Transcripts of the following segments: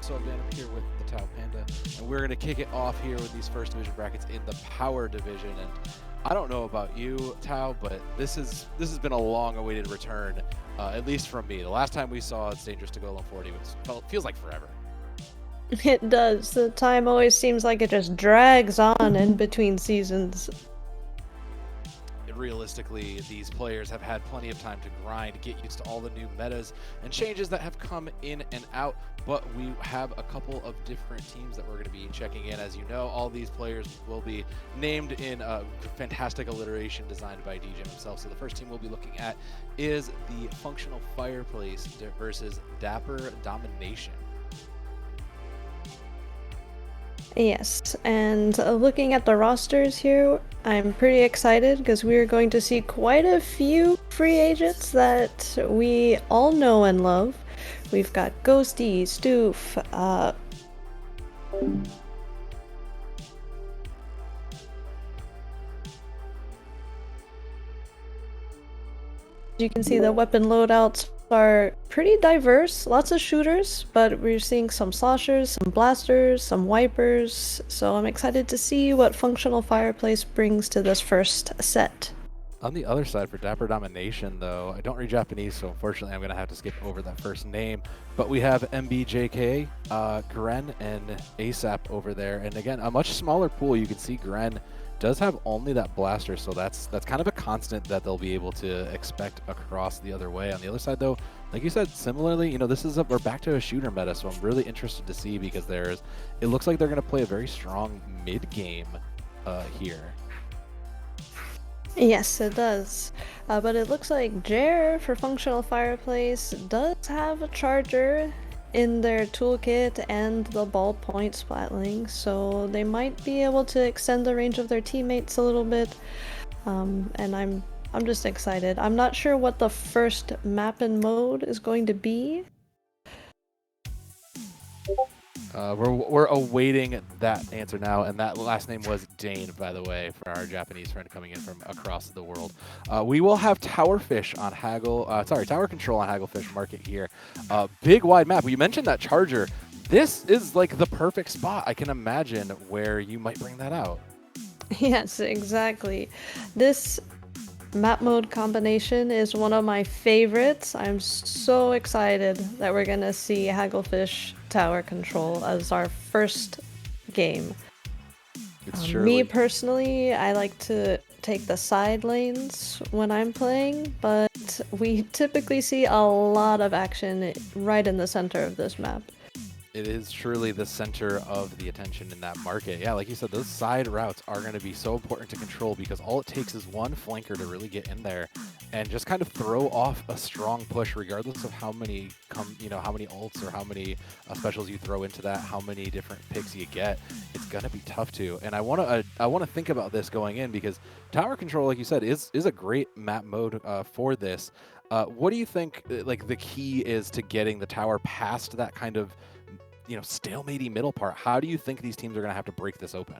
So again, I'm here with the Tau Panda, and we're going to kick it off here with these first division brackets in the Power Division. And I don't know about you, Tau, but this has been a long-awaited return, at least from me. The last time we saw It's Dangerous to Go Alone 40 feels like forever. It does. The time always seems like it just drags on in between seasons. Realistically, these players have had plenty of time to grind, get used to all the new metas and changes that have come in and out, but we have a couple of different teams that we're going to be checking in. As you know, all these players will be named in a fantastic alliteration designed by DJ himself. So the first team we'll be looking at is the Functional Fireplace versus Dapper Domination. Yes, and looking at the rosters here, I'm pretty excited because we're going to see quite a few free agents that we all know and love. We've got Ghosty, Stoof, you can see the weapon loadouts are pretty diverse, lots of shooters, but we're seeing some sloshers, some blasters, some wipers, so I'm excited to see what Functional Fireplace brings to this first set. On the other side for Dapper Domination, though, I don't read Japanese, so unfortunately I'm going to have to skip over that first name. But we have MBJK, Gren, and ASAP over there. And again, a much smaller pool. You can see Gren does have only that blaster, so that's kind of a constant that they'll be able to expect across the other way. On the other side, though, like you said, similarly, you know, we're back to a shooter meta, so I'm really interested to see because it looks like they're going to play a very strong mid game here. Yes, it does. But it looks like Jer for Functional Fireplace does have a charger in their toolkit and the ballpoint splatling, so they might be able to extend the range of their teammates a little bit. And I'm just excited. I'm not sure what the first map and mode is going to be. We're awaiting that answer now, and that last name was Dane, by the way, for our Japanese friend coming in from across the world. We will have Tower Control on Hagglefish Market here. Big wide map. You mentioned that charger. This is like the perfect spot I can imagine where you might bring that out. Yes, exactly. This map mode combination is one of my favorites. I'm so excited that we're gonna see Hagglefish Tower Control as our first game. Me personally, I like to take the side lanes when I'm playing, but we typically see a lot of action right in the center of this map. It is truly the center of the attention in that market. Yeah, like you said, those side routes are going to be so important to control because all it takes is one flanker to really get in there and just kind of throw off a strong push, regardless of how many ults or how many specials you throw into that, how many different picks you get. It's going to be tough to. And I want to think about this going in because Tower Control, like you said, is a great map mode for this. What do you think like the key is to getting the tower past that kind of stalemate middle part? How do you think these teams are going to have to break this open?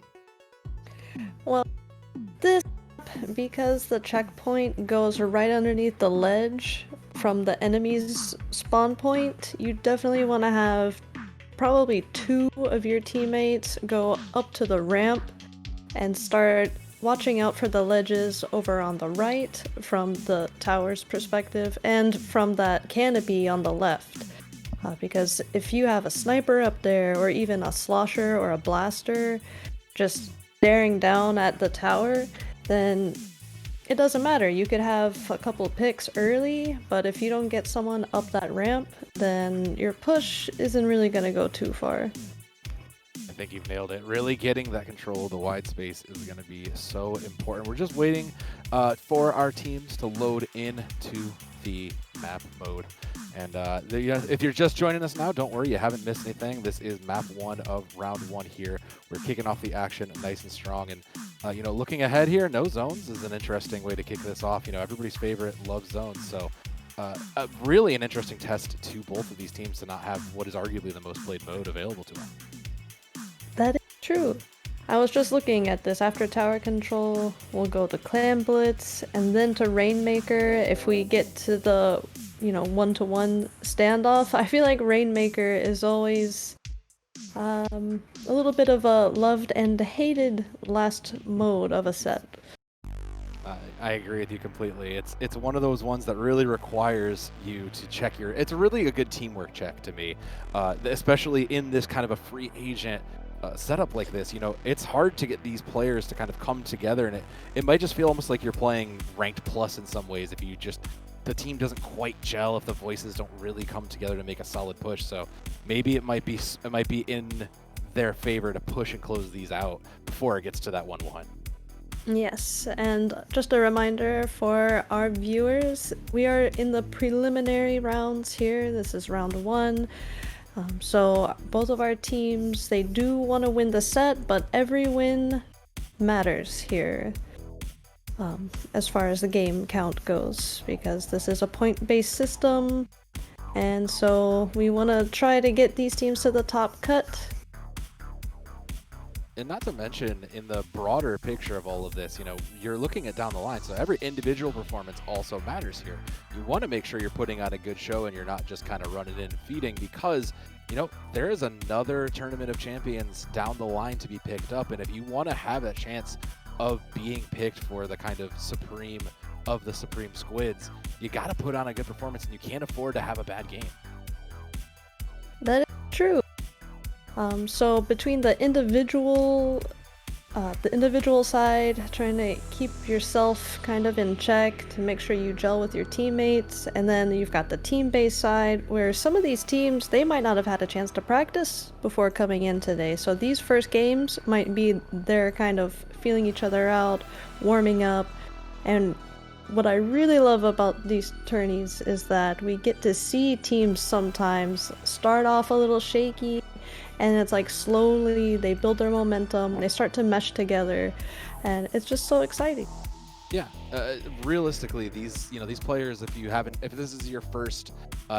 Well, this, because the checkpoint goes right underneath the ledge from the enemy's spawn point, you definitely want to have probably 2 of your teammates go up to the ramp and start watching out for the ledges over on the right from the tower's perspective and from that canopy on the left. Because if you have a sniper up there, or even a slosher or a blaster just staring down at the tower, then it doesn't matter. You could have a couple picks early, but if you don't get someone up that ramp, then your push isn't really going to go too far. I think you've nailed it. Really getting that control of the wide space is going to be so important. We're just waiting for our teams to load into the map mode. And if you're just joining us now, don't worry, you haven't missed anything. This is map 1 of round 1 here. We're kicking off the action nice and strong. And, looking ahead here, no zones is an interesting way to kick this off. Everybody's favorite loves zones. So really an interesting test to both of these teams to not have what is arguably the most played mode available to them. That is true. I was just looking at this. After Tower Control, we'll go to Clan Blitz, and then to Rainmaker if we get to the, one-to-one standoff. I feel like Rainmaker is always A little bit of a loved and hated last mode of a set. I agree with you completely. It's one of those ones that really requires you to check your. It's really a good teamwork check to me, especially in this kind of a free agent setup like this. You know, it's hard to get these players to kind of come together, and it might just feel almost like you're playing ranked plus in some ways if you just the team doesn't quite gel, if the voices don't really come together to make a solid push. So maybe it might be in their favor to push and close these out before it gets to that 1-1. Yes, and just a reminder for our viewers, we are in the preliminary rounds here. This is round 1. So both of our teams, they do want to win the set, but every win matters here as far as the game count goes, because this is a point-based system, and so we want to try to get these teams to the top cut. And not to mention, in the broader picture of all of this, you know, you're looking at down the line, so every individual performance also matters here. You want to make sure you're putting on a good show and you're not just kind of running in and feeding, because, you know, there is another Tournament of Champions down the line to be picked up, and if you want to have a chance of being picked for the kind of supreme of the Supreme Squids, you got to put on a good performance, and you can't afford to have a bad game. That is true. So between the individual side, trying to keep yourself kind of in check to make sure you gel with your teammates, and then you've got the team-based side, where some of these teams, they might not have had a chance to practice before coming in today. So these first games might be their kind of feeling each other out, warming up, and what I really love about these tourneys is that we get to see teams sometimes start off a little shaky, and it's like slowly they build their momentum, they start to mesh together, and it's just so exciting. Yeah, realistically, these players, if this is your first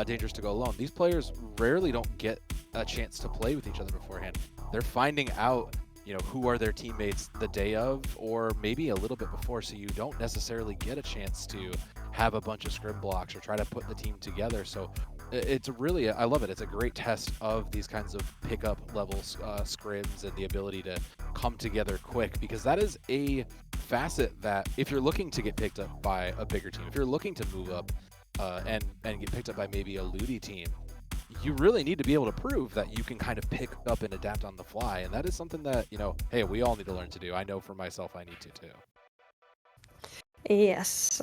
Dangerous to Go Alone, these players rarely don't get a chance to play with each other beforehand. They're finding out, you know, who are their teammates the day of, or maybe a little bit before, so you don't necessarily get a chance to have a bunch of scrim blocks or try to put the team together. So it's really, I love it. It's a great test of these kinds of pickup levels, scrims, and the ability to come together quick, because that is a facet that if you're looking to get picked up by a bigger team, if you're looking to move up and get picked up by maybe a Ludi team, you really need to be able to prove that you can kind of pick up and adapt on the fly. And that is something that, you know, hey, we all need to learn to do. I know for myself, I need to too. Yes.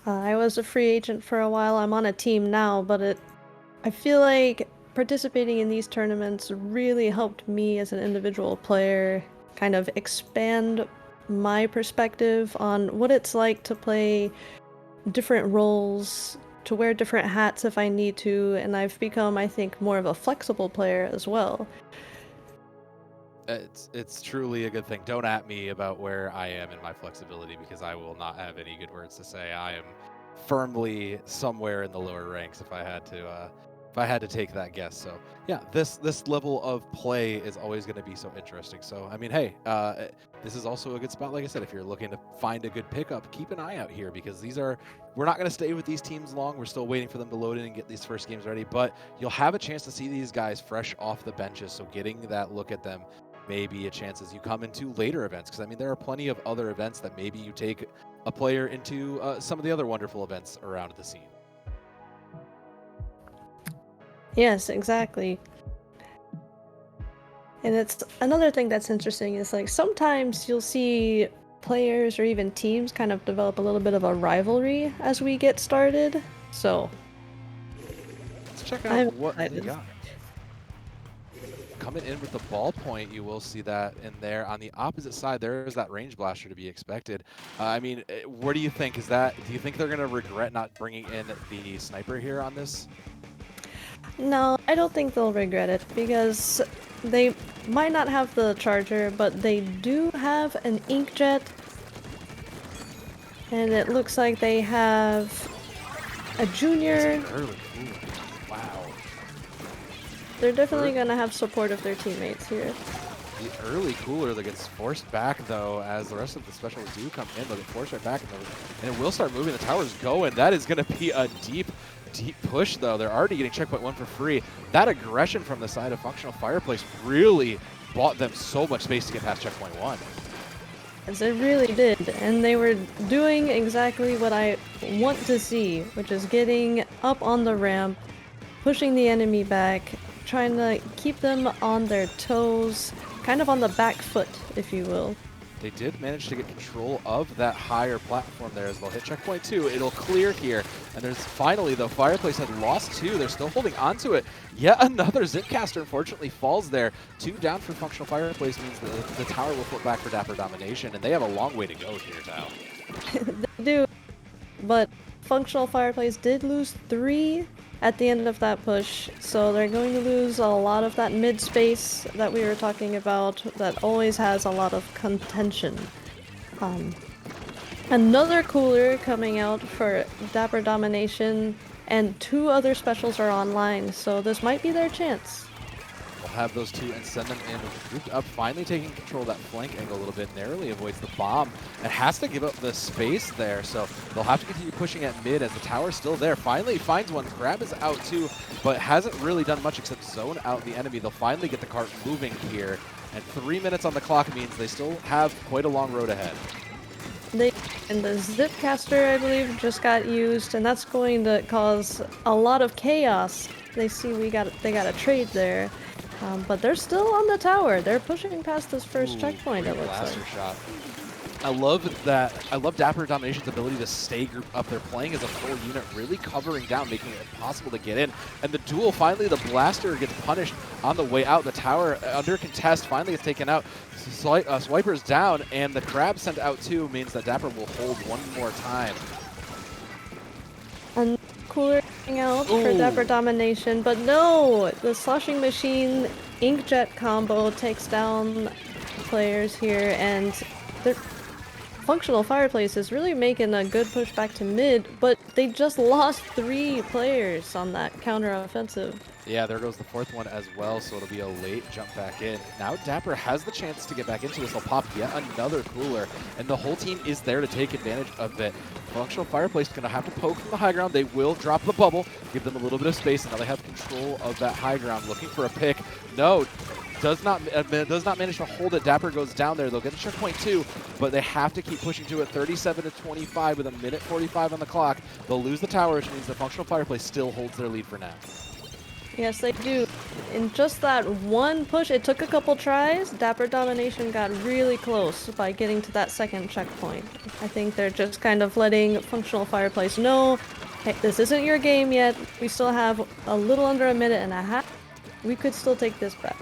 I was a free agent for a while. I'm on a team now, but I feel like participating in these tournaments really helped me as an individual player kind of expand my perspective on what it's like to play different roles, to wear different hats if I need to, and I've become, I think, more of a flexible player as well. It's truly a good thing. Don't at me about where I am in my flexibility, because I will not have any good words to say. I am firmly somewhere in the lower ranks if I had to take that guess. So yeah, this level of play is always going to be so interesting. So I mean, hey, this is also a good spot. Like I said, if you're looking to find a good pickup, keep an eye out here, because we're not going to stay with these teams long. We're still waiting for them to load in and get these first games ready, but you'll have a chance to see these guys fresh off the benches. So getting that look at them may be a chance as you come into later events, because I mean, there are plenty of other events that maybe you take a player into some of the other wonderful events around the scene. Yes, exactly. And it's another thing that's interesting is like sometimes you'll see players or even teams kind of develop a little bit of a rivalry as we get started. So let's check out what they got. Coming in with the ballpoint, you will see that in there. On the opposite side, there's that range blaster to be expected. I mean, what do you think? Do you think they're going to regret not bringing in the sniper here on this? No, I don't think they'll regret it, because they might not have the charger, but they do have an inkjet. And it looks like they have a junior. Wow. They're definitely going to have support of their teammates here. The early cooler that gets forced back, though, as the rest of the specials do come in. They'll get forced right back, and it will start moving. The tower's going. That is going to be a deep deep push, though. They're already getting checkpoint 1 for free. That aggression from the side of Functional Fireplace really bought them so much space to get past checkpoint 1. Yes, it really did, and they were doing exactly what I want to see, which is getting up on the ramp, pushing the enemy back, trying to keep them on their toes, kind of on the back foot, if you will. They did manage to get control of that higher platform there as they'll hit checkpoint 2. It'll clear here. And there's finally, though, Fireplace had lost 2. They're still holding on to it. Yet another Zipcaster, unfortunately, falls there. 2 down for Functional Fireplace means the tower will flip back for Dapper Domination. And they have a long way to go here, Tao. They do. But Functional Fireplace did lose 3 at the end of that push, so they're going to lose a lot of that mid space that we were talking about that always has a lot of contention. Another cooler coming out for Dapper Domination, and 2 other specials are online, so this might be their chance. We'll have those 2 and send them in grouped up, finally taking control of that flank angle a little bit, narrowly avoids the bomb, and has to give up the space there, so they'll have to continue pushing at mid as the tower's still there. Finally finds one, Crab is out too, but hasn't really done much except zone out the enemy. They'll finally get the cart moving here, and 3 minutes on the clock means they still have quite a long road ahead. And the Zipcaster, I believe, just got used, and that's going to cause a lot of chaos. They see they got a trade there. But they're still on the tower. They're pushing past this first checkpoint, it looks like. Shot. I love that. I love Dapper Domination's ability to stay grouped up. They're playing as a full unit, really covering down, making it impossible to get in. And the duel, finally, the Blaster gets punished on the way out. The tower, under contest, finally gets taken out. Swiper's down, and the Crab sent out too means that Dapper will hold one more time. And cooler out for Dapper Domination, but no! The Sloshing Machine Inkjet combo takes down players here, and their Functional Fireplace is really making a good push back to mid, but they just lost 3 players on that counter-offensive. Yeah, there goes the 4th one as well, so it'll be a late jump back in. Now Dapper has the chance to get back into this. They'll pop yet another cooler, and the whole team is there to take advantage of it. Functional Fireplace is going to have to poke from the high ground. They will drop the bubble, give them a little bit of space, and now they have control of that high ground, looking for a pick. No, does not manage to hold it. Dapper goes down there. They'll get to checkpoint 2, but they have to keep pushing to it. 37-25 with 1:45 on the clock. They'll lose the tower, which means the Functional Fireplace still holds their lead for now. Yes, they do. In just that one push, it took a couple tries. Dapper Domination got really close by getting to that second checkpoint. I think they're just kind of letting Functional Fireplace know, hey, this isn't your game yet. We still have a little under a minute and a half. We could still take this back.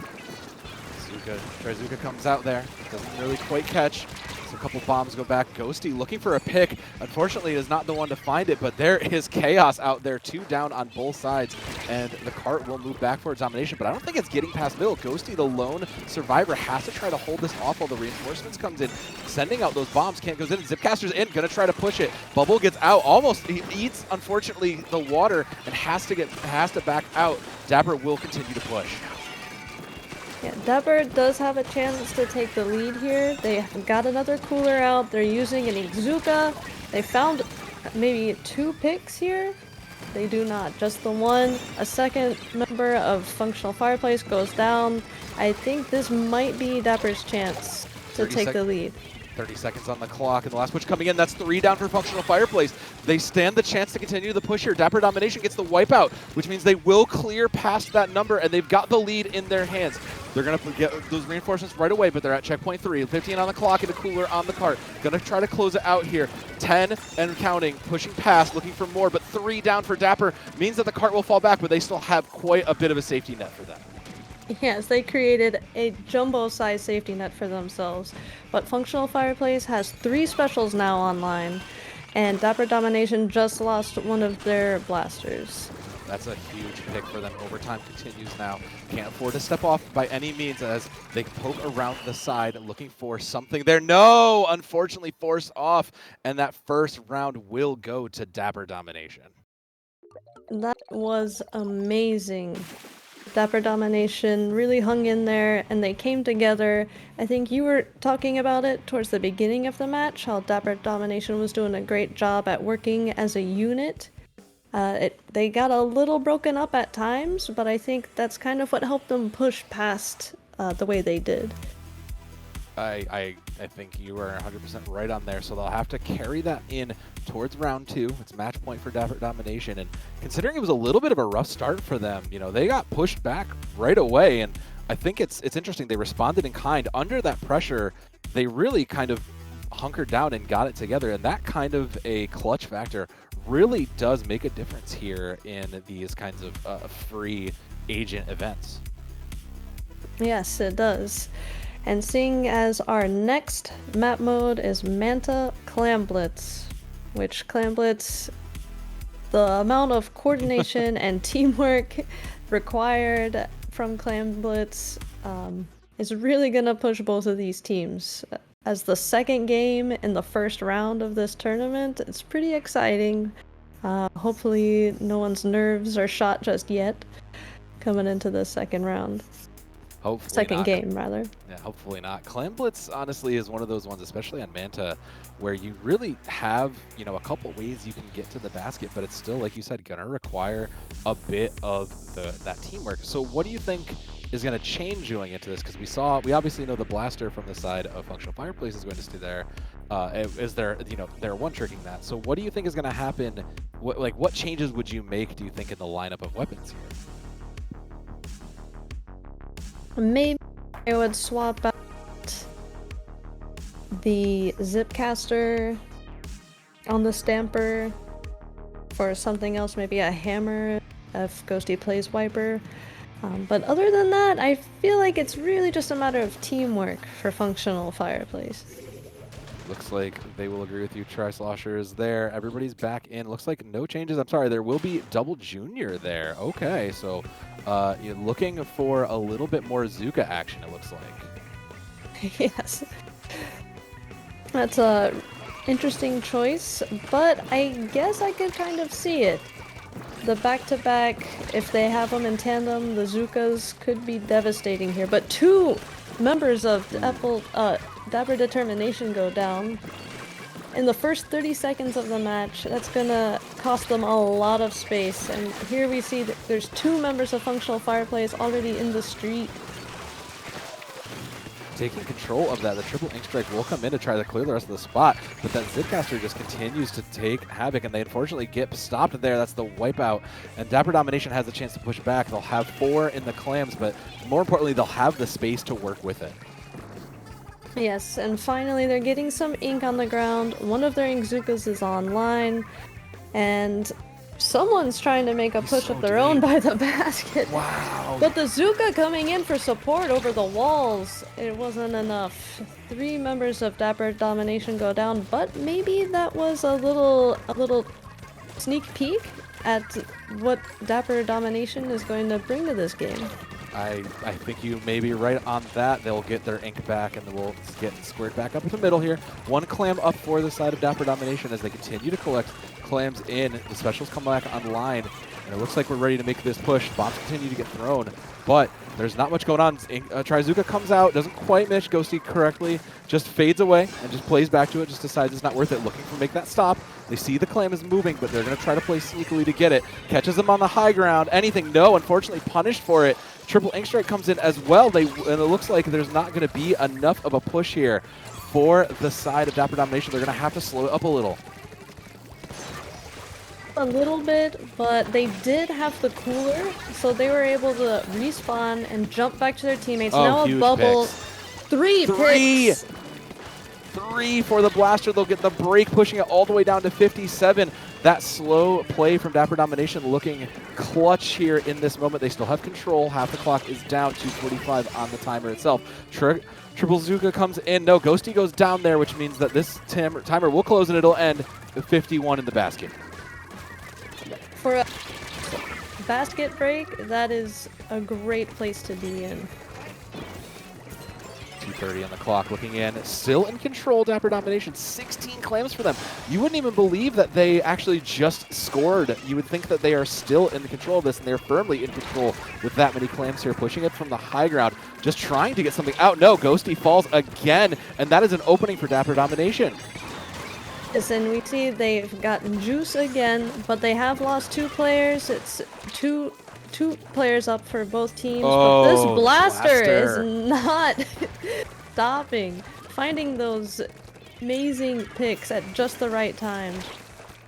Trizuka comes out there. Doesn't really quite catch. A couple bombs go back. Ghosty looking for a pick. Unfortunately, is not the one to find it, but there is chaos out there. 2 down on both sides, and the cart will move back for Domination, but I don't think it's getting past middle. Ghosty, the lone survivor, has to try to hold this off while the reinforcements comes in. Sending out those bombs, can't goes in. Zipcaster's in, gonna try to push it. Bubble gets out, almost, he eats, unfortunately, the water, and has to back out. Dapper will continue to push. Yeah, Dapper does have a chance to take the lead here. They got another cooler out. They're using an Izuka. They found maybe 2 picks here. They do not, just the one. A second member of Functional Fireplace goes down. I think this might be Dapper's chance to take the lead. 30 seconds on the clock, and the last push coming in. That's 3 down for Functional Fireplace. They stand the chance to continue the push here. Dapper Domination gets the wipeout, which means they will clear past that number, and they've got the lead in their hands. They're going to get those reinforcements right away, but they're at checkpoint 3. 15 on the clock and a cooler on the cart. Going to try to close it out here. 10 and counting, pushing past, looking for more, but 3 down for Dapper means that the cart will fall back, but they still have quite a bit of a safety net for them. Yes, they created a jumbo-sized safety net for themselves. But Functional Fireplace has 3 specials now online, and Dapper Domination just lost one of their blasters. That's a huge pick for them. Overtime continues now. Can't afford to step off by any means as they poke around the side looking for something there. No! Unfortunately forced off, and that first round will go to Dapper Domination. That was amazing. Dapper Domination really hung in there, and they came together. I think you were talking about it towards the beginning of the match, how Dapper Domination was doing a great job at working as a unit. They got a little broken up at times, but I think that's kind of what helped them push past the way they did. I think you are 100% right on there, so they'll have to carry that in towards round 2. It's match point for Dapper Domination, and considering it was a little bit of a rough start for them, you know, they got pushed back right away, and I think it's interesting. They responded in kind. Under that pressure, they really kind of hunkered down and got it together, and that kind of a clutch factor really does make a difference here in these kinds of free agent events. Yes, it does. And seeing as our next map mode is Manta Clam Blitz, which Clam Blitz, the amount of coordination and teamwork required from Clam Blitz is really going to push both of these teams. As the second game in the first round of this tournament, it's pretty exciting. Hopefully no one's nerves are shot just yet coming into the second round. Hopefully second not. Game, rather. Yeah, hopefully not. Clam Blitz, honestly, is one of those ones, especially on Manta, where you really have, you know, a couple ways you can get to the basket, but it's still, like you said, going to require a bit of that teamwork. So what do you think is going to change going into this? Because we obviously know the blaster from the side of Functional Fireplace is going to stay there. Is there, you know, they're one-tricking that. So what do you think is going to happen? What changes would you make, do you think, in the lineup of weapons here? Maybe I would swap out the Zipcaster on the Stamper for something else, maybe a hammer if Ghosty plays Wiper. But other than that, I feel like it's really just a matter of teamwork for Functional Fireplace. Looks like they will agree with you. Tri-Slosher is there. Everybody's back in. Looks like no changes. I'm sorry, there will be Double Junior there. Okay, so you're looking for a little bit more Zuka action, it looks like. Yes. That's a interesting choice, but I guess I could kind of see it. The back-to-back, if they have them in tandem, the Zukas could be devastating here. But two members of Dapper Determination go down in the first 30 seconds of the match. That's gonna cost them a lot of space. And here we see that there's two members of Functional Fireplace already in the street. Taking control of that, the triple ink strike will come in to try to clear the rest of the spot, but that Zipcaster just continues to take havoc, and they unfortunately get stopped there. That's the wipeout, and Dapper Domination has a chance to push back. They'll have 4 in the clams, but more importantly, they'll have the space to work with it. Yes, and finally they're getting some ink on the ground. One of their Inkzukas is online, and someone's trying to make a push of their own by the basket. Wow. But the Zuka coming in for support over the walls, it wasn't enough. 3 members of Dapper Domination go down, but maybe that was a little sneak peek at what Dapper Domination is going to bring to this game. I think you may be right on that. They'll get their ink back, and we'll get squared back up in the middle here. 1 clam up for the side of Dapper Domination as they continue to collect clams in. The specials come back online, and it looks like we're ready to make this push. Bombs continue to get thrown, but there's not much going on. Trizuka comes out, doesn't quite miss Ghosty correctly, just fades away and just plays back to it, just decides it's not worth it, looking for make that stop. They see the clam is moving, but they're going to try to play sneakily to get it. Catches them on the high ground. Anything? No, unfortunately punished for it. Triple ink strike comes in as well. And it looks like there's not going to be enough of a push here for the side of Dapper Domination. They're going to have to slow it up a little. A little bit, but they did have the cooler, so they were able to respawn and jump back to their teammates. Oh, now a bubble. Picks. 3 picks. 3 for the blaster. They'll get the break, pushing it all the way down to 57. That slow play from Dapper Domination looking clutch here in this moment. They still have control. Half the clock is down, 2:45 on the timer itself. Triple Zuka comes in. No, Ghosty goes down there, which means that this timer will close and it'll end with 51 in the basket. For a basket break, that is a great place to be in. 2:30 on the clock, looking in, still in control. Dapper Domination, 16 clams for them. You wouldn't even believe that they actually just scored. You would think that they are still in control of this, and they're firmly in control with that many clams here, pushing it from the high ground, just trying to get something out. No, Ghosty falls again, and that is an opening for Dapper Domination. is, and we see they've gotten juice again, but they have lost 2 players. It's two players up for both teams, but this Oh, blaster is blaster. not stopping. Finding those amazing picks at just the right time.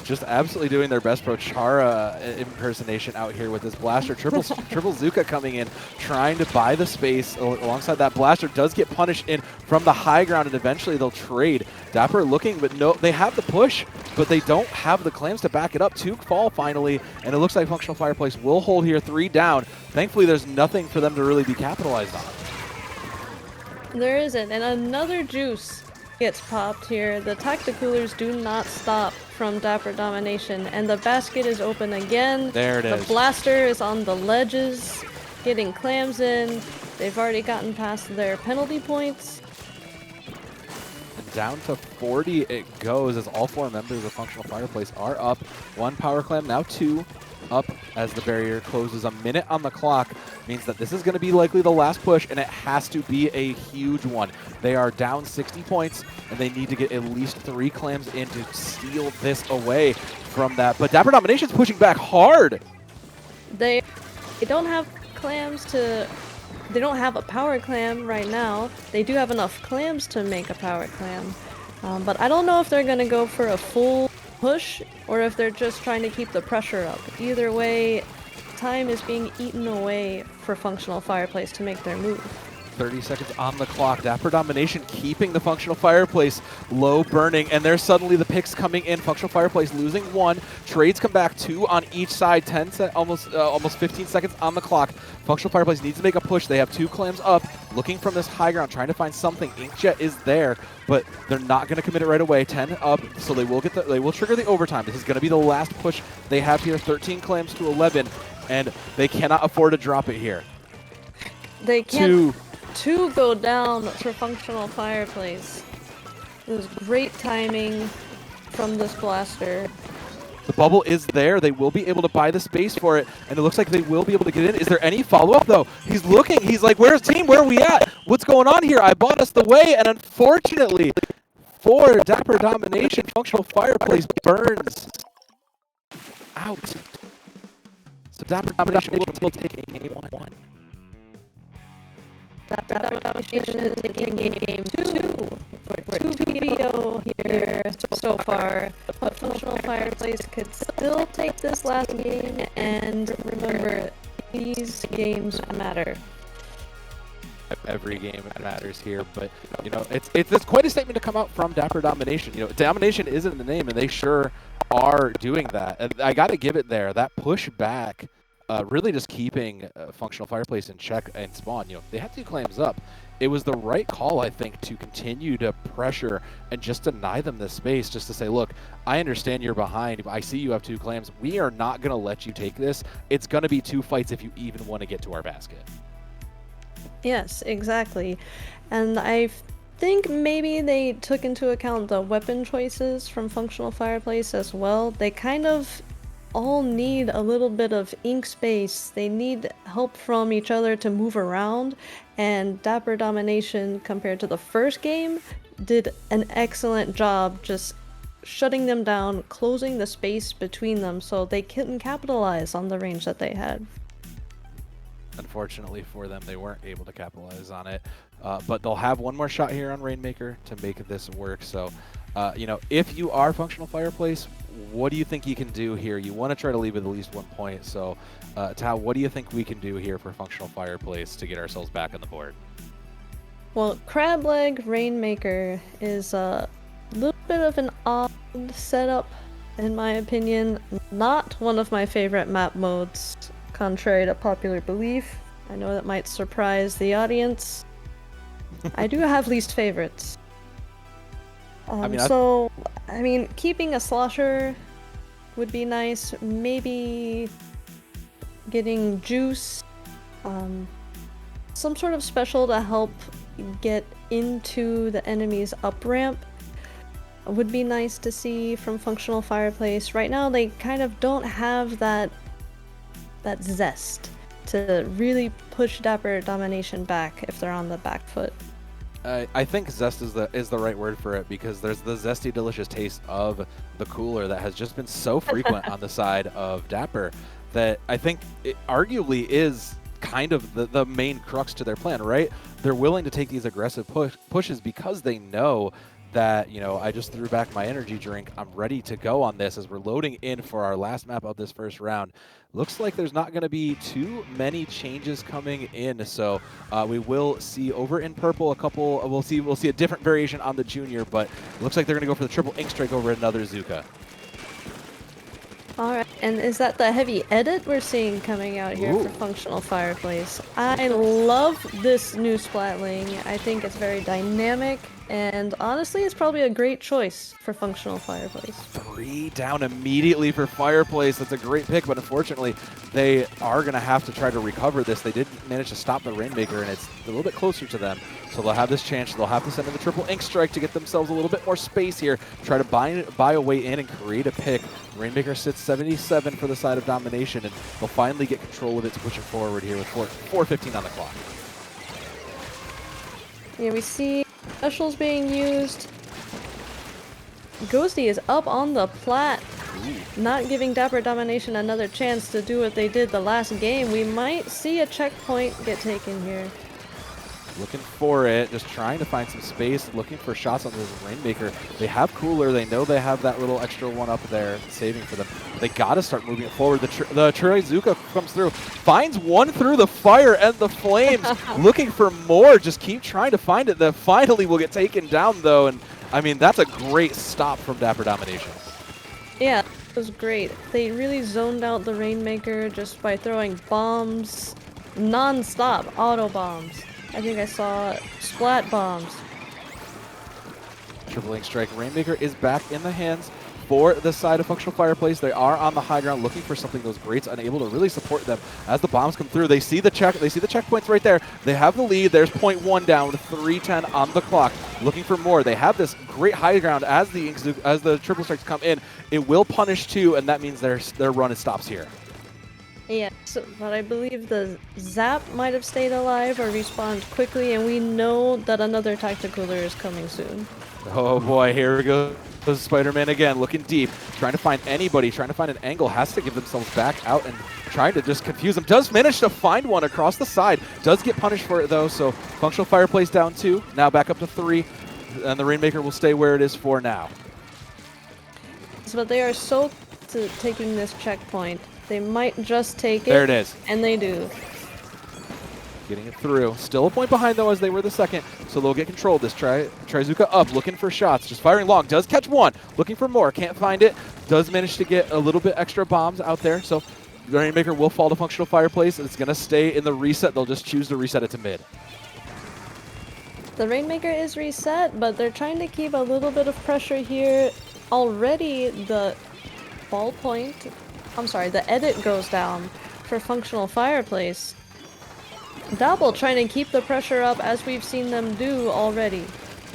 Just absolutely doing their best Prochara impersonation out here with this blaster. Triple Zuka coming in, trying to buy the space alongside that blaster. Does get punished in from the high ground, and eventually they'll trade. Dapper looking, but no, they have the push, but they don't have the clams to back it up. 2 fall finally, and it looks like Functional Fireplace will hold here, 3 down. Thankfully, there's nothing for them to really be capitalized on. There isn't, and another juice gets popped here. The Tacticoolers do not stop from Dapper Domination, and the basket is open again. There it is. The blaster is on the ledges, getting clams in. They've already gotten past their penalty points. And down to 40 it goes as all 4 members of Functional Fireplace are up. 1 power clam, now 2 up as the barrier closes. A minute on the clock means that this is going to be likely the last push, and it has to be a huge one. They are down 60 points, and they need to get at least 3 clams in to steal this away from that. But Dapper Domination's pushing back hard. They don't have clams to... They don't have a power clam right now. They do have enough clams to make a power clam. But I don't know if they're going to go for a full push or if they're just trying to keep the pressure up. Either way, time is being eaten away for Functional Fireplace to make their move. 30 seconds on the clock. Dapper Domination keeping the Functional Fireplace low burning, and there's suddenly the picks coming in. Functional Fireplace losing 1. Trades come back 2 on each side. Almost 15 seconds on the clock. Functional Fireplace needs to make a push. They have 2 clams up, looking from this high ground, trying to find something. Inkjet is there, but they're not going to commit it right away. 10 up, so they will trigger the overtime. This is going to be the last push they have here. 13 clams to 11, and they cannot afford to drop it here. They can't. 2 go down for Functional Fireplace. It was great timing from this blaster. The bubble is there. They will be able to buy the space for it, and it looks like they will be able to get in. Is there any follow-up, though? He's looking. He's like, where's team? Where are we at? What's going on here? I bought us the way, and unfortunately for Dapper Domination, Functional Fireplace burns out. So Dapper Domination will take a game 1. Dapper Domination is taking game 2 for 2 PBO here so far. But Functional Fireplace could still take this last game, and remember, these games matter. Every game matters here, but you know it's quite a statement to come out from Dapper Domination. You know, Domination is in the name, and they sure are doing that. And I got to give it there. That push back. Really just keeping Functional Fireplace in check and spawn. You know, they had 2 clams up. It was the right call, I think, to continue to pressure and just deny them this space, just to say, look, I understand you're behind. I see you have 2 clams. We are not going to let you take this. It's going to be 2 fights if you even want to get to our basket. Yes, exactly. And I think maybe they took into account the weapon choices from Functional Fireplace as well. They kind of all need a little bit of ink space. They need help from each other to move around, and Dapper Domination, compared to the first game, did an excellent job just shutting them down, closing the space between them so they couldn't capitalize on the range that they had. Unfortunately for them, they weren't able to capitalize on it, but they'll have 1 more shot here on Rainmaker to make this work. So you know, if you are Functional Fireplace, what do you think you can do here? You want to try to leave with at least 1 point. So, Tao, what do you think we can do here for Functional Fireplace to get ourselves back on the board? Well, Crab Leg Rainmaker is a little bit of an odd setup, in my opinion. Not one of my favorite map modes, contrary to popular belief. I know that might surprise the audience. I do have least favorites. I mean, keeping a slosher would be nice. Maybe getting juice, some sort of special to help get into the enemy's up ramp would be nice to see from Functional Fireplace. Right now, they kind of don't have that zest to really push Dapper Domination back if they're on the back foot. I think zest is the right word for it, because there's the zesty, delicious taste of the cooler that has just been so frequent on the side of Dapper that I think it arguably is kind of the main crux to their plan, right? They're willing to take these aggressive pushes because they know that, you know, I just threw back my energy drink. I'm ready to go on this as we're loading in for our last map of this first round. Looks like there's not going to be too many changes coming in, so we will see over in purple a couple. We'll see a different variation on the junior, but it looks like they're going to go for the triple ink strike over another Zuka. Alright, and is that the heavy edit we're seeing coming out here for Functional Fireplace? I love this new Splatling. I think it's very dynamic, and honestly, it's probably a great choice for Functional Fireplace. 3 down immediately for Fireplace. That's a great pick, but unfortunately, they are going to have to try to recover this. They didn't manage to stop the Rainmaker, and it's a little bit closer to them. So they'll have this chance. They'll have to send in the triple ink strike to get themselves a little bit more space here, try to buy a way in and create a pick. Rainmaker sits 77 for the side of Domination, and they'll finally get control of it to push it forward here with 4:15 on the clock. Yeah, we see specials being used. Ghosty is up on the plat, not giving Dapper Domination another chance to do what they did the last game. We might see a checkpoint get taken here. Looking for it, just trying to find some space, looking for shots on this Rainmaker. They have Cooler, they know they have that little extra one up there saving for them. They gotta start moving it forward. The Trizuka comes through, finds one through the fire and the flames, looking for more, just keep trying to find it. That finally will get taken down though, and I mean, that's a great stop from Dapper Domination. Yeah, it was great. They really zoned out the Rainmaker just by throwing bombs non-stop, auto bombs. I think I saw splat bombs. Triple ink strike. Rainmaker is back in the hands for the side of Functional Fireplace. They are on the high ground looking for something. Those greats unable to really support them as the bombs come through. They see the checkpoints right there. They have the lead. There's 0.1 down with 3:10 on the clock. Looking for more. They have this great high ground as the triple strikes come in. It will punish two, and that means their run stops here. Yeah, but I believe the Zap might have stayed alive or respawned quickly, and we know that another Tacticooler is coming soon. Oh boy, here we go. Spider-Man again, looking deep, trying to find anybody, trying to find an angle, has to give themselves back out and trying to just confuse them. Does manage to find one across the side, does get punished for it though, so Functional Fireplace down 2, now back up to 3, and the Rainmaker will stay where it is for now. But they are so to taking this checkpoint. They might just take it. There it is. And they do. Getting it through. Still a point behind, though, as they were the second. So they'll get control of this. Trizuka up, looking for shots. Just firing long. Does catch one. Looking for more. Can't find it. Does manage to get a little bit extra bombs out there. So the Rainmaker will fall to Functional Fireplace. It's going to stay in the reset. They'll just choose to reset it to mid. The Rainmaker is reset, but they're trying to keep a little bit of pressure here. Already the the edit goes down for Functional Fireplace. Dapper trying to keep the pressure up as we've seen them do already.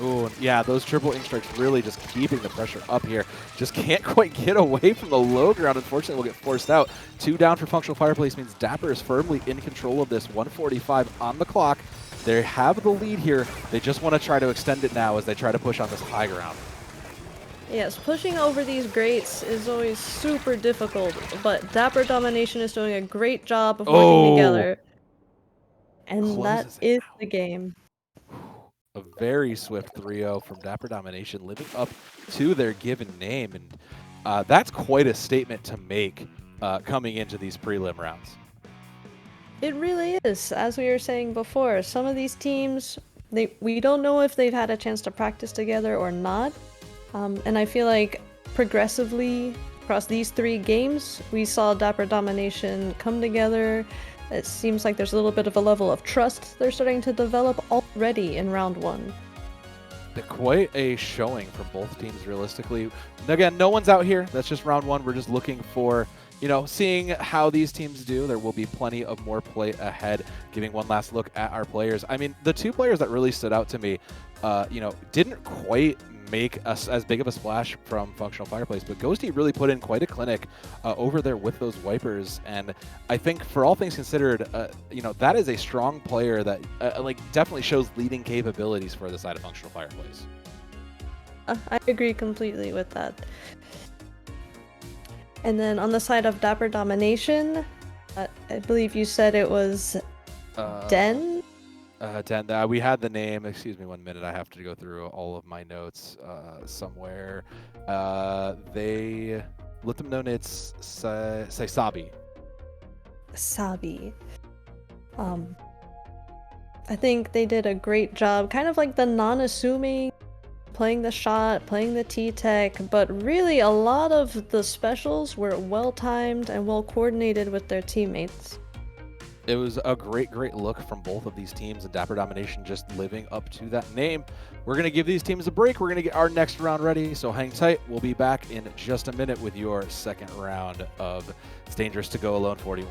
Ooh, yeah, those triple ink strikes really just keeping the pressure up here. Just can't quite get away from the low ground. Unfortunately, will get forced out. 2 down for Functional Fireplace means Dapper is firmly in control of this. 1:45 on the clock. They have the lead here. They just want to try to extend it now as they try to push on this high ground. Yes, pushing over these grates is always super difficult, but Dapper Domination is doing a great job of working together. And that is the game. A very swift 3-0 from Dapper Domination, living up to their given name. And that's quite a statement to make coming into these prelim rounds. It really is. As we were saying before, some of these teams, we don't know if they've had a chance to practice together or not. And I feel like progressively across these 3 games, we saw Dapper Domination come together. It seems like there's a little bit of a level of trust they're starting to develop already in round 1. Quite a showing from both teams, realistically. Again, no one's out here. That's just round 1. We're just looking for, seeing how these teams do. There will be plenty of more play ahead. Giving one last look at our players. I mean, the 2 players that really stood out to me, didn't quite make as big of a splash from functional Fireplace, but Ghosty really put in quite a clinic over there with those wipers, and I think for all things considered, you know, that is a strong player that like definitely shows leading capabilities for the side of functional Fireplace. I agree completely with that. And then on the side of Dapper Domination, I believe you said it was Den? Den. We had the name. Excuse me 1 minute. I have to go through all of my notes somewhere. They let them know it's Sabi. Sabi. I think they did a great job, kind of like the non-assuming, playing the shot, playing the T-Tech, but really a lot of the specials were well-timed and well-coordinated with their teammates. It was a great look from both of these teams, and Dapper Domination just living up to that name. We're going to give these teams a break. We're going to get our next round ready, so hang tight. We'll be back in just a minute with your second round of It's Dangerous to Go Alone 41.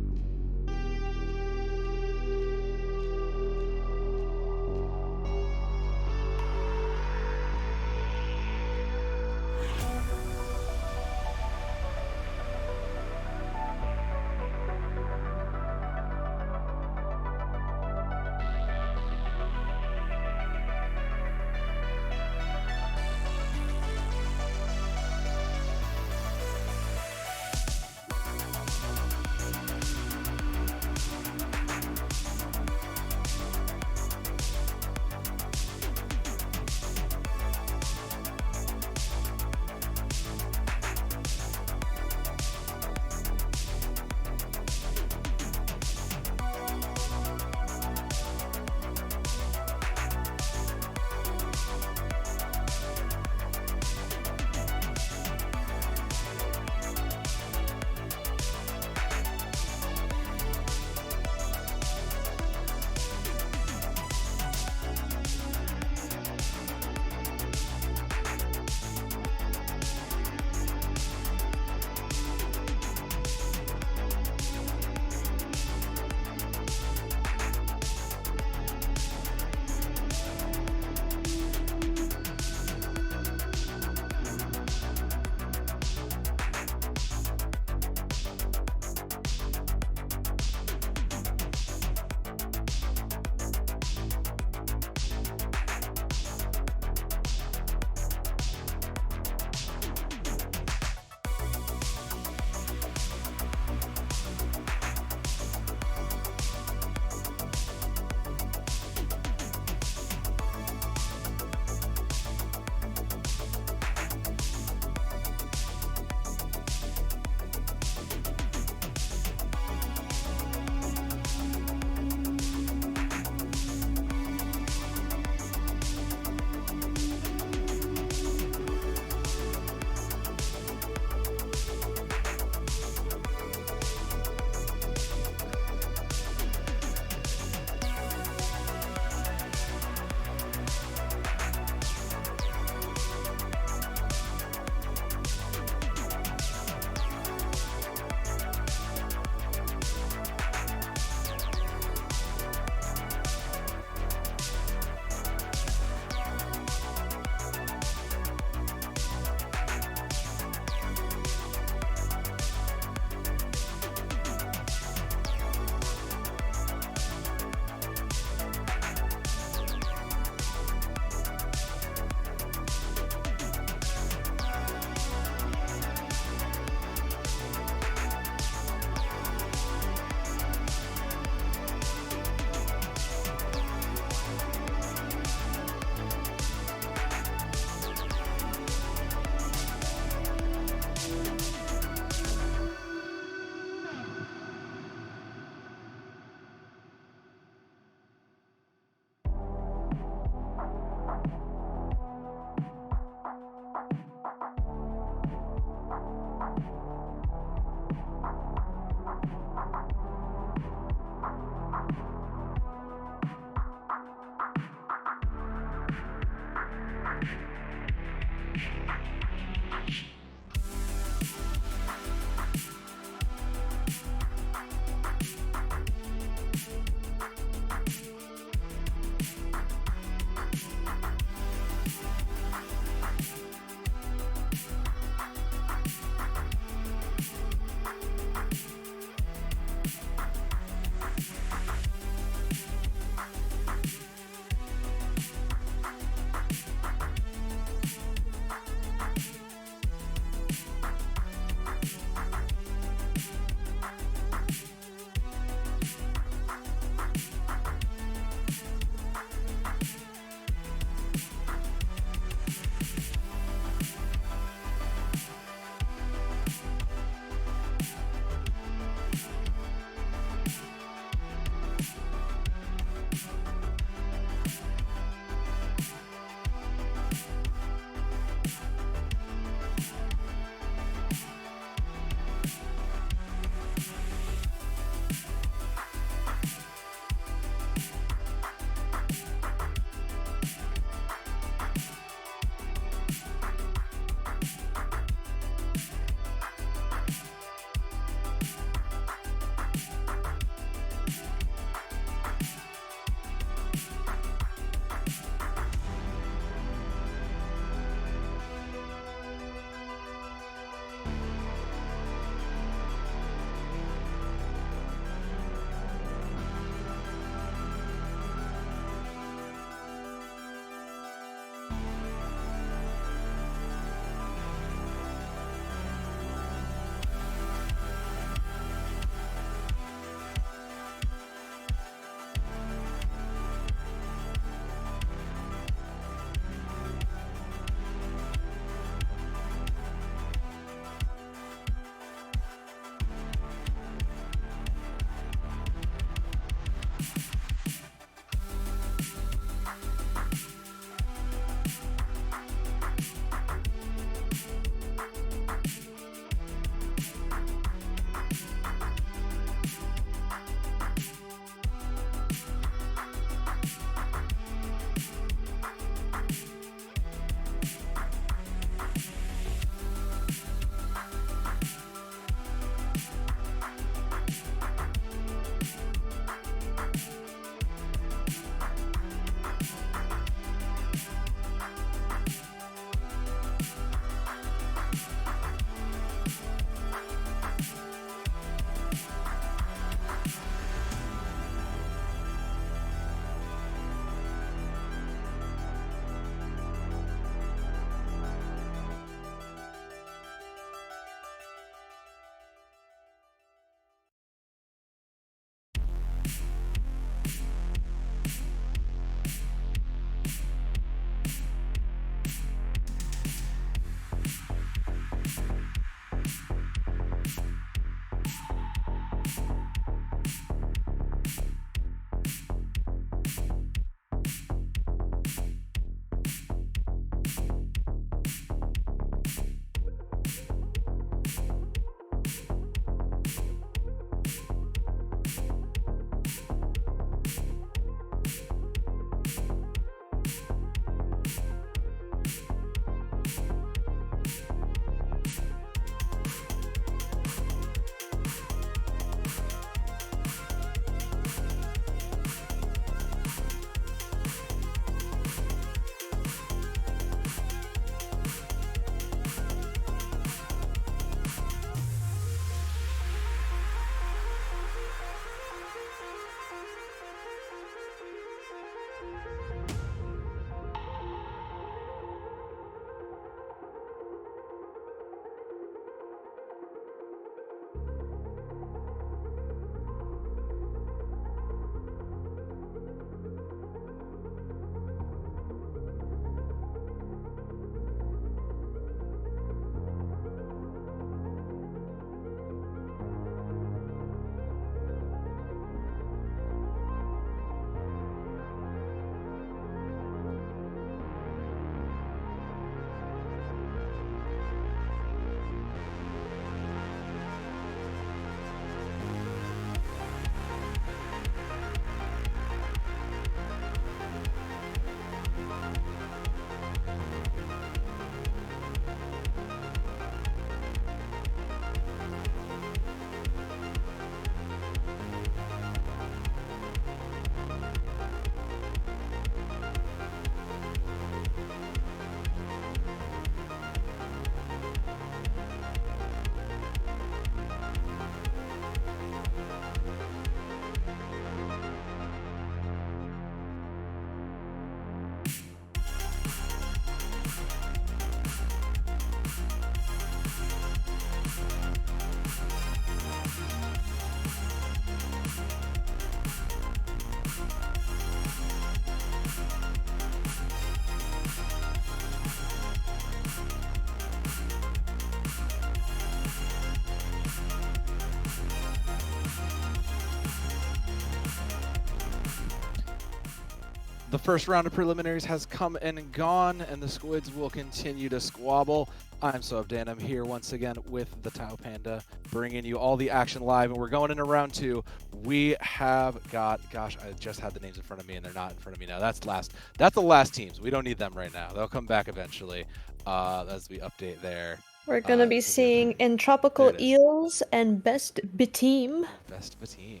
The first round of preliminaries has come and gone, and the squids will continue to squabble. I'm Subdan. I'm here once again with the Tau Panda, bringing you all the action live, and we're going into round two. We have got, gosh, I just had the names in front of me, and they're not in front of me now. That's the last teams. We don't need them right now. They'll come back eventually as we update there. We're gonna be seeing Entropical Eels and Best Bteam. Best Bteam.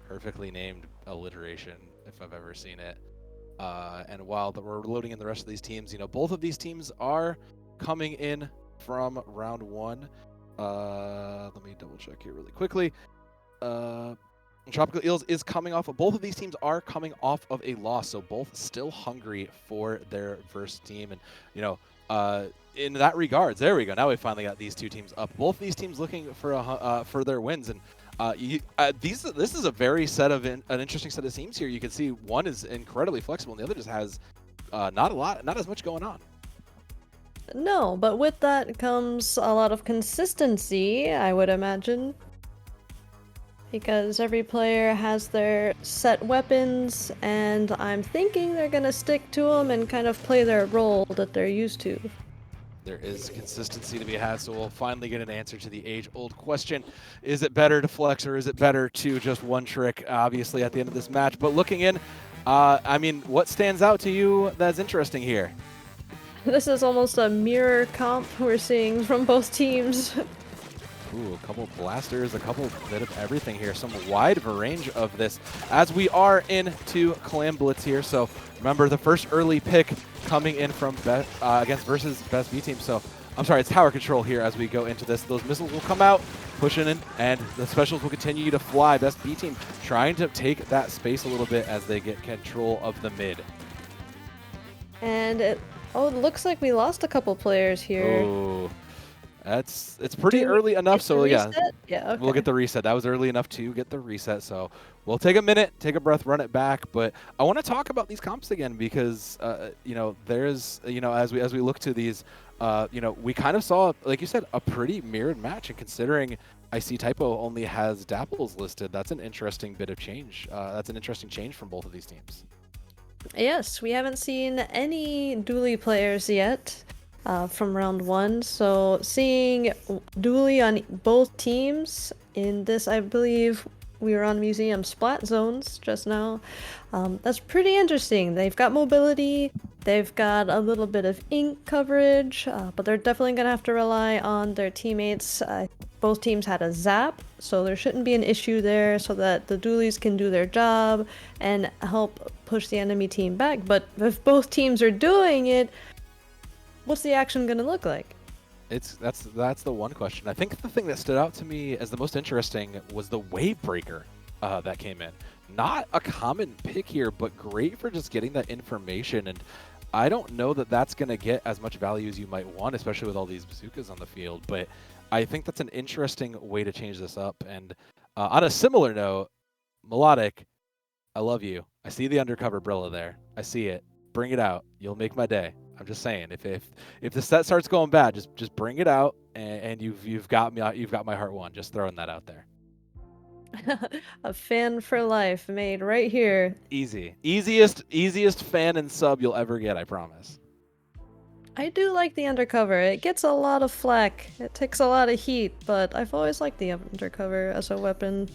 Perfectly named alliteration, if I've ever seen it. And while we're loading in the rest of these teams, both of these teams are coming in from round one. Let me double check here really quickly. Tropical Eels is coming off. Both of these teams are coming off of a loss, so both still hungry for their versus team. And in that regards, there we go. Now we finally got these two teams up. Both these teams looking for their wins, and this is a very an interesting set of teams here. You can see one is incredibly flexible, and the other just has not as much going on. No, but with that comes a lot of consistency, I would imagine. Because every player has their set weapons, and I'm thinking they're gonna stick to them and kind of play their role that they're used to. There is consistency to be had, so we'll finally get an answer to the age-old question. Is it better to flex, or is it better to just one trick, obviously, at the end of this match? But looking in, I mean, what stands out to you that's interesting here? This is almost a mirror comp we're seeing from both teams. Ooh, a couple blasters, a couple bit of everything here. Some wide range of this as we are into Clam Blitz here. So remember, the first early pick coming in from against versus Best Bteam. So I'm sorry, it's tower control here as we go into this. Those missiles will come out, pushing in, and the specials will continue to fly. Best Bteam trying to take that space a little bit as they get control of the mid. And it looks like we lost a couple players here. Oh. It's pretty early enough, so yeah, okay. We'll get the reset. That was early enough to get the reset, so we'll take a minute, take a breath, run it back. But I want to talk about these comps again because there's as we look to these, we kind of saw, like you said, a pretty mirrored match. And considering I see Typo only has Dapples listed, that's an interesting bit of change. That's an interesting change from both of these teams. Yes, we haven't seen any dually players yet. From round one, so seeing dually on both teams in this, I believe we were on Museum Splat Zones just now. That's pretty interesting. They've got mobility, they've got a little bit of ink coverage, but they're definitely going to have to rely on their teammates. Both teams had a zap, so there shouldn't be an issue there so that the dualies can do their job and help push the enemy team back. But if both teams are doing it, what's the action going to look like? That's the one question. I think the thing that stood out to me as the most interesting was the wave breaker that came in. Not a common pick here, but great for just getting that information. And I don't know that that's going to get as much value as you might want, especially with all these bazookas on the field. But I think that's an interesting way to change this up. And on a similar note, Melodic, I love you. I see the undercover Brilla there. I see it. Bring it out. You'll make my day. I'm just saying, if the set starts going bad, just bring it out, and you've got my heart won. Just throwing that out there. A fan for life made right here. Easiest fan and sub you'll ever get, I promise. I do like the undercover. It gets a lot of flack. It takes a lot of heat, but I've always liked the undercover as a weapon.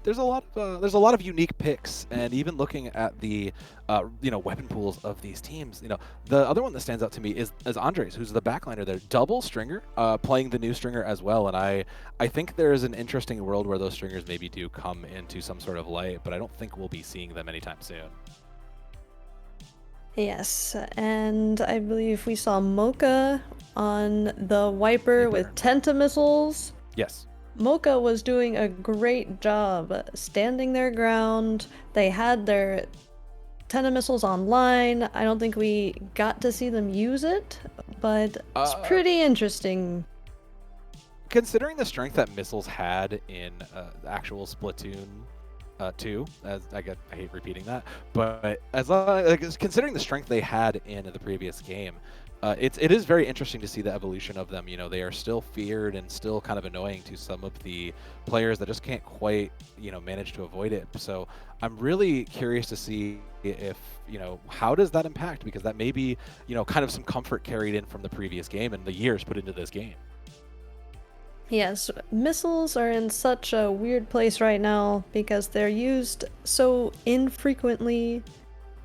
There's a lot of unique picks, and even looking at the weapon pools of these teams, the other one that stands out to me is Andres, who's the backliner there, double stringer, playing the new stringer as well. And I think there is an interesting world where those stringers maybe do come into some sort of light, but I don't think we'll be seeing them anytime soon. Yes, and I believe we saw Mocha on the Wiper with Tenta missiles. Yes. Mocha was doing a great job standing their ground. They had their Tenta missiles online. I don't think we got to see them use it, but it's pretty interesting. Considering the strength that missiles had in actual Splatoon 2, as I hate repeating that, but considering the strength they had in the previous game, it is very interesting to see the evolution of them. They are still feared and still kind of annoying to some of the players that just can't quite, manage to avoid it. So I'm really curious to see if, you know, how does that impact? Because that may be, you know, kind of some comfort carried in from the previous game and the years put into this game. Yes, missiles are in such a weird place right now because they're used so infrequently,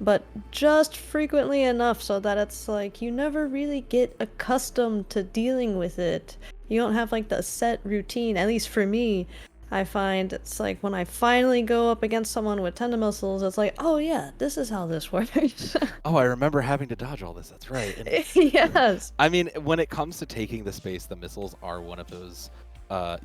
but just frequently enough so that it's like you never really get accustomed to dealing with it. You don't have like the set routine, at least for me. I find it's like when I finally go up against someone with tender missiles, it's like, oh yeah, this is how this works. Oh, I remember having to dodge all this. That's right. And Yes. I mean, when it comes to taking the space, the missiles are one of those.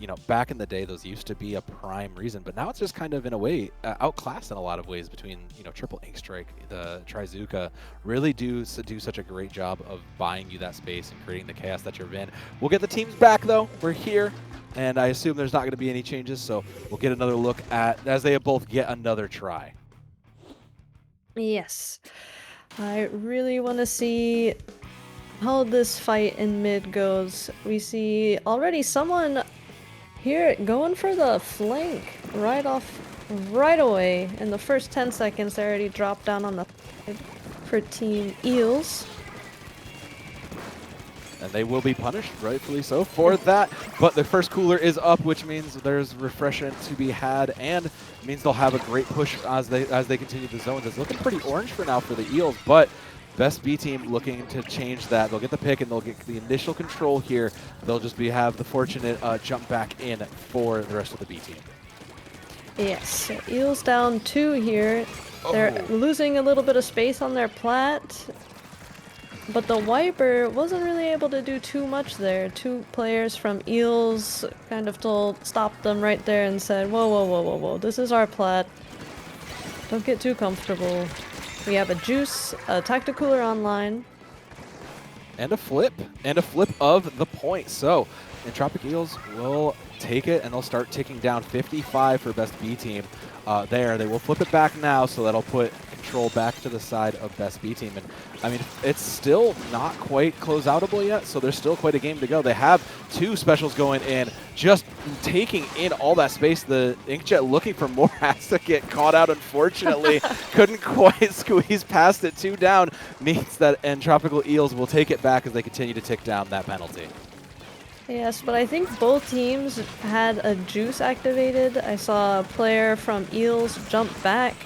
You know, back in the day, those used to be a prime reason, but now it's just kind of in a way outclassed in a lot of ways between, you know, triple ink strike, the Trizuka really do such a great job of buying you that space and creating the chaos that you're in. We'll get the teams back though. We're here, and I assume there's not going to be any changes, so we'll get another look at as they both get another try. Yes. I really want to see how this fight in mid goes. We see already someone here going for the flank right away. In the first 10 seconds, they already dropped down on the side for Team Eels. And they will be punished, rightfully so, for that. But the first cooler is up, which means there's refreshment to be had, and means they'll have a great push as they continue the zones. It's looking pretty orange for now for the Eels, but Best B team looking to change that. They'll get the pick and they'll get the initial control here. They'll just have the fortunate jump back in for the rest of the B team. Yes, Eels down 2 here. They're losing a little bit of space on their plat. But the Wiper wasn't really able to do too much there. 2 players from Eels kind of stopped them right there and said, whoa, whoa, whoa, whoa, whoa, this is our plat. Don't get too comfortable. We have a Juice, a Tacticooler online. And a flip of the point. So, Entropic Eels will take it and they'll start ticking down 55 for Best B team there. They will flip it back now, so that'll put control back to the side of Best B team. And I mean, it's still not quite closeoutable yet, so there's still quite a game to go. They have 2 specials going in, just taking in all that space. The Inkjet looking for more has to get caught out, unfortunately. Couldn't quite squeeze past it. 2 down means that Entropical Eels will take it back as they continue to tick down that penalty. Yes, but I think both teams had a Juice activated. I saw a player from Eels jump back.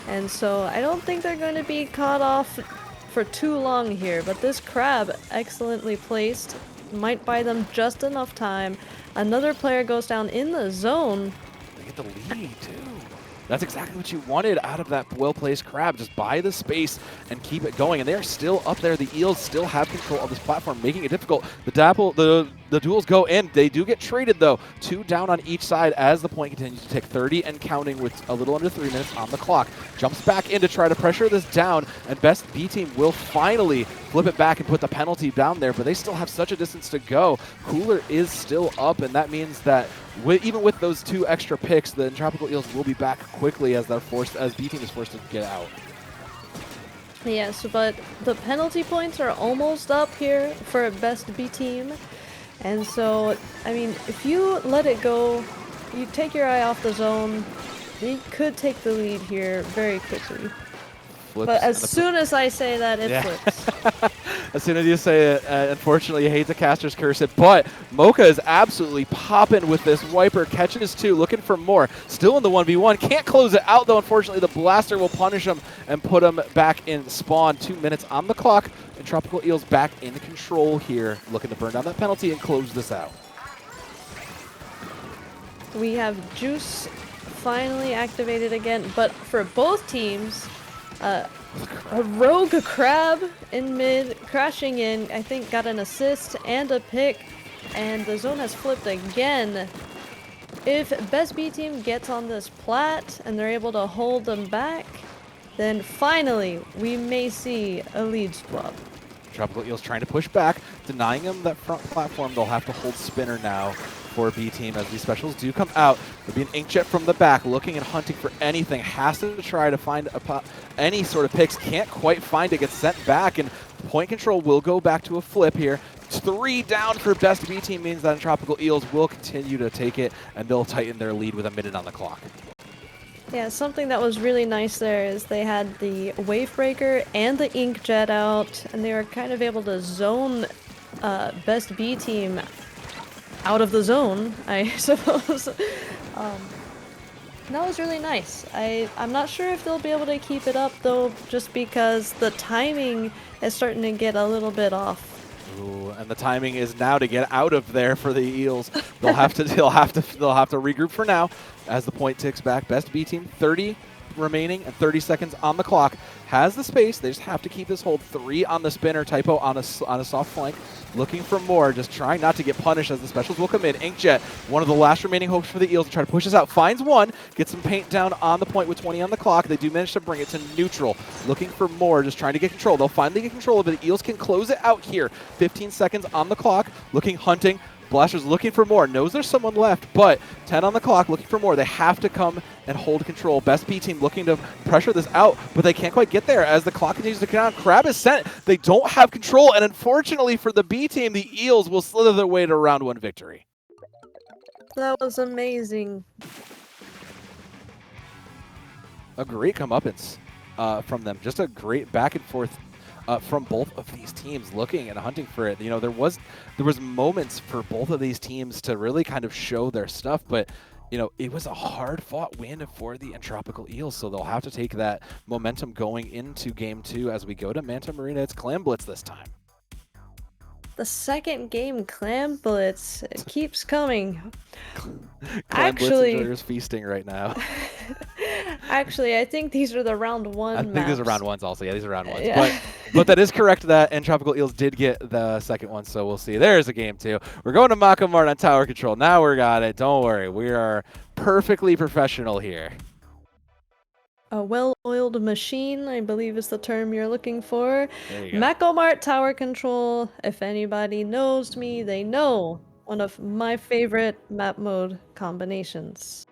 And so I don't think they're going to be caught off for too long here. But this Crab, excellently placed, might buy them just enough time. Another player goes down in the zone. They get the lead, too. That's exactly what you wanted out of that well-placed Crab. Just buy the space and keep it going. And they're still up there. The Eels still have control of this platform, making it difficult. The Dapper, the duels go in. They do get traded, though. 2 down on each side as the point continues to tick. 30 and counting with a little under 3 minutes on the clock. Jumps back in to try to pressure this down, and Best B team will finally flip it back and put the penalty down there, but they still have such a distance to go. Cooler is still up, and that means that even with those 2 extra picks, the Entropical Eels will be back quickly as B team is forced to get out. Yes, but the penalty points are almost up here for Best B team. And so, I mean, if you let it go, you take your eye off the zone, you could take the lead here very quickly. Flips, but as soon as I say that, it flips. As soon as you say it, unfortunately, you hate the caster's curse it, but Mocha is absolutely popping with this Wiper. Catches 2, looking for more. Still in the 1v1. Can't close it out, though. Unfortunately, the Blaster will punish him and put him back in spawn. 2 minutes on the clock. Entropical Eels back in control here, looking to burn down that penalty and close this out. We have Juice finally activated again, but for both teams, a rogue Crab in mid, crashing in, I think got an assist and a pick, and the zone has flipped again. If Best B team gets on this plat and they're able to hold them back, then finally we may see a lead swap. Tropical Eels trying to push back, denying them that front platform. They'll have to hold spinner now for B team as these specials do come out. There'll be an Inkjet from the back looking and hunting for anything. Has to try to find any sort of picks. Can't quite find it. Gets sent back, and point control will go back to a flip here. 3 down for Best B team means that Entropical Eels will continue to take it, and they'll tighten their lead with a minute on the clock. Yeah, something that was really nice there is they had the wave breaker and the ink jet out, and they were kind of able to zone best B team out of the zone, I suppose. That was really nice. I'm not sure if they'll be able to keep it up though, just because the timing is starting to get a little bit off. Ooh, and the timing is now to get out of there for the Eels. They'll have to regroup for now as the point ticks back. Best B team, 30 remaining and 30 seconds on the clock. Has the space. They just have to keep this hold. 3 on the spinner. Typo on a soft flank. Looking for more. Just trying not to get punished as the specials will come in. Inkjet, one of the last remaining hopes for the Eels to try to push this out. Finds one. Gets some paint down on the point with 20 on the clock. They do manage to bring it to neutral. Looking for more. Just trying to get control. They'll finally get control of it. The Eels can close it out here. 15 seconds on the clock. Looking, hunting. Blaster's looking for more, knows there's someone left, but 10 on the clock, looking for more. They have to come and hold control. Best B team looking to pressure this out, but they can't quite get there as the clock continues to count. Crab is sent. They don't have control, and unfortunately for the B team, the Eels will slither their way to round 1 victory. That was amazing. A great comeuppance from them. Just a great back and forth from both of these teams looking and hunting for it. You know, there was moments for both of these teams to really kind of show their stuff, but you know, it was a hard-fought win for the Entropical Eels, so they'll have to take that momentum going into Game 2 as we go to Manta Marina. It's Clam Blitz this time. The second game, Clam Blitz, it keeps coming. Clam Blitz enjoyers feasting right now. Actually, I think these are the round 1 I think maps. these are round 1s also. Yeah, these are round 1s. Yeah. But that is correct that Entropical Eels did get the second one, so we'll see. There's a game 2. We're going to Mako Mart on tower control. Now we got it. Don't worry. We are perfectly professional here. A well-oiled machine, I believe is the term you're looking for. There you go. Mako Mart tower control. If anybody knows me, they know one of my favorite map mode combinations.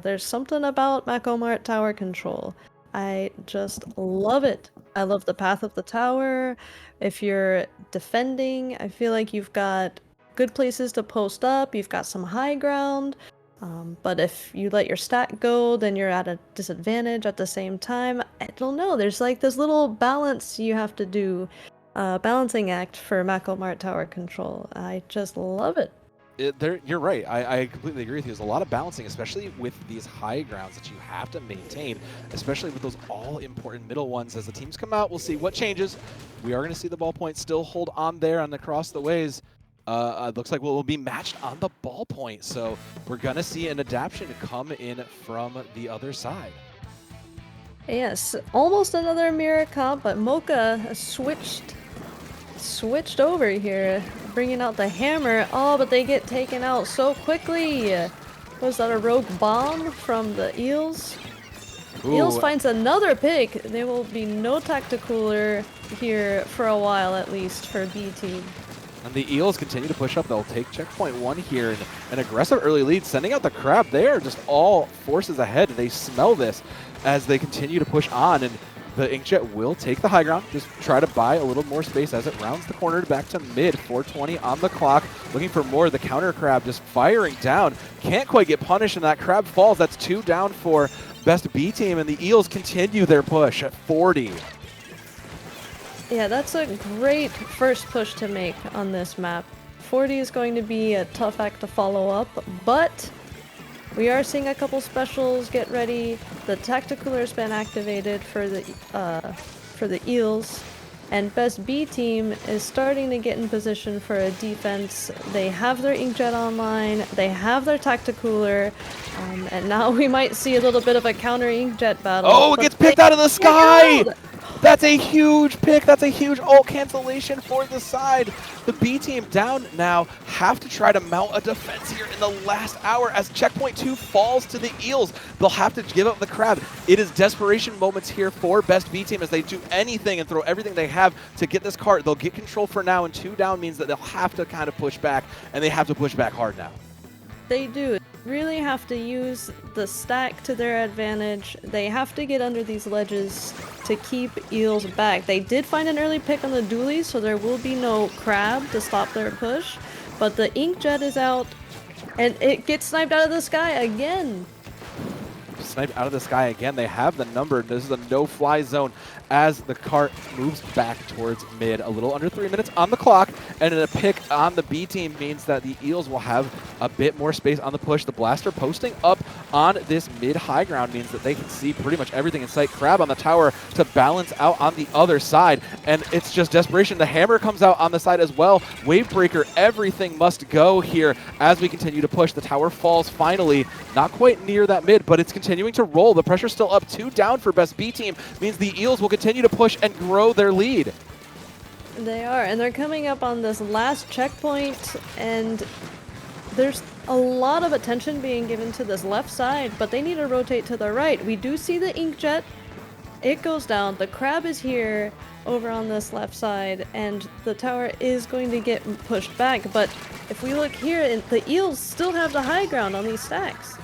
There's something about Mako Mart tower control. I just love it. I love the path of the tower. If you're defending, I feel like you've got good places to post up. You've got some high ground. But if you let your stat go, then you're at a disadvantage at the same time. I don't know. There's like this little balance you have to do. Balancing act for Mako Mart tower control. I just love it. You're right. I completely agree with you. There's a lot of balancing, especially with these high grounds that you have to maintain, especially with those all-important middle ones. As the teams come out, we'll see what changes. We are going to see the ballpoint still hold on there and across the ways. Looks like we'll be matched on the ballpoint, so we're going to see an adaptation come in from the other side. Yes, almost another mirror comp, but Mocha switched over here, bringing out the hammer. Oh, but they get taken out so quickly. Was that a rogue bomb from the Eels? Ooh. Eels finds another pick. There will be no tacticooler here for a while, at least, for B team. And the Eels continue to push up. They'll take checkpoint 1 here. And an aggressive early lead, sending out the crab. They are just all forces ahead. They smell this as they continue to push on. And the Inkjet will take the high ground. Just try to buy a little more space as it rounds the corner back to mid. 4:20 on the clock. Looking for more. The counter crab just firing down. Can't quite get punished, and that crab falls. That's 2 down for best B team. And the Eels continue their push at 40. Yeah, that's a great first push to make on this map. 40 is going to be a tough act to follow up, but we are seeing a couple specials get ready. The tacticooler's been activated for the Eels, and best B team is starting to get in position for a defense. They have their inkjet online, they have their tacticooler, and now we might see a little bit of a counter inkjet battle. Oh, it gets picked out of the sky! That's a huge pick. That's a huge ult cancellation for the side. The B team down now have to try to mount a defense here in the last hour as checkpoint 2 falls to the Eels. They'll have to give up the crab. It is desperation moments here for best B team as they do anything and throw everything they have to get this cart. They'll get control for now, and 2 down means that they'll have to kind of push back, and they have to push back hard now. They do. Really have to use the stack to their advantage. They have to get under these ledges to keep Eels back. They did find an early pick on the dualies, so there will be no crab to stop their push. But the inkjet is out, and it gets sniped out of the sky again. sniped out of the sky again. They have the number. This is a no-fly zone as the cart moves back towards mid. A little under 3 minutes on the clock, and a pick on the B team means that the Eels will have a bit more space on the push. The blaster posting up on this mid-high ground means that they can see pretty much everything in sight. Crab on the tower to balance out on the other side, and it's just desperation. The hammer comes out on the side as well. Wavebreaker, everything must go here as we continue to push. The tower falls finally, not quite near that mid, but it's continuing to roll. The pressure's still up, 2 down for best B team, means the Eels will continue to push and grow their lead. They are, and they're coming up on this last checkpoint, and there's a lot of attention being given to this left side, but they need to rotate to the right. We do see the inkjet. It goes down. The crab is here over on this left side, and the tower is going to get pushed back. But if we look here, the Eels still have the high ground on these stacks.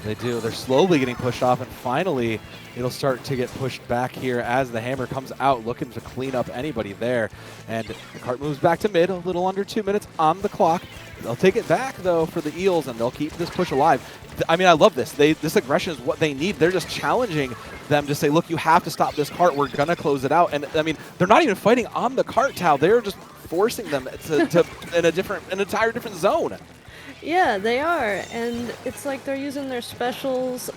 They do. They're slowly getting pushed off, and finally it'll start to get pushed back here as the hammer comes out looking to clean up anybody there. And the cart moves back to mid, a little under 2 minutes on the clock. They'll take it back, though, for the Eels, and they'll keep this push alive. I mean, I love this. This aggression is what they need. They're just challenging them to say, look, you have to stop this cart. We're going to close it out. And, I mean, they're not even fighting on the cart, Tao. They're just forcing them to in an entire different zone. Yeah, they are, and it's like they're using their specials,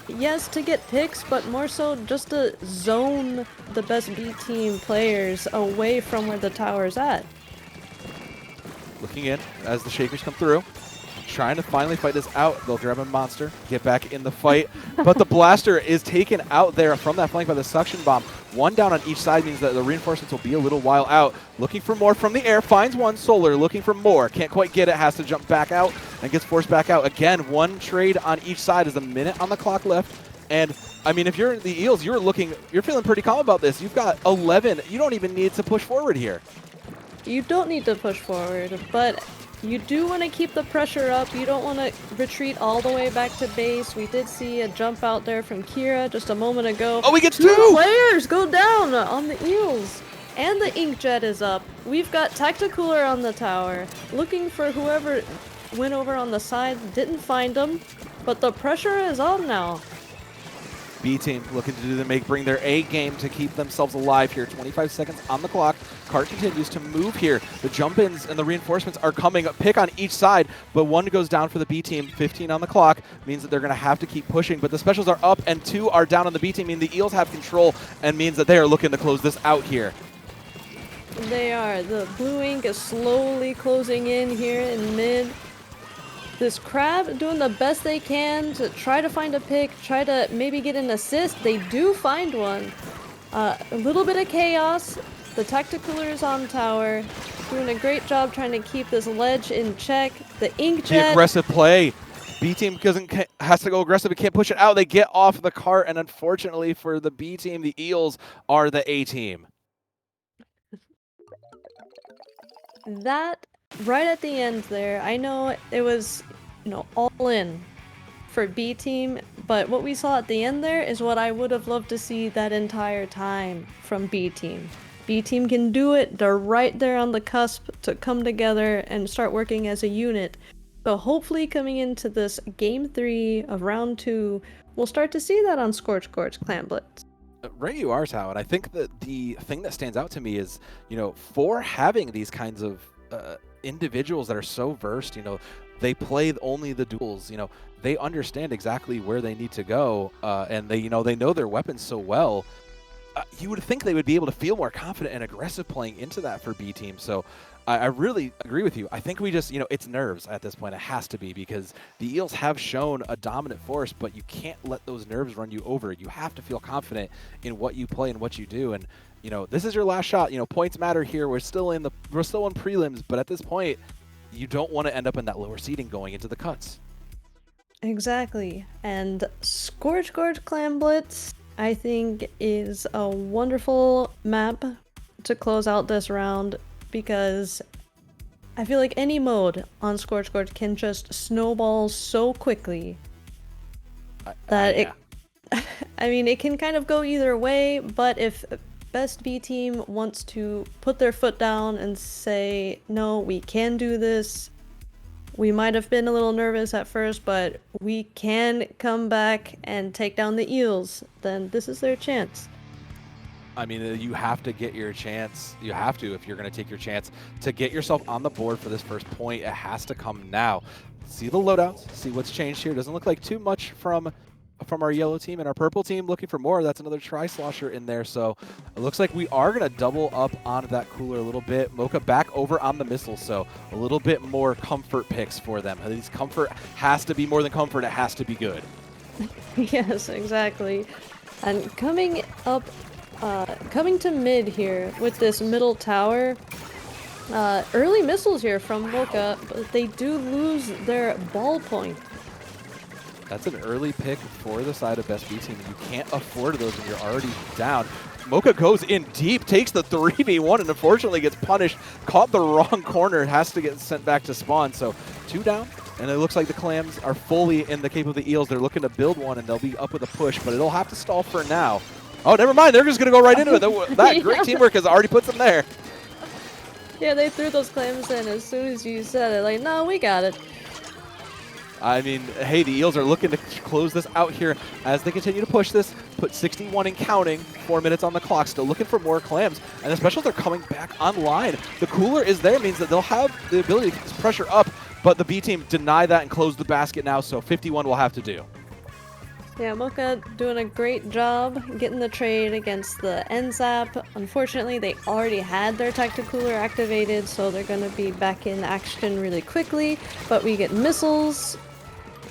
yes, to get picks, but more so just to zone the best B team players away from where the tower's at. Looking in as the Shakers come through, trying to finally fight this out. They'll grab a monster, get back in the fight, but the blaster is taken out there from that flank by the suction bomb. 1 down on each side means that the reinforcements will be a little while out. Looking for more from the air, finds one. Solar looking for more, can't quite get it, has to jump back out and gets forced back out. Again, 1 trade on each side. Is a minute on the clock left. And I mean, if you're the Eels, you're feeling pretty calm about this. You've got 11. You don't even need to push forward here. You don't need to push forward, but you do want to keep the pressure up. You don't want to retreat all the way back to base. We did see a jump out there from Kira just a moment ago. Oh, he gets 2! 2 players go down on the Eels. And the inkjet is up. We've got Tacticooler on the tower, looking for whoever went over on the side. Didn't find them, but the pressure is on now. B team looking to bring their A game to keep themselves alive here. 25 seconds on the clock. Cart continues to move here. The jump-ins and the reinforcements are coming. A pick on each side, but 1 goes down for the B team. 15 on the clock means that they're going to have to keep pushing, but the specials are up and 2 are down on the B team, meaning the Eels have control and means that they are looking to close this out here. They are. The blue ink is slowly closing in here in mid. This crab doing the best they can to try to find a pick, try to maybe get an assist. They do find one. A little bit of chaos. The Tacticooler is on tower, doing a great job trying to keep this ledge in check. The inkjet. The aggressive play. B team has to go aggressive. It can't push it out. They get off the cart, and unfortunately for the B team, the Eels are the A team. That right at the end there, I know it was, all in for B team, but what we saw at the end there is what I would have loved to see that entire time from B team. B team can do it. They're right there on the cusp to come together and start working as a unit. So hopefully coming into this game 3 of round 2, we'll start to see that on Scorch Clan Blitz. Right, you are, Tao, and I think that the thing that stands out to me is, for having these kinds of individuals that are so versed, they play only the duels, they understand exactly where they need to go, and they know their weapons so well. You would think they would be able to feel more confident and aggressive playing into that for B team. So I really agree with you. I think we just, it's nerves at this point. It has to be, because the Eels have shown a dominant force, but you can't let those nerves run you over. You have to feel confident in what you play and what you do. And, this is your last shot. Points matter here. We're still in prelims, but at this point, you don't want to end up in that lower seeding going into the cuts. Exactly. And Scorch Clan Blitz, I think, is a wonderful map to close out this round, because I feel like any mode on Scorch can just snowball so quickly that it it can kind of go either way. But if best B team wants to put their foot down and say, no, we can do this, We might have been a little nervous at first, but we can come back and take down the Eels. Then this is their chance. I mean, you have to get your chance. You have to, if you're going to take your chance to get yourself on the board for this first point. It has to come now. See the loadouts, see what's changed here. Doesn't look like too much from our yellow team, and our purple team looking for more. That's another tri-slosher in there. So it looks like we are going to double up on that cooler a little bit. Mocha back over on the missile, so a little bit more comfort picks for them. These comfort has to be more than comfort. It has to be good. Yes, exactly. And coming up, coming to mid here with this middle tower, early missiles here from Mocha, but they do lose their ball point. That's an early pick for the side of best Bteam, and you can't afford those when you're already down. Mocha goes in deep, takes the 3v1, and unfortunately gets punished. Caught the wrong corner, has to get sent back to spawn. So 2 down, and it looks like the Clams are fully in the cape of the Eels. They're looking to build one, and they'll be up with a push, but it'll have to stall for now. Oh, never mind. They're just going to go right into it. That great teamwork has already put them there. Yeah, they threw those Clams in as soon as you said it. Like, no, we got it. I mean, hey, the Eels are looking to close this out here as they continue to push this. Put 61 and counting, 4 minutes on the clock, still looking for more Clams. And the specials are coming back online. The cooler is there, means that they'll have the ability to keep this pressure up, but the B team deny that and close the basket now, so 51 will have to do. Yeah, Mocha doing a great job getting the trade against the NZAP. Unfortunately, they already had their tactical cooler activated, so they're going to be back in action really quickly. But we get missiles.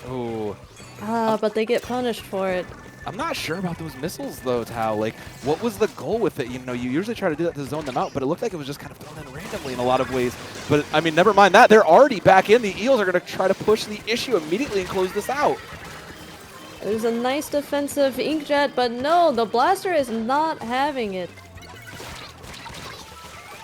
Oh. But they get punished for it. I'm not sure about those missiles, though, Tao. Like, what was the goal with it? You know, you usually try to do that to zone them out, but it looked like it was just kind of thrown in randomly in a lot of ways. But, I mean, never mind that. They're already back in. The Eels are going to try to push the issue immediately and close this out. It was a nice defensive inkjet, but no, the blaster is not having it.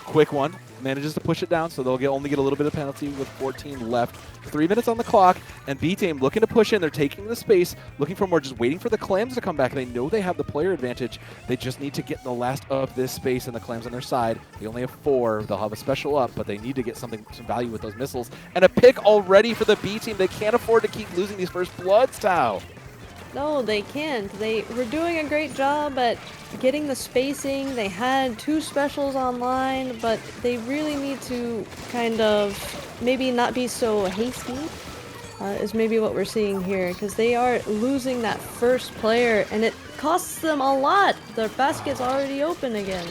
Quick one. Manages to push it down, so they'll only get a little bit of penalty with 14 left. 3 minutes on the clock, and B-Team looking to push in. They're taking the space, looking for more, just waiting for the Clams to come back. They know they have the player advantage. They just need to get the last of this space, and the Clams on their side. They only have 4. They'll have a special up, but they need to get some value with those missiles. And a pick already for the B-Team. They can't afford to keep losing these first bloods, Tao. No, they can't. They were doing a great job at getting the spacing. They had 2 specials online, but they really need to kind of maybe not be so hasty, is maybe what we're seeing here, because they are losing that first player, and it costs them a lot. Their basket's already open again.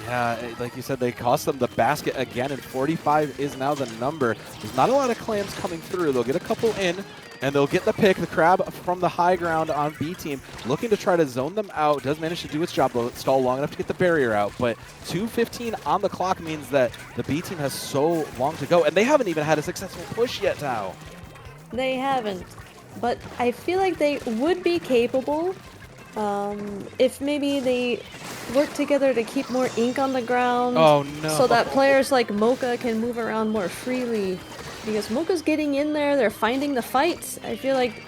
Yeah, like you said, they cost them the basket again, and 45 is now the number. There's not a lot of Clams coming through. They'll get a couple in, and they'll get the pick. The Crab from the high ground on B-Team, looking to try to zone them out. Does manage to do its job, though. Stall long enough to get the barrier out, but 2:15 on the clock means that the B-Team has so long to go, and they haven't even had a successful push yet, Tao. They haven't, but I feel like they would be capable if maybe they work together to keep more ink on the ground. Oh, no. So that players like Mocha can move around more freely. Because Mocha's getting in there, they're finding the fights. I feel like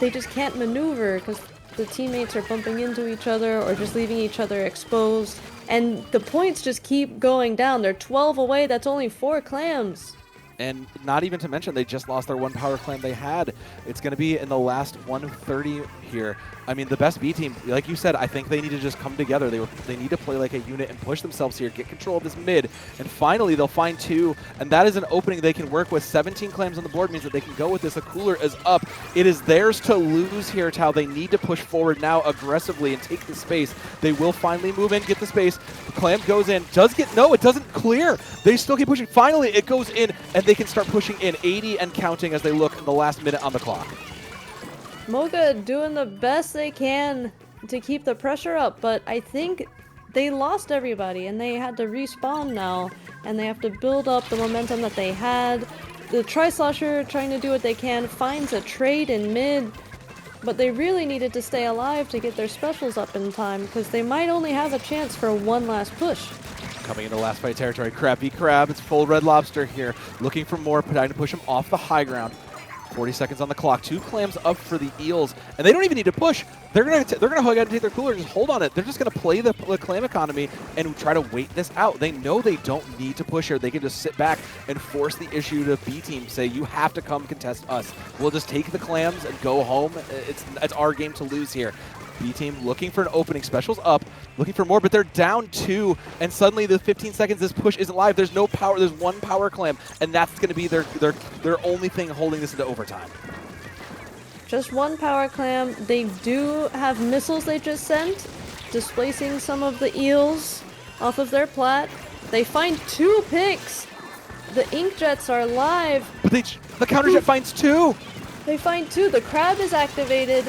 they just can't maneuver because the teammates are bumping into each other or just leaving each other exposed. And the points just keep going down. They're 12 away, that's only 4 Clams. And not even to mention, they just lost their 1 power Clam they had. It's going to be in the last 130 here. I mean, the best B team, like you said, I think they need to just come together. They need to play like a unit and push themselves here, get control of this mid, and finally they'll find 2, and that is an opening they can work with. 17 Clams on the board means that they can go with this. A cooler is up. It is theirs to lose here, Tao. They need to push forward now aggressively and take the space. They will finally move in, get the space. The Clam goes in, does get, no, it doesn't clear. They still keep pushing. Finally, it goes in, and they can start pushing in 80 and counting as they look in the last minute on the clock. Mocha doing the best they can to keep the pressure up, but I think they lost everybody and they had to respawn now, and they have to build up the momentum that they had. The Tri-Slosher, trying to do what they can, finds a trade in mid, but they really needed to stay alive to get their specials up in time, because they might only have a chance for one last push. Coming into last fight territory, Crab v Crab. It's full Red Lobster here, looking for more, trying to push him off the high ground. 40 seconds on the clock. 2 clams up for the Eels, and they don't even need to push. They're gonna hug out and take their cooler, just hold on it. They're just gonna play the clam economy and try to wait this out. They know they don't need to push here. They can just sit back and force the issue to Bteam. Say, you have to come contest us. We'll just take the clams and go home. It's our game to lose here. Bteam looking for an opening. Specials up, looking for more, but they're down 2, and suddenly the 15 seconds this push isn't live. There's no power. There's 1 power clam, and that's going to be their only thing holding this into overtime. Just 1 power clam. They do have missiles they just sent, displacing some of the Eels off of their plat. They find 2 picks. The Inkjets are live. But the counterjet finds 2. They find 2. The crab is activated.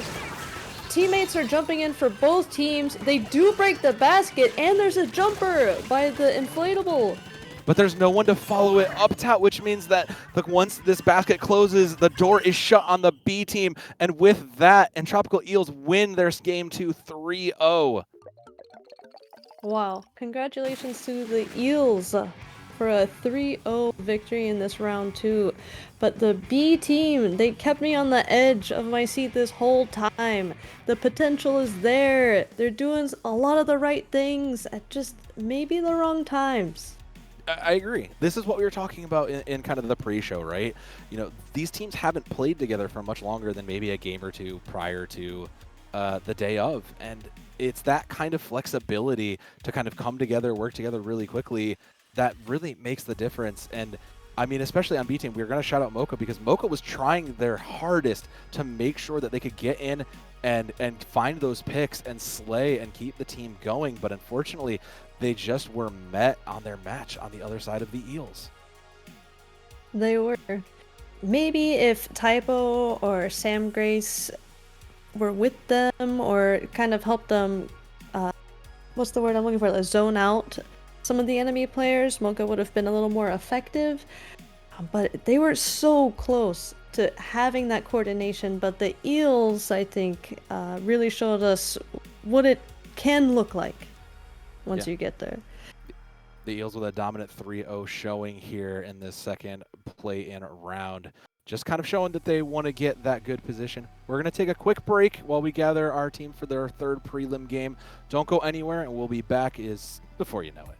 Teammates are jumping in for both teams. They do break the basket, and there's a jumper by the inflatable. But there's no one to follow it up top, which means that once this basket closes, the door is shut on the B team. And with that, Entropical Eels win their game 2 3-0. Wow. Congratulations to the Eels for a 3-0 victory in this round 2. But the B team, they kept me on the edge of my seat this whole time. The potential is there. They're doing a lot of the right things at just maybe the wrong times. I agree. This is what we were talking about in kind of the pre-show, right? You know, these teams haven't played together for much longer than maybe a game or 2 prior to the day of. And it's that kind of flexibility to kind of come together, work together really quickly that really makes the difference. And I mean, especially on B-Team, we were going to shout out Mocha because Mocha was trying their hardest to make sure that they could get in and find those picks and slay and keep the team going. But unfortunately, they just were met on their match on the other side of the Eels. They were. Maybe if Typo or Sam Grace were with them or kind of helped them, what's the word I'm looking for, like zone out some of the enemy players, Mocha would have been a little more effective. But they were so close to having that coordination. But the Eels, I think, really showed us what it can look like once you get there. The Eels with a dominant 3-0 showing here in this second play-in round. Just kind of showing that they want to get that good position. We're going to take a quick break while we gather our team for their 3rd prelim game. Don't go anywhere, and we'll be back before you know it.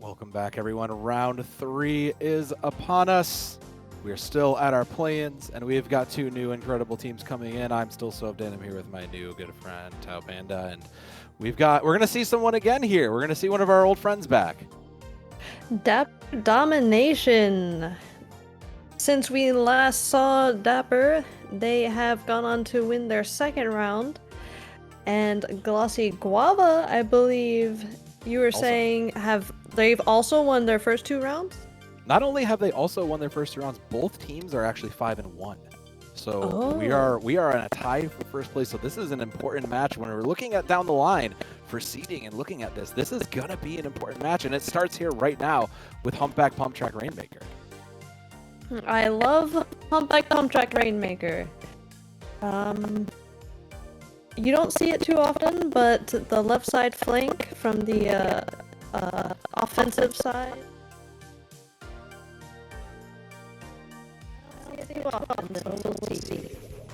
Welcome back, everyone. Round 3 is upon us. We are still at our play-ins, and we've got 2 new incredible teams coming in. I'm still Subbed in. I'm here with my new good friend, Tao Panda, and we're going to see someone again here. We're going to see one of our old friends back. Dapper Domination. Since we last saw Dapper, they have gone on to win their second round. And Glossy Guava, I believe you were saying, they've also won their first 2 rounds? Not only have they also won their first 2 rounds, both teams are actually 5-1. So we are in a tie for first place. So this is an important match when we're looking at down the line for seeding and looking at this. This is gonna be an important match, and it starts here right now with Humpback Pump Track Rainmaker. I love Humpback Pump Track Rainmaker. You don't see it too often, but the left side flank from the offensive side.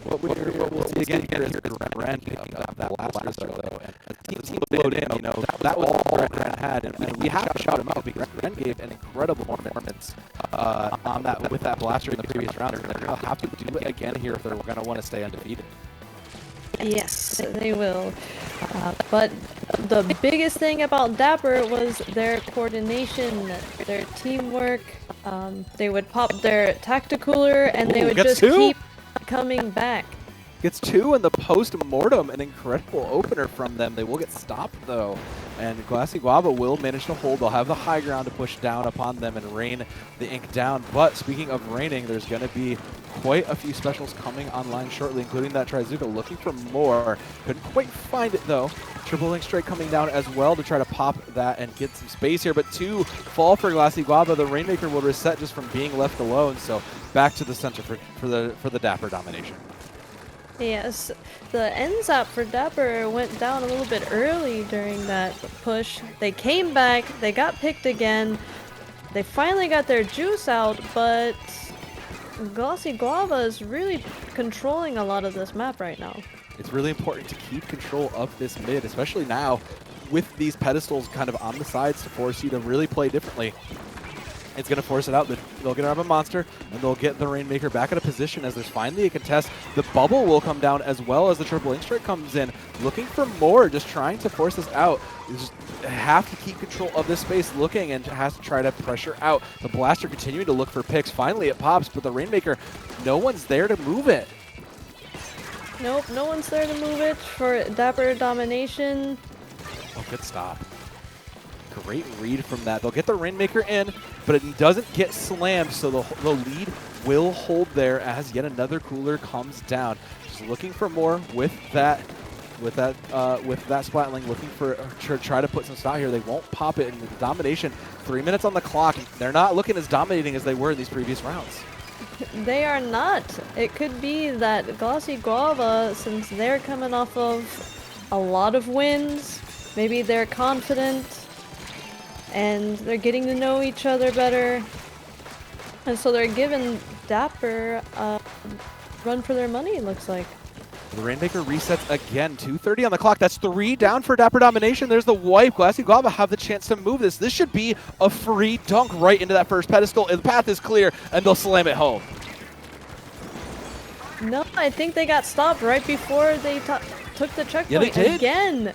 What we'll see again here is Ren picking up that blaster though, and as the team load in, you know, that was all Ren had, and we have to shout him out because Ren gave an incredible performance on that with that blaster in the previous round, and they're gonna have to do it again here if they're gonna want to stay undefeated. Yes, they will. But the biggest thing about Dapper was their coordination, their teamwork. They would pop their tacticooler and they would just keep coming back. Gets 2 in the post-mortem, an incredible opener from them. They will get stopped though, and Glossy Guava will manage to hold. They'll have the high ground to push down upon them and rain the ink down. But speaking of raining, there's going to be quite a few specials coming online shortly, including that Trizuka looking for more. Couldn't quite find it though. Triple link strike coming down as well to try to pop that and get some space here, but 2 fall for Glossy Guava. The Rainmaker will reset just from being left alone, so back to the center for the Dapper Domination. Yes, the end zap for Dapper went down a little bit early during that push. They came back, they got picked again, they finally got their juice out, but Glossy Guava is really controlling a lot of this map right now. It's really important to keep control of this mid, especially now with these pedestals kind of on the sides to force you to really play differently. It's going to force it out. They'll get out of a monster, and they'll get the Rainmaker back in a position as there's finally a contest. The bubble will come down as well as the triple ink strike comes in. Looking for more, just trying to force this out. You just have to keep control of this space, looking, and has to try to pressure out. The blaster continuing to look for picks. Finally it pops, but the Rainmaker, no one's there to move it. Nope, no one's there to move it for Dapper Domination. Oh, good stop. Great read from that. They'll get the Rainmaker in, but it doesn't get slammed, so the lead will hold there as yet another cooler comes down. Just looking for more with that Splatling, looking for try to put some stop here. They won't pop it in the Domination. 3 minutes on the clock. They're not looking as dominating as they were in these previous rounds. They are not. It could be that Glossy Guava, since they're coming off of a lot of wins, maybe they're confident and they're getting to know each other better, and so they're giving Dapper a run for their money, it looks like. The Rainmaker resets again. 2:30 on the clock. That's 3 down for Dapper Domination. There's the wipe. Glossy Guava have the chance to move this. This should be a free dunk right into that first pedestal. The path is clear, and they'll slam it home. No, I think they got stopped right before they took the checkpoint. Yeah, they did. Again.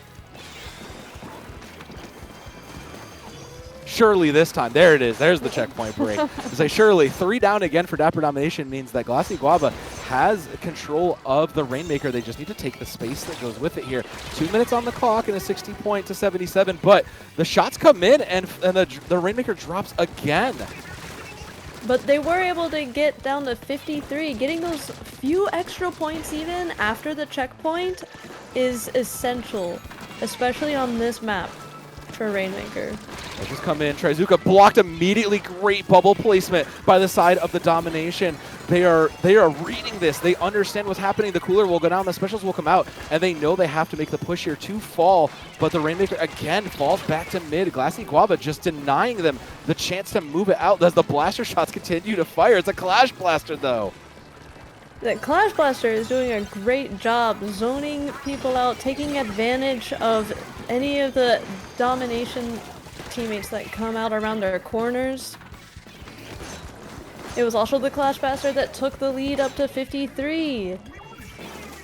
Surely this time. There it is. There's the checkpoint break. So surely 3 down again for Dapper Domination means that Glossy Guava has control of the Rainmaker. They just need to take the space that goes with it here. 2 minutes on the clock and a 60 point to 77, but the shots come in and the Rainmaker drops again. But they were able to get down to 53. Getting those few extra points even after the checkpoint is essential, especially on this map for Rainmaker. They just come in. Trizuka blocked immediately. Great bubble placement by the side of the Domination. They are reading this. They understand what's happening. The cooler will go down. The specials will come out, and they know they have to make the push here to fall. But the Rainmaker again falls back to mid. Glossy Guava just denying them the chance to move it out as the blaster shots continue to fire. It's a Clash Blaster though. The Clash Blaster is doing a great job zoning people out, taking advantage of any of the Domination teammates that come out around their corners. It was also the Clash Bastard that took the lead up to 53.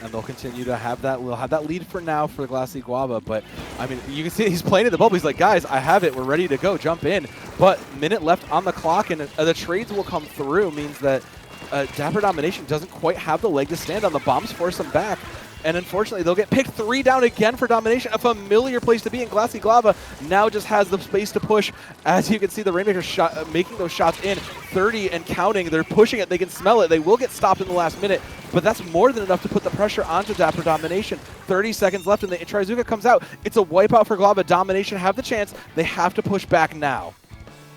And they'll continue to have that. We'll have that lead for now for the Glossy Guava. But I mean, you can see he's playing at the bubble. He's like, guys, I have it. We're ready to go. Jump in. But minute left on the clock, and the trades will come through. Means that Dapper Domination doesn't quite have the leg to stand on. The bombs force them back. And unfortunately, they'll get picked 3 down again for Domination. A familiar place to be, in Glossy Guava now just has the space to push. As you can see, the Rainmaker shot, making those shots in 30 and counting. They're pushing it. They can smell it. They will get stopped in the last minute, but that's more than enough to put the pressure onto Dapper Domination. 30 seconds left, and the Trizuka comes out. It's a wipeout for Guava. Domination have the chance. They have to push back now.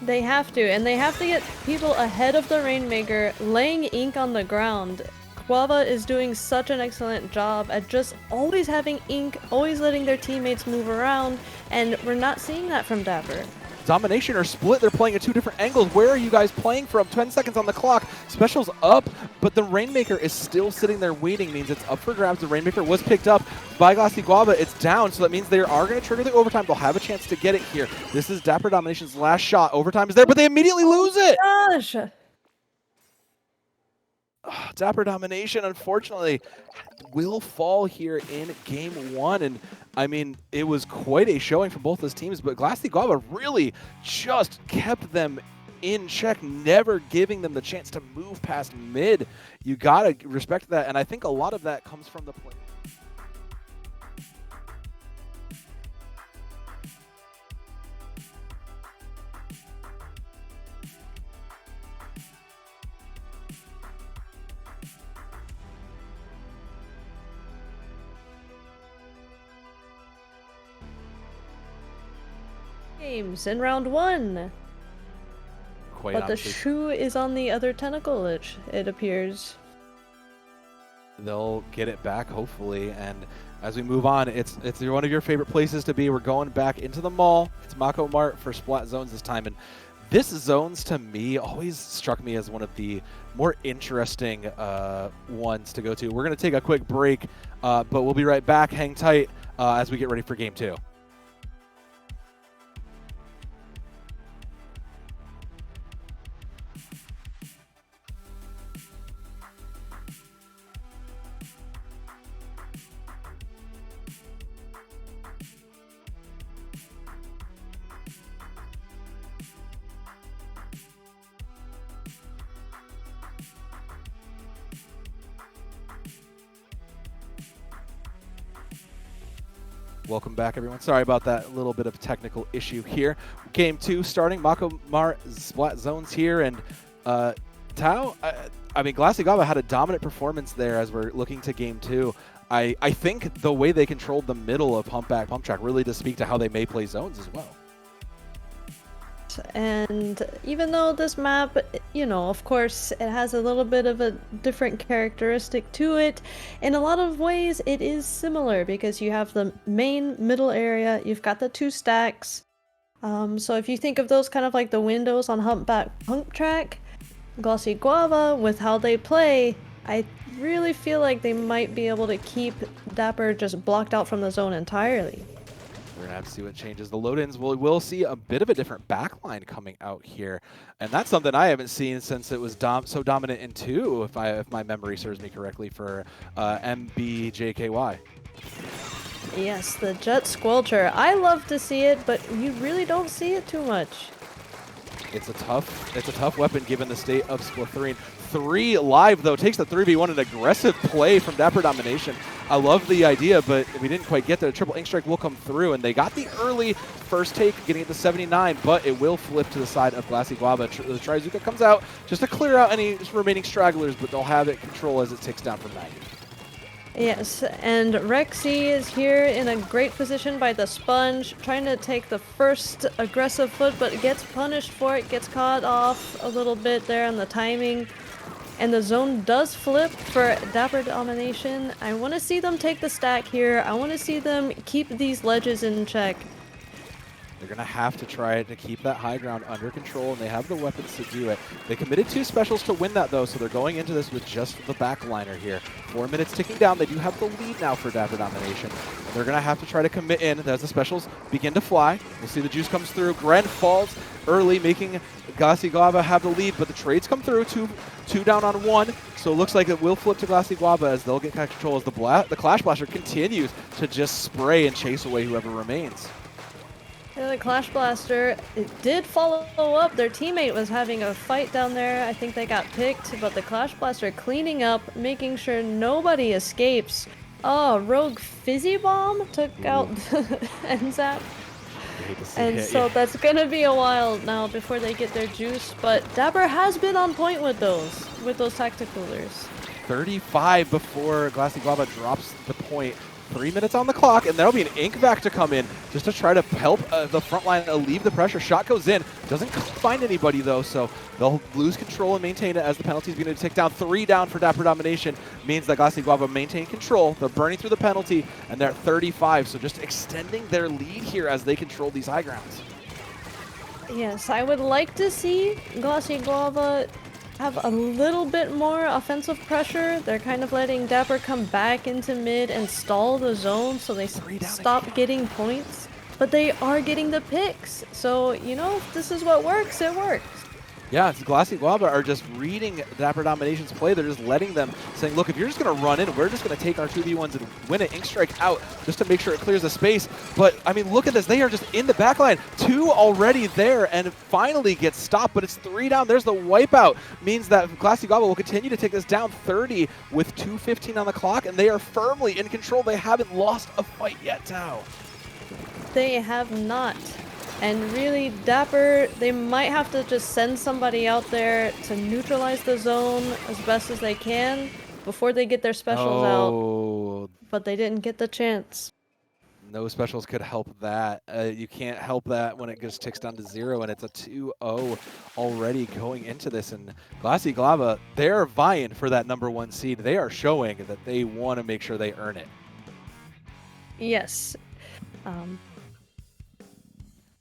They have to, and they have to get people ahead of the Rainmaker, laying ink on the ground. Guava is doing such an excellent job at just always having ink, always letting their teammates move around, and we're not seeing that from Dapper. Domination are split. They're playing at 2 different angles. Where are you guys playing from? 10 seconds on the clock. Special's up, but the Rainmaker is still sitting there waiting. Means it's up for grabs. The Rainmaker was picked up by Glossy Guava. It's down, so that means they are going to trigger the overtime. They'll have a chance to get it here. This is Dapper Domination's last shot. Overtime is there, but they immediately lose it. Gosh! Dapper Domination, unfortunately, will fall here in game 1. And I mean, it was quite a showing for both those teams, but Glossy Guava really just kept them in check, never giving them the chance to move past mid. You gotta respect that, and I think a lot of that comes from the play. Games in round 1. Quite But the honestly, shoe is on the other tentacle, it appears. they'll get it back, hopefully. And as we move on, it's one of your favorite places to be. We're going back into the mall. It's Mako Mart for Splat Zones this time. And this Zones, to me, always struck me as one of the more interesting ones to go to. We're going to take a quick break, but we'll be right back. Hang tight as we get ready for Game 2. Welcome back, everyone. Sorry about that little bit of technical issue here. Game 2 starting. Mako Mart Splat Zones here. And Tao, I mean, Glossy Guava had a dominant performance there as we're looking to Game 2. I think the way they controlled the middle of Pump Back, Pump Track really does speak to how they may play zones as well. And even though this map, you know, of course, it has a little bit of a different characteristic to it, in a lot of ways it is similar because you have the main middle area, you've got the 2 stacks. So if you think of those kind of like the windows on Humpback Pump Track, Glossy Guava, with how they play, I really feel like they might be able to keep Dapper just blocked out from the zone entirely. We're going to have to see what changes. The load-ins, we'll see a bit of a different backline coming out here. And that's something I haven't seen since it was so dominant in 2, if my memory serves me correctly, for MBJKY. Yes, the Jet Squelcher. I love to see it, but you really don't see it too much. It's a tough weapon given the state of Splatoon. 3 live, though, takes the 3v1, an aggressive play from Dapper Domination. I love the idea, but we didn't quite get there. Triple Ink Strike will come through, and they got the early first take, getting it to 79, but it will flip to the side of Glossy Guava. The Trizuka comes out just to clear out any remaining stragglers, but they'll have it control as it ticks down from 90. Yes, and Rexy is here in a great position by the sponge, trying to take the first aggressive foot, but gets punished for it, gets caught off a little bit there on the timing. And the zone does flip for Dapper Domination. I want to see them take the stack here. I want to see them keep these ledges in check. They're going to have to try to keep that high ground under control, and they have the weapons to do it. They committed 2 specials to win that, though, so they're going into this with just the backliner here. 4 minutes ticking down. They do have the lead now for Dapper Domination. They're going to have to try to commit in as the specials begin to fly. We'll see the juice comes through. Gren falls early, making Glossy Guava have the lead, but the trades come through. Two down on 1, so it looks like it will flip to Glossy Guava as they'll get control as the Clash Blaster continues to just spray and chase away whoever remains. Yeah, the Clash Blaster, it did follow up. Their teammate was having a fight down there. I think they got picked, but the Clash Blaster cleaning up, making sure nobody escapes. Oh, Rogue Fizzy Bomb took out NZAP. And so that's going to be a while now before they get their juice, but Dapper has been on point with those tacticalers. 35 before Glossy Guava drops the point. 3 minutes on the clock, and there'll be an ink vac to come in just to try to help the front line alleviate the pressure. Shot goes in, doesn't find anybody though, so they'll lose control and maintain it as the penalties begin to tick down. 3 down for Dapper Domination means that Glossy Guava maintain control. They're burning through the penalty, and they're at 35, so just extending their lead here as they control these high grounds. Yes, I would like to see Glossy Guava have a little bit more offensive pressure. They're kind of letting Dapper come back into mid and stall the zone so they stop getting points. But they are getting the picks. So, you know, if this is what works, it works. Yeah, Glossy Guava are just reading Dapper Domination's play. They're just letting them, saying, look, if you're just going to run in, we're just going to take our 2v1s and win it. Ink Strike out just to make sure it clears the space. But, I mean, look at this. They are just in the backline. 2 already there and finally gets stopped, but it's 3 down. There's the wipeout. Means that Glossy Guava will continue to take this down 30 with 2:15 on the clock, and they are firmly in control. They haven't lost a fight yet, Tao. They have not. And really, Dapper, they might have to just send somebody out there to neutralize the zone as best as they can before they get their specials out. But they didn't get the chance. No specials could help that. You can't help that when it just ticks down to 0, and it's a 2-0 already going into this. And Glossy Guava, they're vying for that #1 seed. They are showing that they want to make sure they earn it. Yes.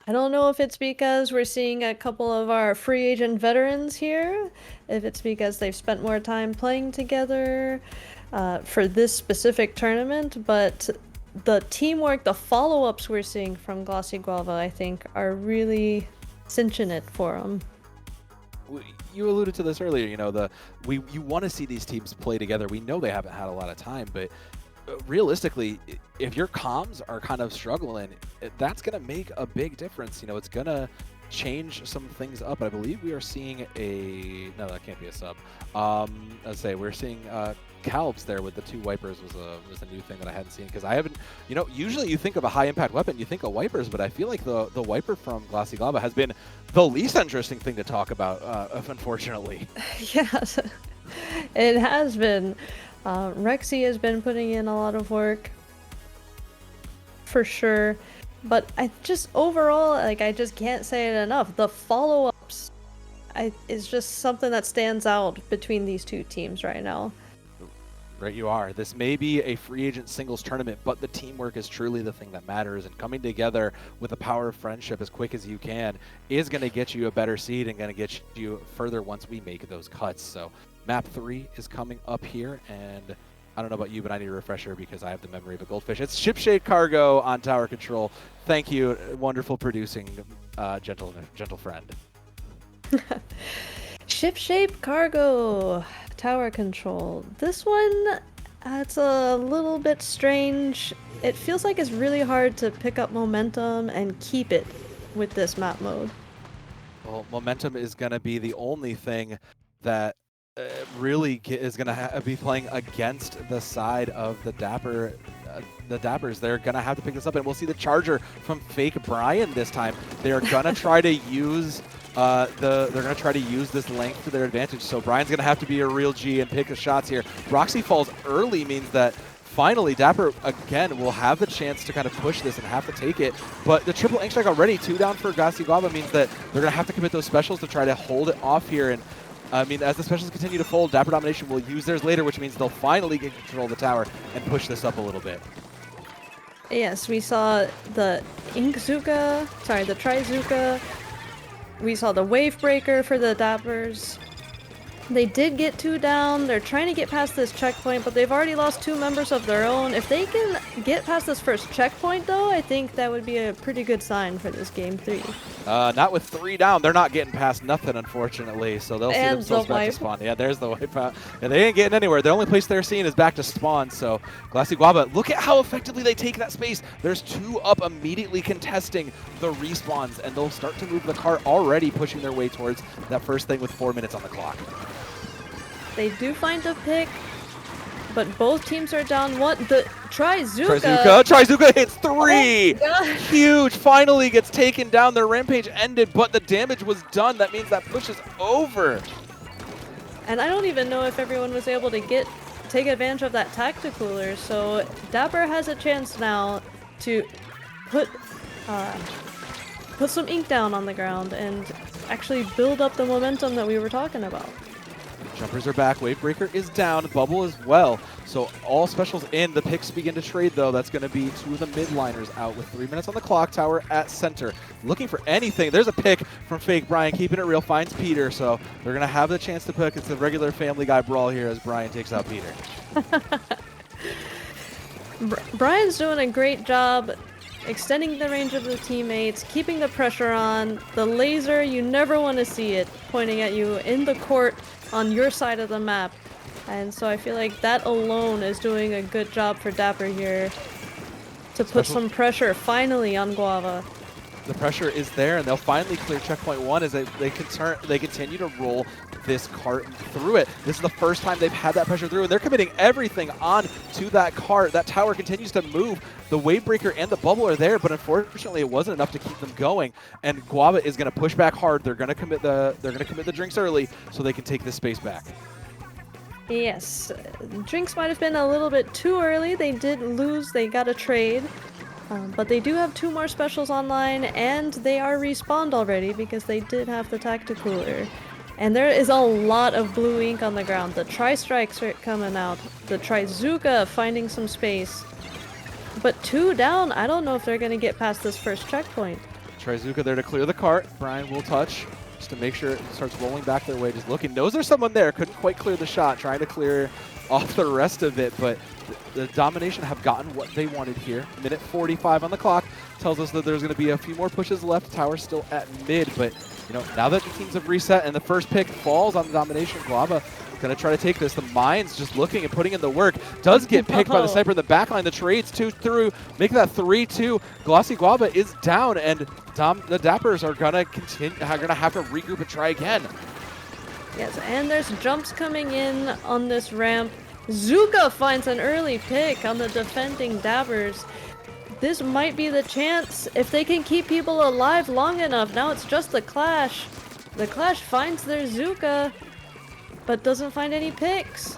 I don't know if it's because we're seeing a couple of our free agent veterans here, if it's because they've spent more time playing together for this specific tournament, but the teamwork, the follow-ups we're seeing from Glossy Guava, I think, are really cinching it for them. You alluded to this earlier, you know, you want to see these teams play together. We know they haven't had a lot of time, but realistically, if your comms are kind of struggling, that's going to make a big difference. You know, it's going to change some things up. I believe we are seeing no, that can't be a sub. Let's say we're seeing Calbs there with the 2 wipers was a new thing that I hadn't seen, because I haven't, you know, usually you think of a high impact weapon, you think of wipers, but I feel like the wiper from Glossy Guava has been the least interesting thing to talk about, unfortunately. Yes, it has been. Rexy has been putting in a lot of work, for sure, but I just overall, like, I just can't say it enough. The follow-ups is just something that stands out between these two teams right now. Right, you are. This may be a free agent singles tournament, but the teamwork is truly the thing that matters, and coming together with the power of friendship as quick as you can is going to get you a better seed and going to get you further once we make those cuts. So map 3 is coming up here, and I don't know about you, but I need a refresher because I have the memory of a goldfish. It's Shipshape Cargo on tower control. Thank you, wonderful producing, gentle friend. Shipshape Cargo, tower control. This one, it's a little bit strange. It feels like it's really hard to pick up momentum and keep it with this map mode. Well, momentum is going to be the only thing that really is going to be playing against the side of the Dapper. The Dappers, they're going to have to pick this up, and we'll see the charger from Fake Brian this time. They're going to try to use they're going to try to use this length to their advantage. So Brian's going to have to be a real G and pick the shots here. Roxy falls early means that finally Dapper again will have the chance to kind of push this and have to take it. But the triple ink strike already, 2 down for Glossy Guava, means that they're going to have to commit those specials to try to hold it off here. And I mean, as the specials continue to fold, Dapper Domination will use theirs later, which means they'll finally get control of the tower and push this up a little bit. Yes, we saw the Inkzuka, sorry, the Trizuka. We saw the Wave Breaker for the Dappers. They did get 2 down. They're trying to get past this checkpoint, but they've already lost 2 members of their own. If they can get past this first checkpoint, though, I think that would be a pretty good sign for this game 3. Not with 3 down. They're not getting past nothing, unfortunately. So they'll see themselves back to spawn. Yeah, there's the wipeout. Yeah, they ain't getting anywhere. The only place they're seeing is back to spawn. So Glossy Guava, look at how effectively they take that space. There's 2 up immediately contesting the respawns, and they'll start to move the cart already, pushing their way towards that first thing with 4 minutes on the clock. They do find a pick, but both teams are down 1. The Trizuka. Trizuka hits 3! Oh, huge! Finally gets taken down. Their rampage ended, but the damage was done. That means that push is over. And I don't even know if everyone was able to take advantage of that tacticooler, so Dapper has a chance now to put some ink down on the ground and actually build up the momentum that we were talking about. Jumpers are back. Wavebreaker is down. Bubble as well. So all specials in. The picks begin to trade, though. That's going to be 2 of the mid-liners out with 3 minutes on the clock. Tower at center. Looking for anything. There's a pick from Fake. Brian keeping it real. Finds Peter. So they're going to have the chance to pick. It's a regular Family Guy brawl here as Brian takes out Peter. Brian's doing a great job extending the range of the teammates, keeping the pressure on. The laser, you never want to see it pointing at you in the court on your side of the map. And so I feel like that alone is doing a good job for Dapper here to put some pressure finally on Guava. The pressure is there, and they'll finally clear checkpoint 1 as they continue to roll this cart through it. This is the first time they've had that pressure through, and they're committing everything on to that cart. That tower continues to move. The Wavebreaker and the Bubble are there, but unfortunately it wasn't enough to keep them going. And Guava is going to push back hard. They're going to commit the drinks early so they can take this space back. Yes, drinks might have been a little bit too early. They did lose. They got a trade. But they do have 2 more specials online, and they are respawned already because they did have the tacticooler. And there is a lot of blue ink on the ground. The Tri-Strikes are coming out. The Trizuka finding some space. But 2 down, I don't know if they're going to get past this first checkpoint. Trizuka there to clear the cart. Brian will touch just to make sure it starts rolling back their way. Just looking. Knows there's someone there. Couldn't quite clear the shot. Trying to clear off the rest of it, but the Domination have gotten what they wanted here. Minute 45 on the clock tells us that there's going to be a few more pushes left. Tower still at mid, but you know, now that the teams have reset and the first pick falls on the Domination, Guava going to try to take this. The Mind's just looking and putting in the work. Does get picked by the sniper in the backline. The trades 2 through, making that 3-2. Glossy Guava is down, and the Dappers are going to continue. Are going to have to regroup and try again. Yes, and there's jumps coming in on this ramp. Zuka finds an early pick on the defending Dappers. This might be the chance if they can keep people alive long enough. Now it's just the Clash. The Clash finds their Zuka, but doesn't find any picks.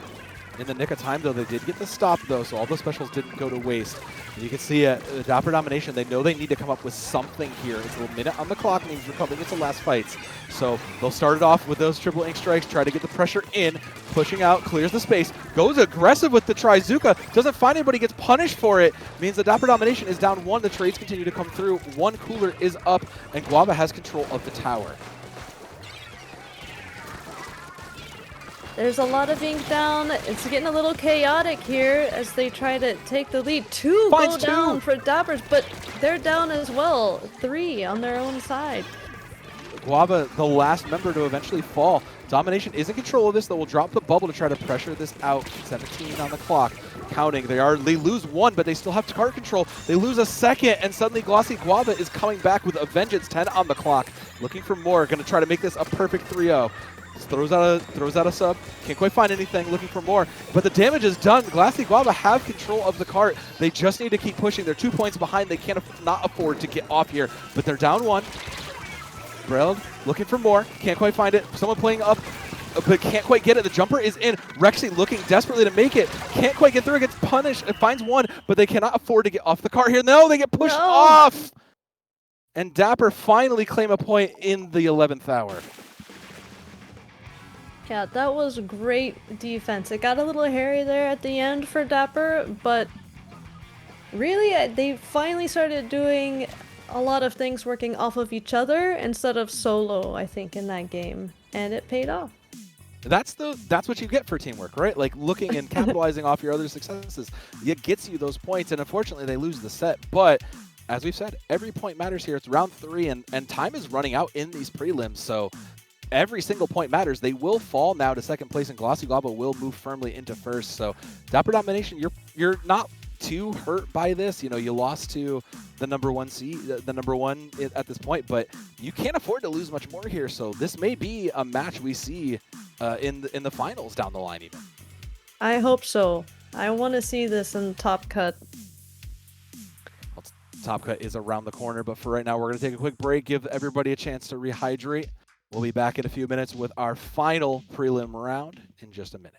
In the nick of time, though, they did get the stop, though, so all those specials didn't go to waste. And you can see the Dapper Domination, they know they need to come up with something here. It's a minute on the clock, means we're coming into last fights. So they'll start it off with those triple ink strikes, try to get the pressure in, pushing out, clears the space, goes aggressive with the Trizuka, doesn't find anybody, gets punished for it. Means the Dapper Domination is down 1, the trades continue to come through, 1 cooler is up, and Guava has control of the tower. There's a lot of ink down. It's getting a little chaotic here as they try to take the lead. 2 go down for Dappers, but they're down as well. 3 on their own side. Guava, the last member to eventually fall. Domination is in control of this, though. Will drop the bubble to try to pressure this out. 17 on the clock. Counting. They lose 1, but they still have cart control. They lose a second, and suddenly Glossy Guava is coming back with a vengeance. 10 on the clock. Looking for more. Going to try to make this a perfect 3-0. Throws out a sub, can't quite find anything, looking for more, but the damage is done. Glossy Guava have control of the cart. They just need to keep pushing. They're 2 points behind. They can't not afford to get off here, but they're down 1. Breld looking for more, can't quite find it. Someone playing up, but can't quite get it. The jumper is in. Rexy looking desperately to make it, can't quite get through. It gets punished. It finds 1, but they cannot afford to get off the cart here. No, they get pushed off, and Dapper finally claim a point in the 11th hour. Yeah, that was great defense. It got a little hairy there at the end for Dapper, but Really, they finally started doing a lot of things working off of each other instead of solo, I think, in that game, and it paid off. That's what you get for teamwork, right? Like looking and capitalizing off your other successes, it gets you those points. And unfortunately, they lose the set. But as we've said, every point matters here. It's round 3, and time is running out in these prelims. So every single point matters. They will fall now to second place, and Glossy Guava will move firmly into first. So Dapper Domination, you're not too hurt by this. You know, you lost to the number 1 seed, the number 1 at this point, but you can't afford to lose much more here. So this may be a match we see in the finals down the line even. I hope so. I want to see this in Top Cut. Well, Top Cut is around the corner, but for right now, we're going to take a quick break, give everybody a chance to rehydrate. We'll be back in a few minutes with our final prelim round in just a minute.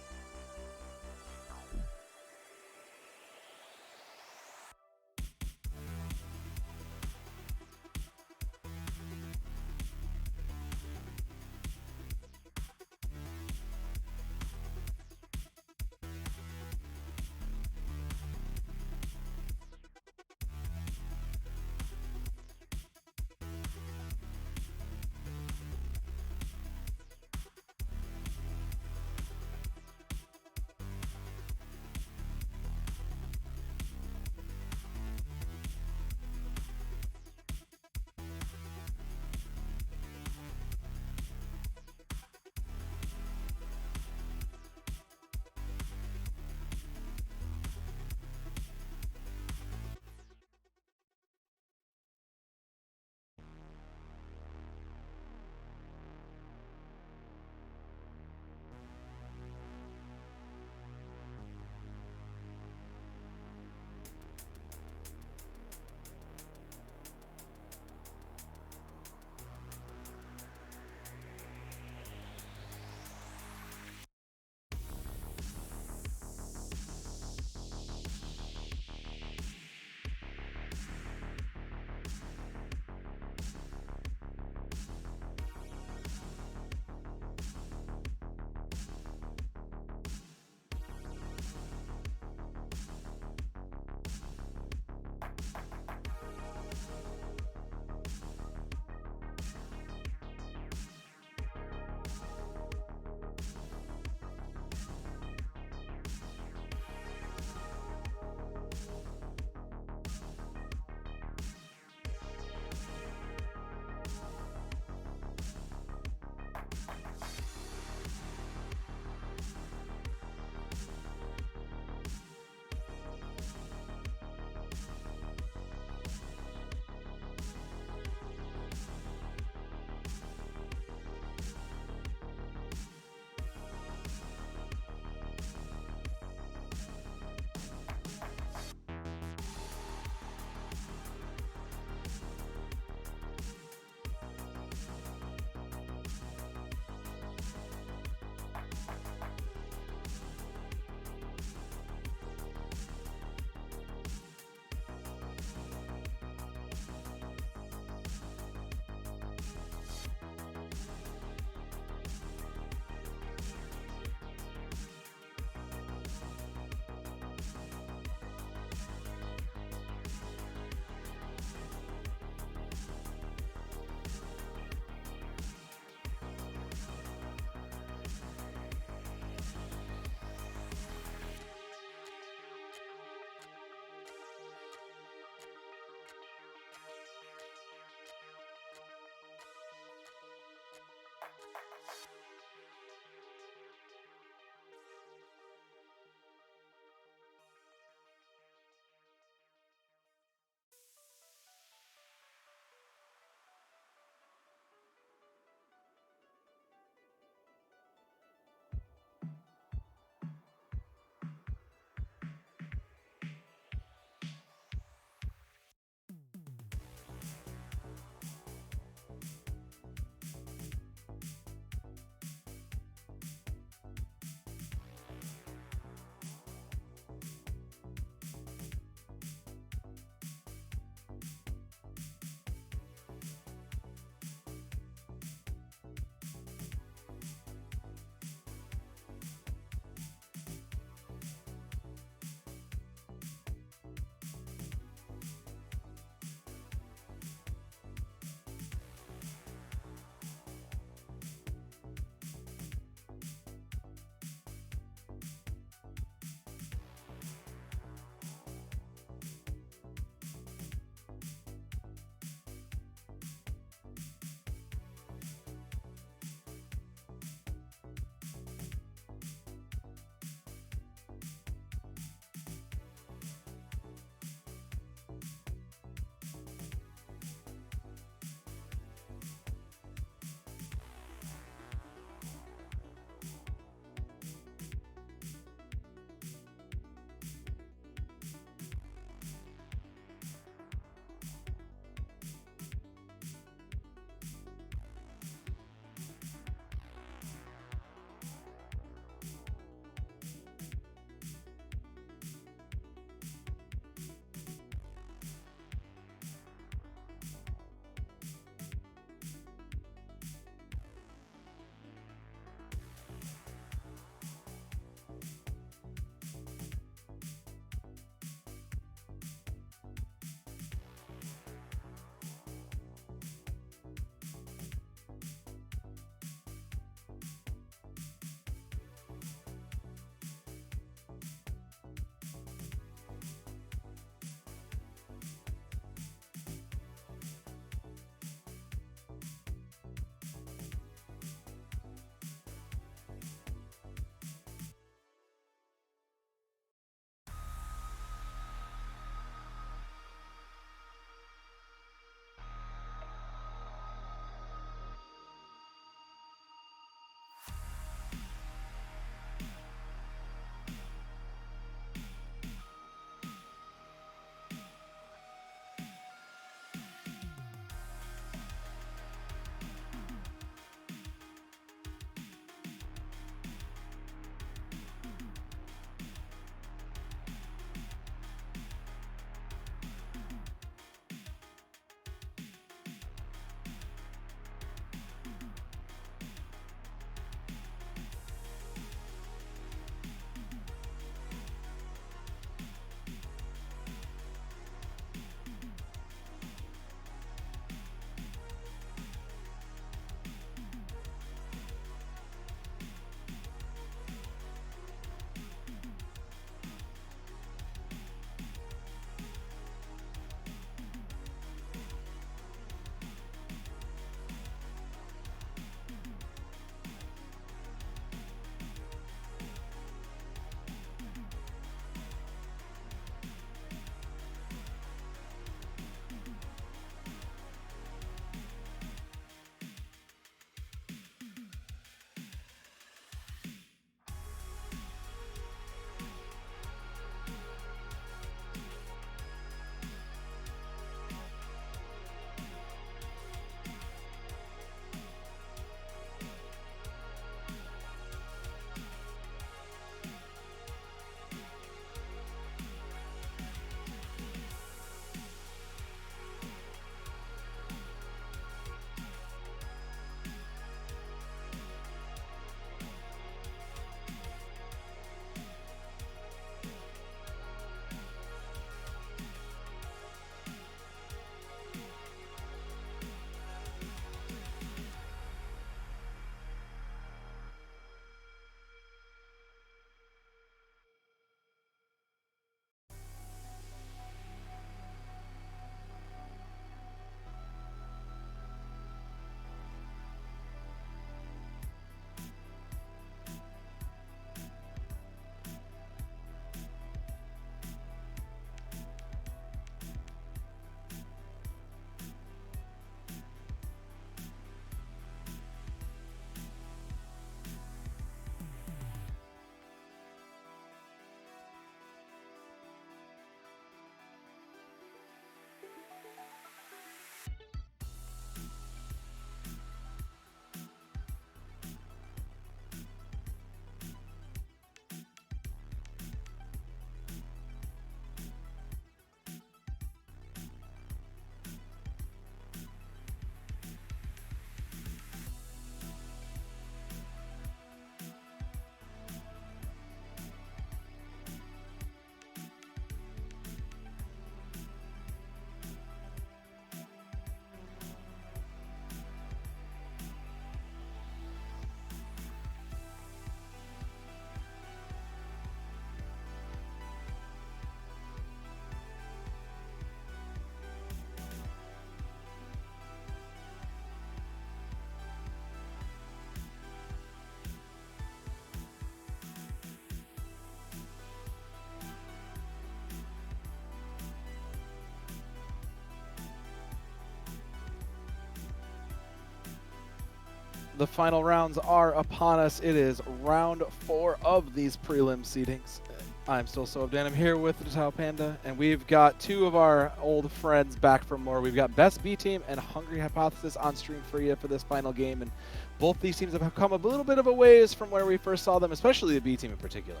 The final rounds are upon us. It is round 4 of these prelim seedings. I'm still Soabdan. I'm here with the Tau Panda, and we've got 2 of our old friends back for more. We've got Best Bteam and Hungry Hypothesis on stream for you for this final game, and both these teams have come a little bit of a ways from where we first saw them, especially the Bteam in particular.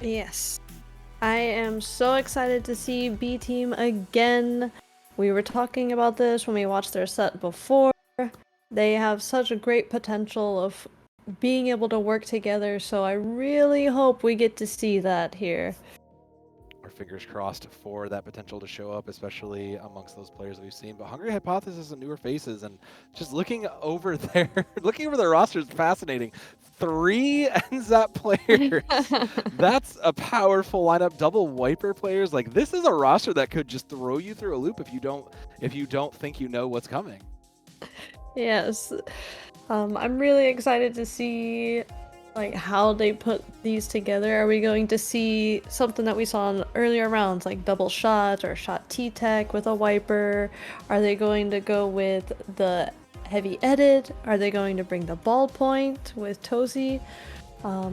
Yes. I am so excited to see Bteam again. We were talking about this when we watched their set before. They have such a great potential of being able to work together, so I really hope we get to see that here. Our fingers crossed for that potential to show up, especially amongst those players we've seen. But Hungry Hypothesis and newer faces, and just looking over there, looking over their roster is fascinating. 3 NZAP players. That's a powerful lineup. Double Wiper players. Like, this is a roster that could just throw you through a loop if you don't think you know what's coming. Yes. I'm really excited to see like how they put these together. Are we going to see something that we saw in earlier rounds, like double shot or shot T-Tech with a wiper? Are they going to go with the heavy edit? Are they going to bring the ballpoint with Tozy? I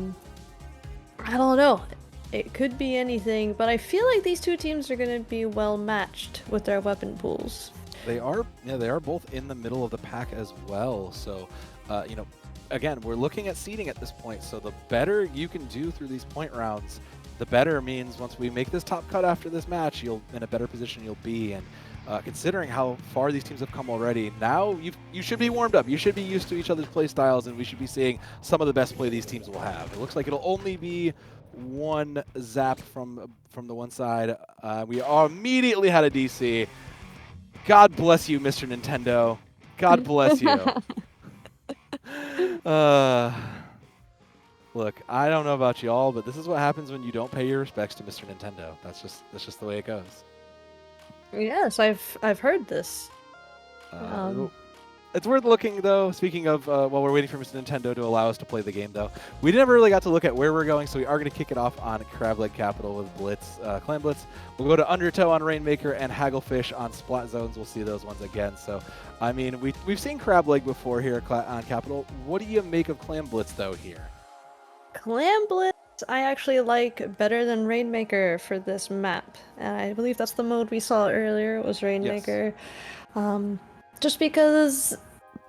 don't know. It could be anything, but I feel like these 2 teams are going to be well matched with their weapon pools. They are both in the middle of the pack as well. So, again, we're looking at seeding at this point. So the better you can do through these point rounds, the better means once we make this top cut after this match, you'll in a better position you'll be. And considering how far these teams have come already, now you should be warmed up. You should be used to each other's play styles, and we should be seeing some of the best play these teams will have. It looks like it'll only be one zap from the one side. We immediately had a DC. God bless you, Mr. Nintendo. God bless you. Look, I don't know about y'all, but this is what happens when you don't pay your respects to Mr. Nintendo. That's just the way it goes. Yes, I've heard this. It's worth looking, though. Speaking of, while we're waiting for Mr. Nintendo to allow us to play the game, though, we never really got to look at where we're going, so we are going to kick it off on Crableg Capital with Blitz, Clan Blitz. We'll go to Undertow on Rainmaker and Hagglefish on Splat Zones. We'll see those ones again. So, I mean, we've seen Crableg before here on Capital. What do you make of Clan Blitz, though, here? Clan Blitz I actually like better than Rainmaker for this map, and I believe that's the mode we saw earlier, was Rainmaker. Yes. Just because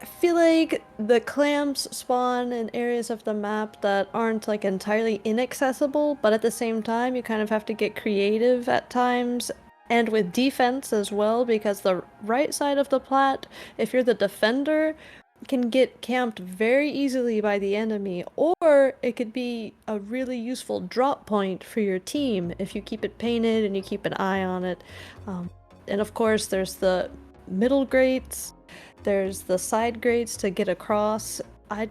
I feel like the clams spawn in areas of the map that aren't like entirely inaccessible, but at the same time you kind of have to get creative at times, and with defense as well, because the right side of the plat, if you're the defender, can get camped very easily by the enemy, or it could be a really useful drop point for your team if you keep it painted and you keep an eye on it. And of course there's the middle grates, there's the side grates to get across. I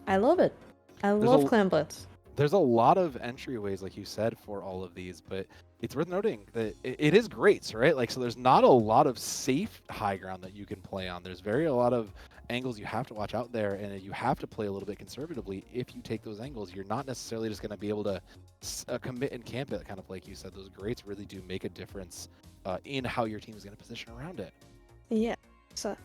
love it. I love Clan Blitz. There's a lot of entryways, like you said, for all of these, but it's worth noting that it is grates, right? Like, so there's not a lot of safe high ground that you can play on. There's a lot of angles you have to watch out there, and you have to play a little bit conservatively. If you take those angles, you're not necessarily just going to be able to commit and camp it, kind of like you said. Those grates really do make a difference in how your team is going to position around it. Yeah, so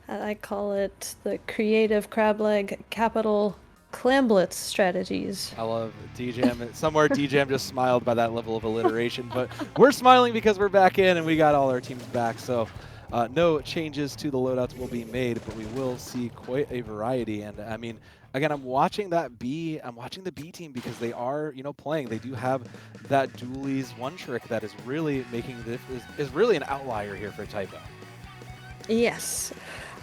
I call it the creative Crableg Capital Clan Blitz strategies. I love DJam. Somewhere DJam just smiled by that level of alliteration, but we're smiling because we're back in and we got all our teams back. So no changes to the loadouts will be made, but we will see quite a variety. And I mean, again, I'm watching the B team because they are, playing. They do have that dualies one trick that is really making this is really an outlier here for Typo. Yes.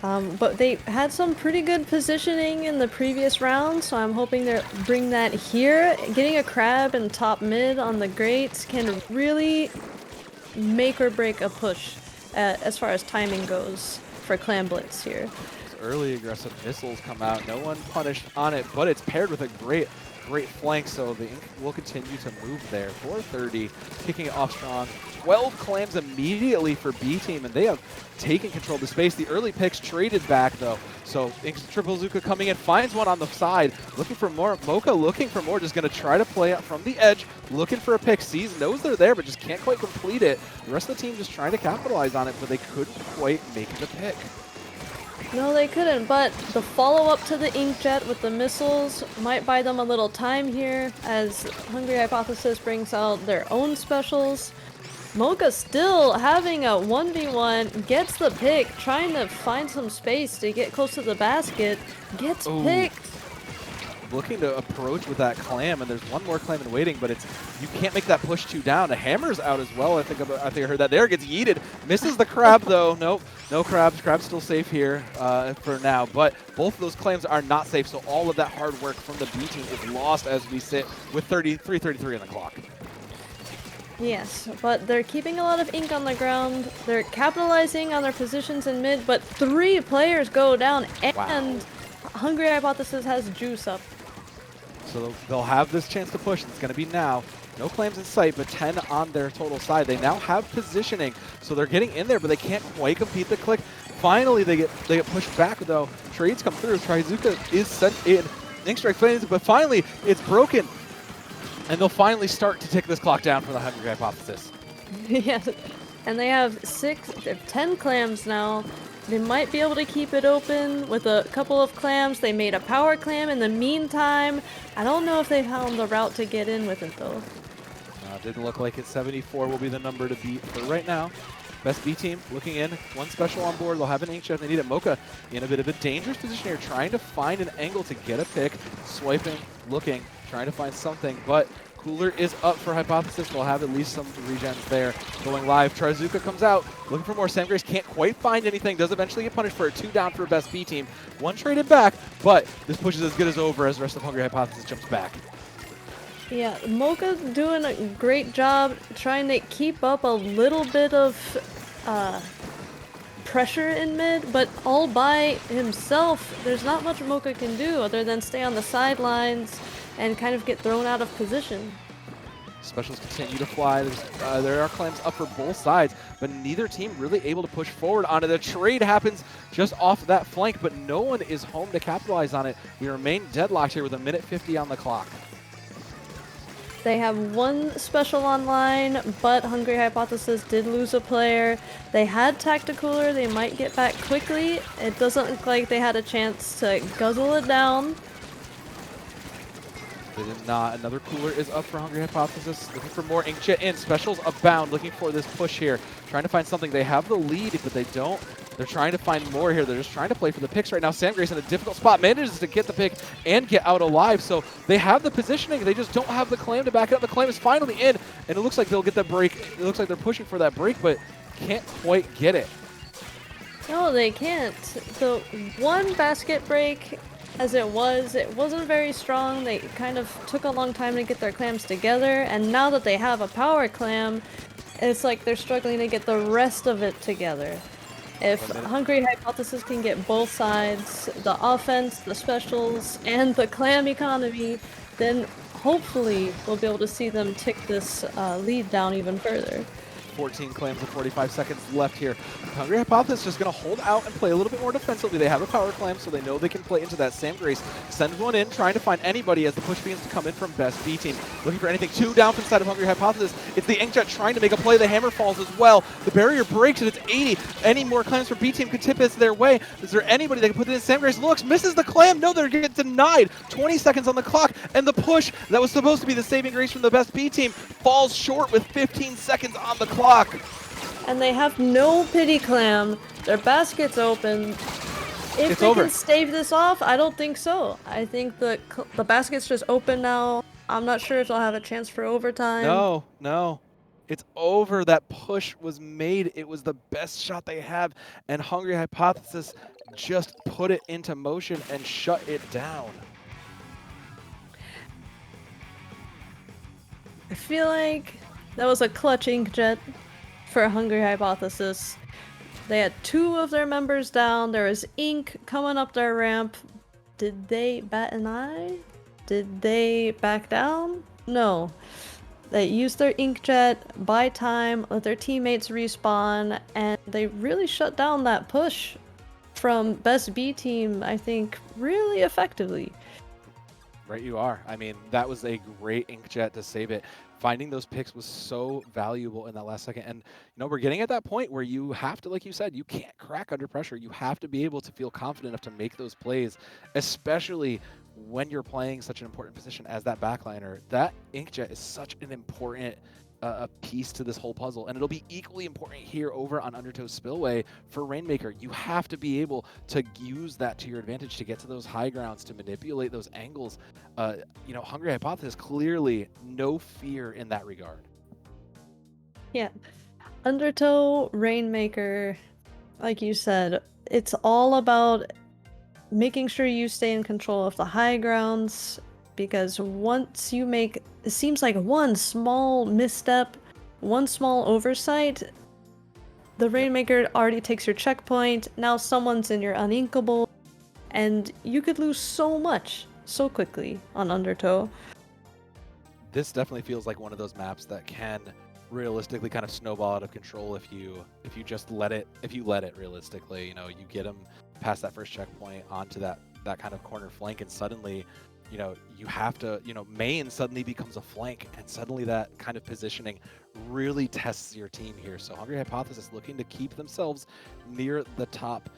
But they had some pretty good positioning in the previous round, so I'm hoping they bring that here. Getting a crab in top mid on the grates can really make or break a push as far as timing goes for Clan Blitz here. Those early aggressive missiles come out, no one punished on it, but it's paired with a great flank, so the Ink will continue to move there. 430, kicking it off strong. 12 clams immediately for B team, and they have taken control of the space. The early picks traded back, though. So Ink's Triple Zuka coming in, finds one on the side, looking for more. Mocha looking for more, just going to try to play out from the edge, looking for a pick. Sees, knows they're there, but just can't quite complete it. The rest of the team just trying to capitalize on it, but they couldn't quite make the pick. No, they couldn't, but the follow-up to the Inkjet with the missiles might buy them a little time here, as Hungry Hypothesis brings out their own specials. Mocha still having a 1v1, gets the pick, trying to find some space to get close to the basket, gets picked. Looking to approach with that clam, and there's one more clam in waiting, but it's you can't make that push two down. The hammer's out as well. I think I heard that there. Gets yeeted. Misses the crab though. Nope, no crabs. Crab's still safe here for now, but both of those clams are not safe. So all of that hard work from the B team is lost as we sit with 33:33 on the clock. Yes, but they're keeping a lot of ink on the ground. They're capitalizing on their positions in mid, but 3 players go down, and Hungry Hypothesis has juice up. So they'll have this chance to push. It's going to be now. No clams in sight, but 10 on their total side. They now have positioning, so they're getting in there, but they can't quite compete the click. Finally, they get pushed back though. Trades come through. Trizuka is sent in. Ink Strike flames, but finally it's broken, and they'll finally start to tick this clock down for the Hungry Hypothesis. Yes, and they have 10 clams now. They might be able to keep it open with a couple of clams. They made a power clam in the meantime. I don't know if they found the route to get in with it though. Didn't look like it. 74 will be the number to beat for right now. Best B team looking in. One special on board. They'll have an Inkjet. They need it. Mocha in a bit of a dangerous position here, trying to find an angle to get a pick. Swiping, looking, trying to find something, but Cooler is up for Hypothesis. They'll have at least some regens there. Going live, Trizuka comes out, looking for more. Sam Grace can't quite find anything. Does eventually get punished for a 2 down for best B team. 1 traded back, but this push is as good as over as the rest of Hungry Hypothesis jumps back. Yeah, Mocha doing a great job trying to keep up a little bit of pressure in mid, but all by himself. There's not much Mocha can do other than stay on the sidelines and kind of get thrown out of position. Specials continue to fly. There are clams up for both sides, but neither team really able to push forward on it. The trade happens just off that flank, but no one is home to capitalize on it. We remain deadlocked here with 1:50 on the clock. They have 1 special online, but Hungry Hypothesis did lose a player. They had Tacticooler. They might get back quickly. It doesn't look like they had a chance to guzzle it down. They did not. Another Cooler is up for Hungry Hypothesis. Looking for more Inkjet in. Specials abound. Looking for this push here. Trying to find something. They have the lead, but they don't. They're trying to find more here. They're just trying to play for the picks right now. Sam Grace in a difficult spot. Manages to get the pick and get out alive. So they have the positioning. They just don't have the clam to back it up. The clam is finally in, and it looks like they'll get the break. It looks like they're pushing for that break, but can't quite get it. No, they can't. The 1 basket break, as it wasn't very strong. They kind of took a long time to get their clams together, and now that they have a power clam, it's like they're struggling to get the rest of it together. If Hungry Hypothesis can get both sides, the offense, the specials, and the clam economy, then hopefully we'll be able to see them tick this lead down even further. 14 clams and 45 seconds left here. Hungry Hypothesis just going to hold out and play a little bit more defensively. They have a power clam, so they know they can play into that. Sam Grace sends one in, trying to find anybody as the push begins to come in from best B team. Looking for anything. 2 down from the side of Hungry Hypothesis. It's the Inkjet trying to make a play. The hammer falls as well. The barrier breaks and it's 80. Any more clams for B team could tip this their way. Is there anybody that can put it in? Sam Grace looks, misses the clam. No, they're getting denied. 20 seconds on the clock, and the push that was supposed to be the saving grace from the best B team falls short with 15 seconds on the clock. And they have no pity clam. Their basket's open. If they can stave this off, I don't think so. I think the basket's just open now. I'm not sure if they'll have a chance for overtime. No. It's over. That push was made. It was the best shot they have, and Hungry Hypothesis just put it into motion and shut it down. I feel like that was a clutch Inkjet for Hungry Hypothesis. They had 2 of their members down. There was ink coming up their ramp. Did they bat an eye? Did they back down? No. They used their Inkjet, buy time, let their teammates respawn, and they really shut down that push from best B team, I think, really effectively. Right you are. I mean, that was a great Inkjet to save it. finding those picks was so valuable in that last second. And, we're getting at that point where you have to, like you said, you can't crack under pressure. You have to be able to feel confident enough to make those plays, especially when you're playing such an important position as that backliner. That inkjet is such an important a piece to this whole puzzle, and it'll be equally important here over on Undertow Spillway for Rainmaker. You have to be able to use that to your advantage to get to those high grounds, to manipulate those angles. Hungry Hypothesis, clearly no fear in that regard. Yeah. Undertow, Rainmaker, like you said, it's all about making sure you stay in control of the high grounds, because once you make, it seems like one small misstep, one small oversight, the Rainmaker already takes your checkpoint, now someone's in your uninkable, and you could lose so much so quickly on Undertow. This definitely feels like one of those maps that can realistically kind of snowball out of control if you just let it realistically. You get them past that first checkpoint onto that kind of corner flank, and suddenly you have to, main suddenly becomes a flank, and suddenly that kind of positioning really tests your team here. So Hungry Hypothesis looking to keep themselves near the top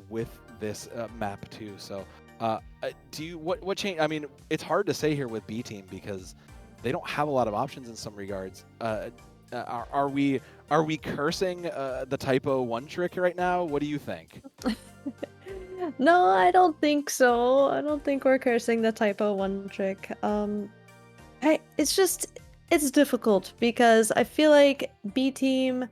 with this map too. So what change? I mean, it's hard to say here with Bteam because they don't have a lot of options in some regards. Are we cursing the typo one trick right now? What do you think? No, I don't think so. I don't think we're cursing the typo one trick. It's difficult because I feel like Bteam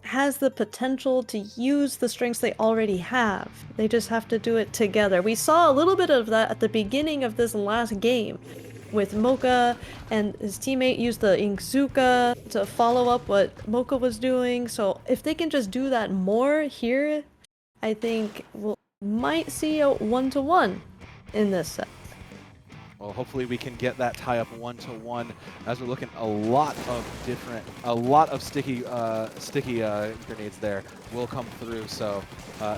has the potential to use the strengths they already have. They just have to do it together. We saw a little bit of that at the beginning of this last game with Mocha, and his teammate used the Inkzuka to follow up what Mocha was doing. So if they can just do that more here, I think we'll might see a 1-to-1 in this set. Well, hopefully we can get that tie up 1-to-1 as we're looking a lot of sticky grenades there will come through. So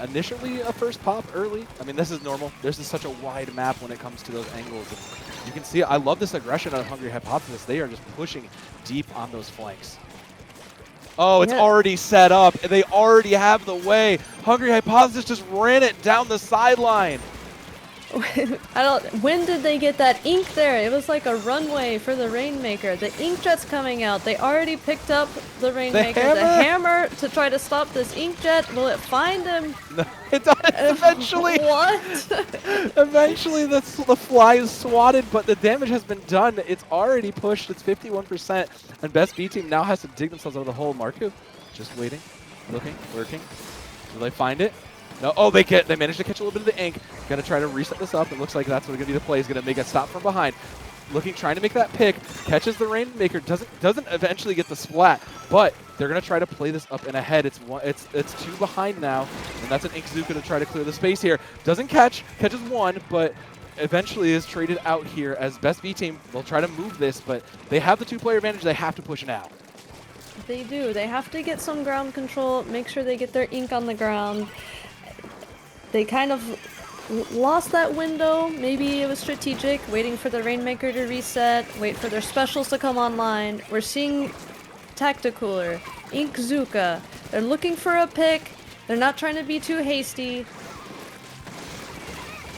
initially a first pop early. I mean, this is normal. This is such a wide map when it comes to those angles. And you can see, I love this aggression of Hungry Hypothesis. They are just pushing deep on those flanks. Oh, it's already set up. They already have the way. Hungry Hypothesis just ran it down the sideline. When did they get that ink there? It was like a runway for the Rainmaker. The inkjet's coming out. They already picked up the Rainmaker. The hammer to try to stop this inkjet. Will it find him? No, it does eventually. What? Eventually the fly is swatted, but the damage has been done. It's already pushed. It's 51%. And Best Bteam now has to dig themselves out of the hole. Marku just waiting, looking, lurking. Will they find it? No. Oh, they managed to catch a little bit of the ink. Going to try to reset this up. It looks like that's what going to be the play. He's going to make a stop from behind. Trying to make that pick. Catches the Rainmaker. Doesn't eventually get the splat, but they're going to try to play this up and ahead. It's two behind now, and that's an Inkzuka to try to clear the space here. Doesn't catch. Catches one, but eventually is traded out here as Best Bteam will try to move this, but they have the two-player advantage. They have to push now. They do. They have to get some ground control, make sure they get their ink on the ground. They kind of lost that window. Maybe it was strategic, waiting for the Rainmaker to reset, wait for their specials to come online. We're seeing Tacticooler, Inkzuka. They're looking for a pick. They're not trying to be too hasty.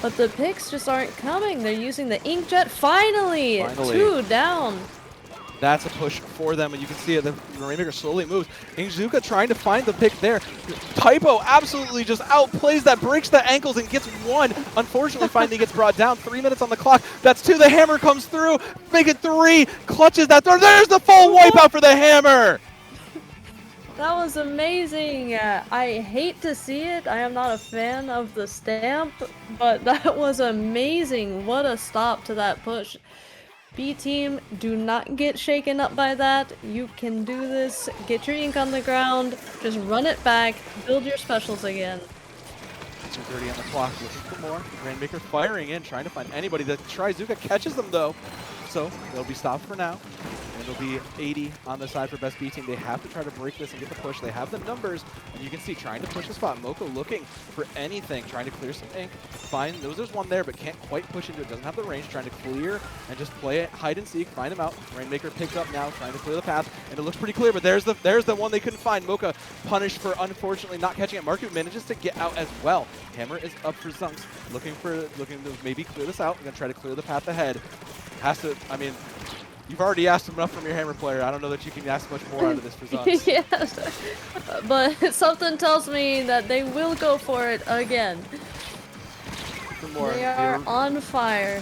But the picks just aren't coming. They're using the inkjet. Finally! 2 down. That's a push for them, and you can see it. The Rainmaker slowly moves. Inkzuka trying to find the pick there. Typo absolutely just outplays that, breaks the ankles, and gets one. Unfortunately, finally gets brought down. 3 minutes on the clock. That's 2. The hammer comes through. Make it 3. Clutches that. There's the full wipeout for the hammer. That was amazing. I hate to see it. I am not a fan of the stamp, but that was amazing. What a stop to that push. Bteam, do not get shaken up by that. You can do this. Get your ink on the ground. Just run it back. Build your specials again. 2:30 on the clock. Looking for more. Rainmaker firing in, trying to find anybody. The Trizuka catches them though, so they'll be stopped for now. it'll be 80 on the side for Best B Team. They have to try to break this and get the push. They have the numbers, and you can see trying to push the spot. Mocha looking for anything, trying to clear some ink. Find, there's one there, but can't quite push into it. Doesn't have the range, trying to clear and just play it, hide and seek, find him out. Rainmaker picked up now, trying to clear the path, and it looks pretty clear, but there's the one they couldn't find. Mocha punished for unfortunately not catching it. Marku manages to get out as well. Hammer is up for Zunks, looking to maybe clear this out. Gonna try to clear the path ahead. Has to, I mean, you've already asked enough from your Hammer player. I don't know that you can ask much more out of this for Zunks. Yes, but something tells me that they will go for it again. More. They are on fire.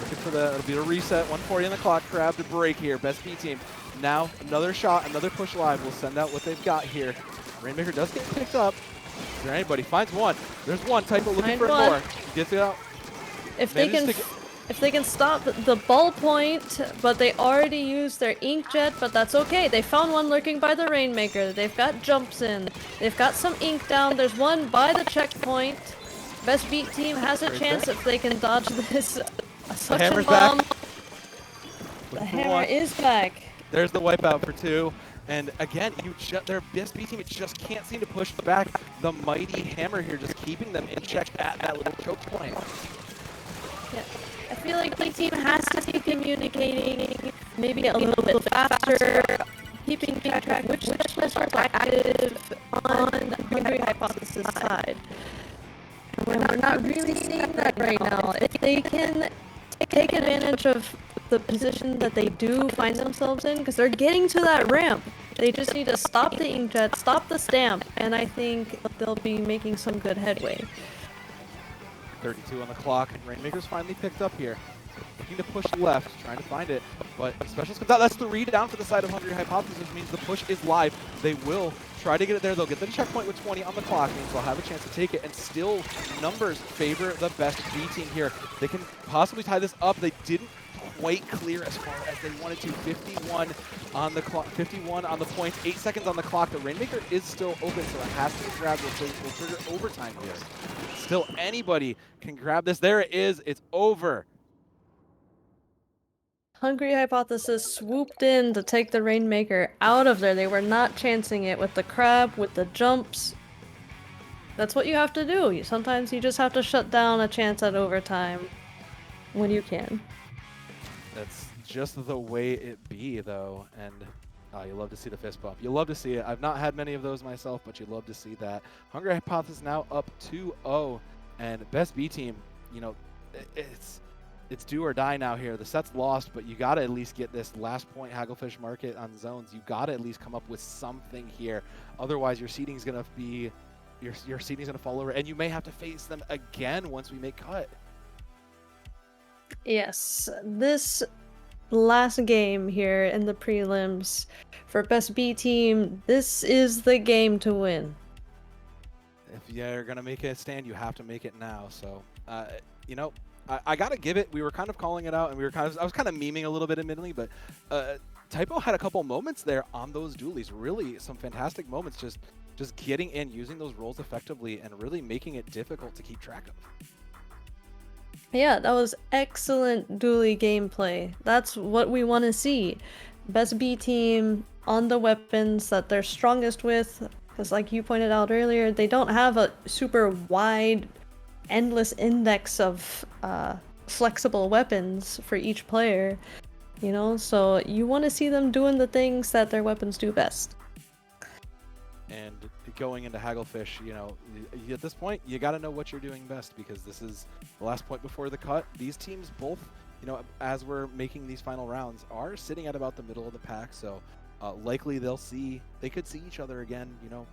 Looking for the, it'll be a reset, 140 on the clock, grab to break here. Best B Team. Now, another shot, another push live. We'll send out what they've got here. Rainmaker does get picked up. Is there anybody? Finds one. There's one. Typo looking for more. Gets it out. If they can stop the ball point, but they already used their inkjet, but that's okay. They found one lurking by the Rainmaker. They've got jumps in. They've got some ink down. There's one by the checkpoint. Best beat team has a chance if they can dodge this suction bomb. The hammer is back. There's the wipeout for 2. And again, their best B team just can't seem to push back the mighty hammer here, just keeping them in check at that little choke point. Yeah. I feel like the team has to be communicating maybe a little bit faster, keeping track which specialists are active on Hungry Hypothesis side. We're not really seeing that right now. If they can take advantage of the position that they do find themselves in, because they're getting to that ramp. They just need to stop the inkjet, stop the stamp, and I think they'll be making some good headway. 32 on the clock, and Rainmaker's finally picked up here. Looking to push left, trying to find it, but Specials comes out. That's 3 down for the side of Hungry Hypothesis, which means the push is live. They will try to get it there. They'll get the checkpoint with 20 on the clock, means they'll have a chance to take it, and still numbers favor the best B team here. They can possibly tie this up. They didn't quite clear as far as they wanted to. 51 on the clock, 51 on the point, 8 seconds on the clock. The Rainmaker is still open, so it has to be grabbed. Will trigger overtime here. Still, anybody can grab this. There it is. It's over. Hungry Hypothesis swooped in to take the Rainmaker out of there. They were not chancing it with the crab, with the jumps. That's what you have to do. Sometimes you just have to shut down a chance at overtime when you can. That's just the way it be, though, and you love to see the fist bump. You love to see it. I've not had many of those myself, but you love to see that. Hungry Hypothesis now up 2-0, and best B team, you know, it's do or die now here. The set's lost, but you got to at least get this last point Hagglefish market on zones. You got to at least come up with something here. Otherwise, your seeding's going to be, your seeding's going to fall over, and you may have to face them again once we make cut. Yes, this last game here in the prelims for best B team, this is the game to win. If you're going to make a stand, you have to make it now. So, you know, I gotta give it. We were kind of calling it out, and I was kind of memeing a little bit, admittedly, but Typo had a couple moments there on those dualies. Really, some fantastic moments. Just getting in, using those roles effectively, and really making it difficult to keep track of. Yeah, that was excellent dually gameplay. That's what we want to see. Best B team on the weapons that they're strongest with, because like you pointed out earlier, they don't have a super wide, endless index of flexible weapons for each player, you know, so you want to see them doing the things that their weapons do best. And going into Hagglefish, you know, at this point, you got to know what you're doing best, because this is the last point before the cut. These teams both, you know, as we're making these final rounds, are sitting at about the middle of the pack, so likely they could see each other again, you know,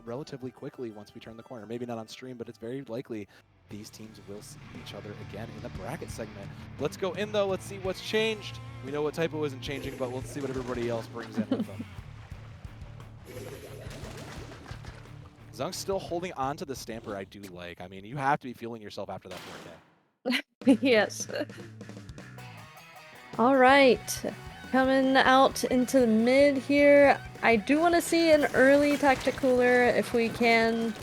relatively quickly once we turn the corner. Maybe not on stream, but it's very likely these teams will see each other again in the bracket segment. Let's go in, though. Let's see what's changed. We know what Typo isn't changing, but let's see what everybody else brings in with them. Zunk's still holding on to the Stamper. I do like. I mean, you have to be feeling yourself after that 4K. Yes. All right. Coming out into the mid here. I do want to see an early Tacticooler if we can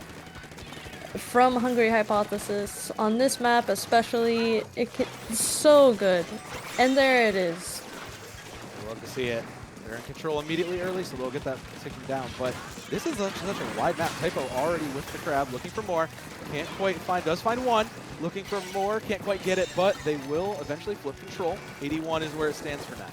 from Hungry Hypothesis on this map, especially. It's so good. And there it is. Love to see it. They're in control immediately early, so they'll get that ticking down. But this is such a wide map. Typo already with the crab, looking for more. Can't quite find, does find one. Looking for more, can't quite get it, but they will eventually flip control. 81 is where it stands for now.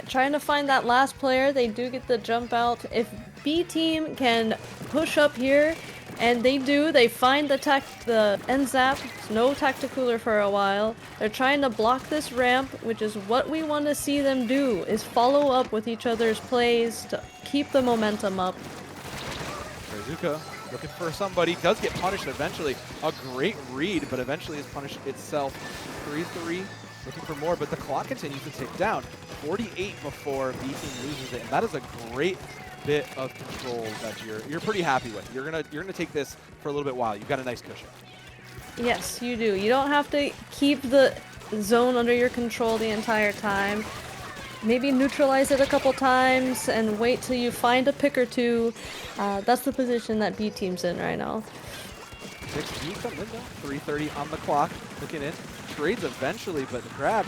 Trying to find that last player, they do get the jump out. If Bteam can push up here, and they do, they find the end zap, no tacticooler for a while. They're trying to block this ramp, which is what we want to see them do, is follow up with each other's plays to keep the momentum up. Zuka looking for somebody, does get punished eventually. A great read, but eventually is punished itself. 3-3. Looking for more, but the clock continues to tick down. 48 before Bteam loses it, and that is a great bit of control that you're pretty happy with. You're gonna take this for a little bit while. You've got a nice cushion. Yes, you do. You don't have to keep the zone under your control the entire time. Maybe neutralize it a couple times and wait till you find a pick or two. That's the position that Bteam's in right now. 6G coming in though. 3:30 on the clock. Looking in. Trades eventually, but the grab.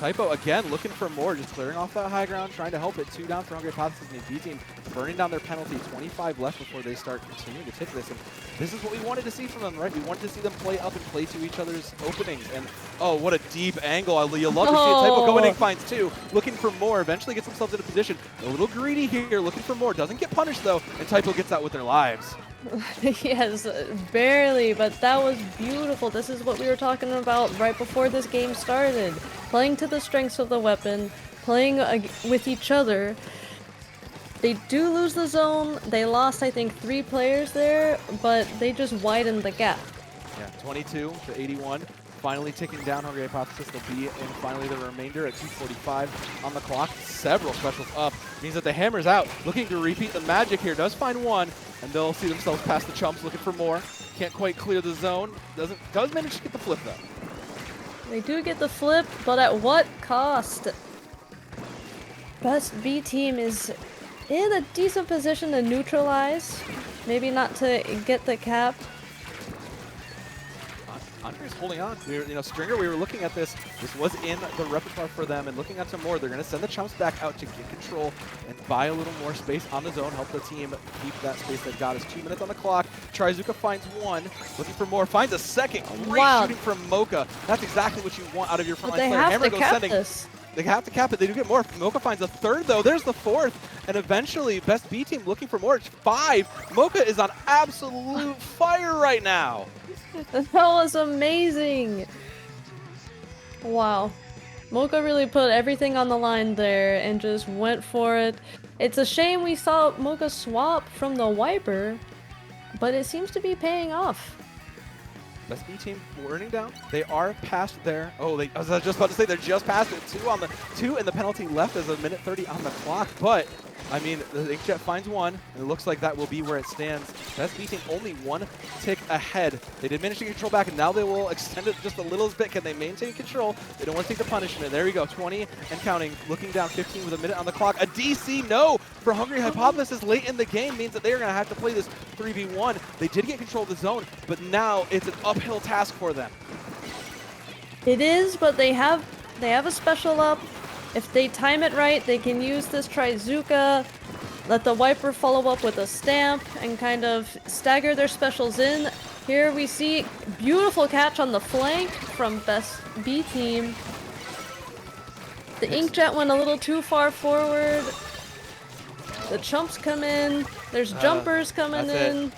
Typo again looking for more, just clearing off that high ground, trying to help it. 2 down for Hungry Hypothesis and Bteam burning down their penalty. 25 left before they start continuing to tick this. And this is what we wanted to see from them, right? We wanted to see them play up and play to each other's openings. And oh, what a deep angle. You love to see it. Typo going in, finds 2, looking for more, eventually gets themselves in a position. A little greedy here, looking for more. Doesn't get punished though, and Typo gets out with their lives. Yes, barely, but that was beautiful. This is what we were talking about right before this game started. Playing to the strengths of the weapon, playing with each other. They do lose the zone. They lost, I think, 3 players there, but they just widened the gap. Yeah, 22 to 81. Finally ticking down. Hungry Hypothesis will be in finally the remainder at 2:45 on the clock. Several specials up. Means that the hammer's out. Looking to repeat the magic here. Does find one, and they'll see themselves past the chumps looking for more. Can't quite clear the zone. Does manage to get the flip though. They do get the flip, but at what cost? Best Bteam is in a decent position to neutralize. Maybe not to get the cap. Andre's holding on. Stringer, we were looking at this. This was in the repertoire for them, and looking at some more. They're going to send the chumps back out to get control and buy a little more space on the zone, help the team keep that space they've got. It's 2 minutes on the clock. Trizuka finds 1, looking for more, finds a second. Great shooting from Mocha. That's exactly what you want out of your frontline player. Hammer goes sending. They have to cap it. They do get more. Mocha finds a 3rd, though. There's the 4th. And eventually, Best Bteam looking for more. It's 5. Mocha is on absolute fire right now. That was amazing. Wow. Mocha really put everything on the line there and just went for it. It's a shame we saw Mocha swap from the Wiper, but it seems to be paying off. Best Bteam burning down. They are past there. Oh, I was just about to say they're just past it. 2 and the penalty left as a minute 30 on the clock. But I mean, the Inkjet finds 1, and it looks like that will be where it stands. Best Bteam only 1 tick ahead. They did manage to control back, and now they will extend it just a little bit. Can they maintain control? They don't want to take the punishment. There we go, 20 and counting. Looking down, 15 with a minute on the clock. A DC no for Hungry Hypothesis late in the game means that they are going to have to play this 3v1. They did get control of the zone, but now it's an uphill task for them. It is, but they have a special up. If they time it right, they can use this Trizuka, let the Wiper follow up with a stamp, and kind of stagger their specials in. Here we see beautiful catch on the flank from Best Bteam. The Inkjet went a little too far forward. The chumps come in. There's jumpers coming in.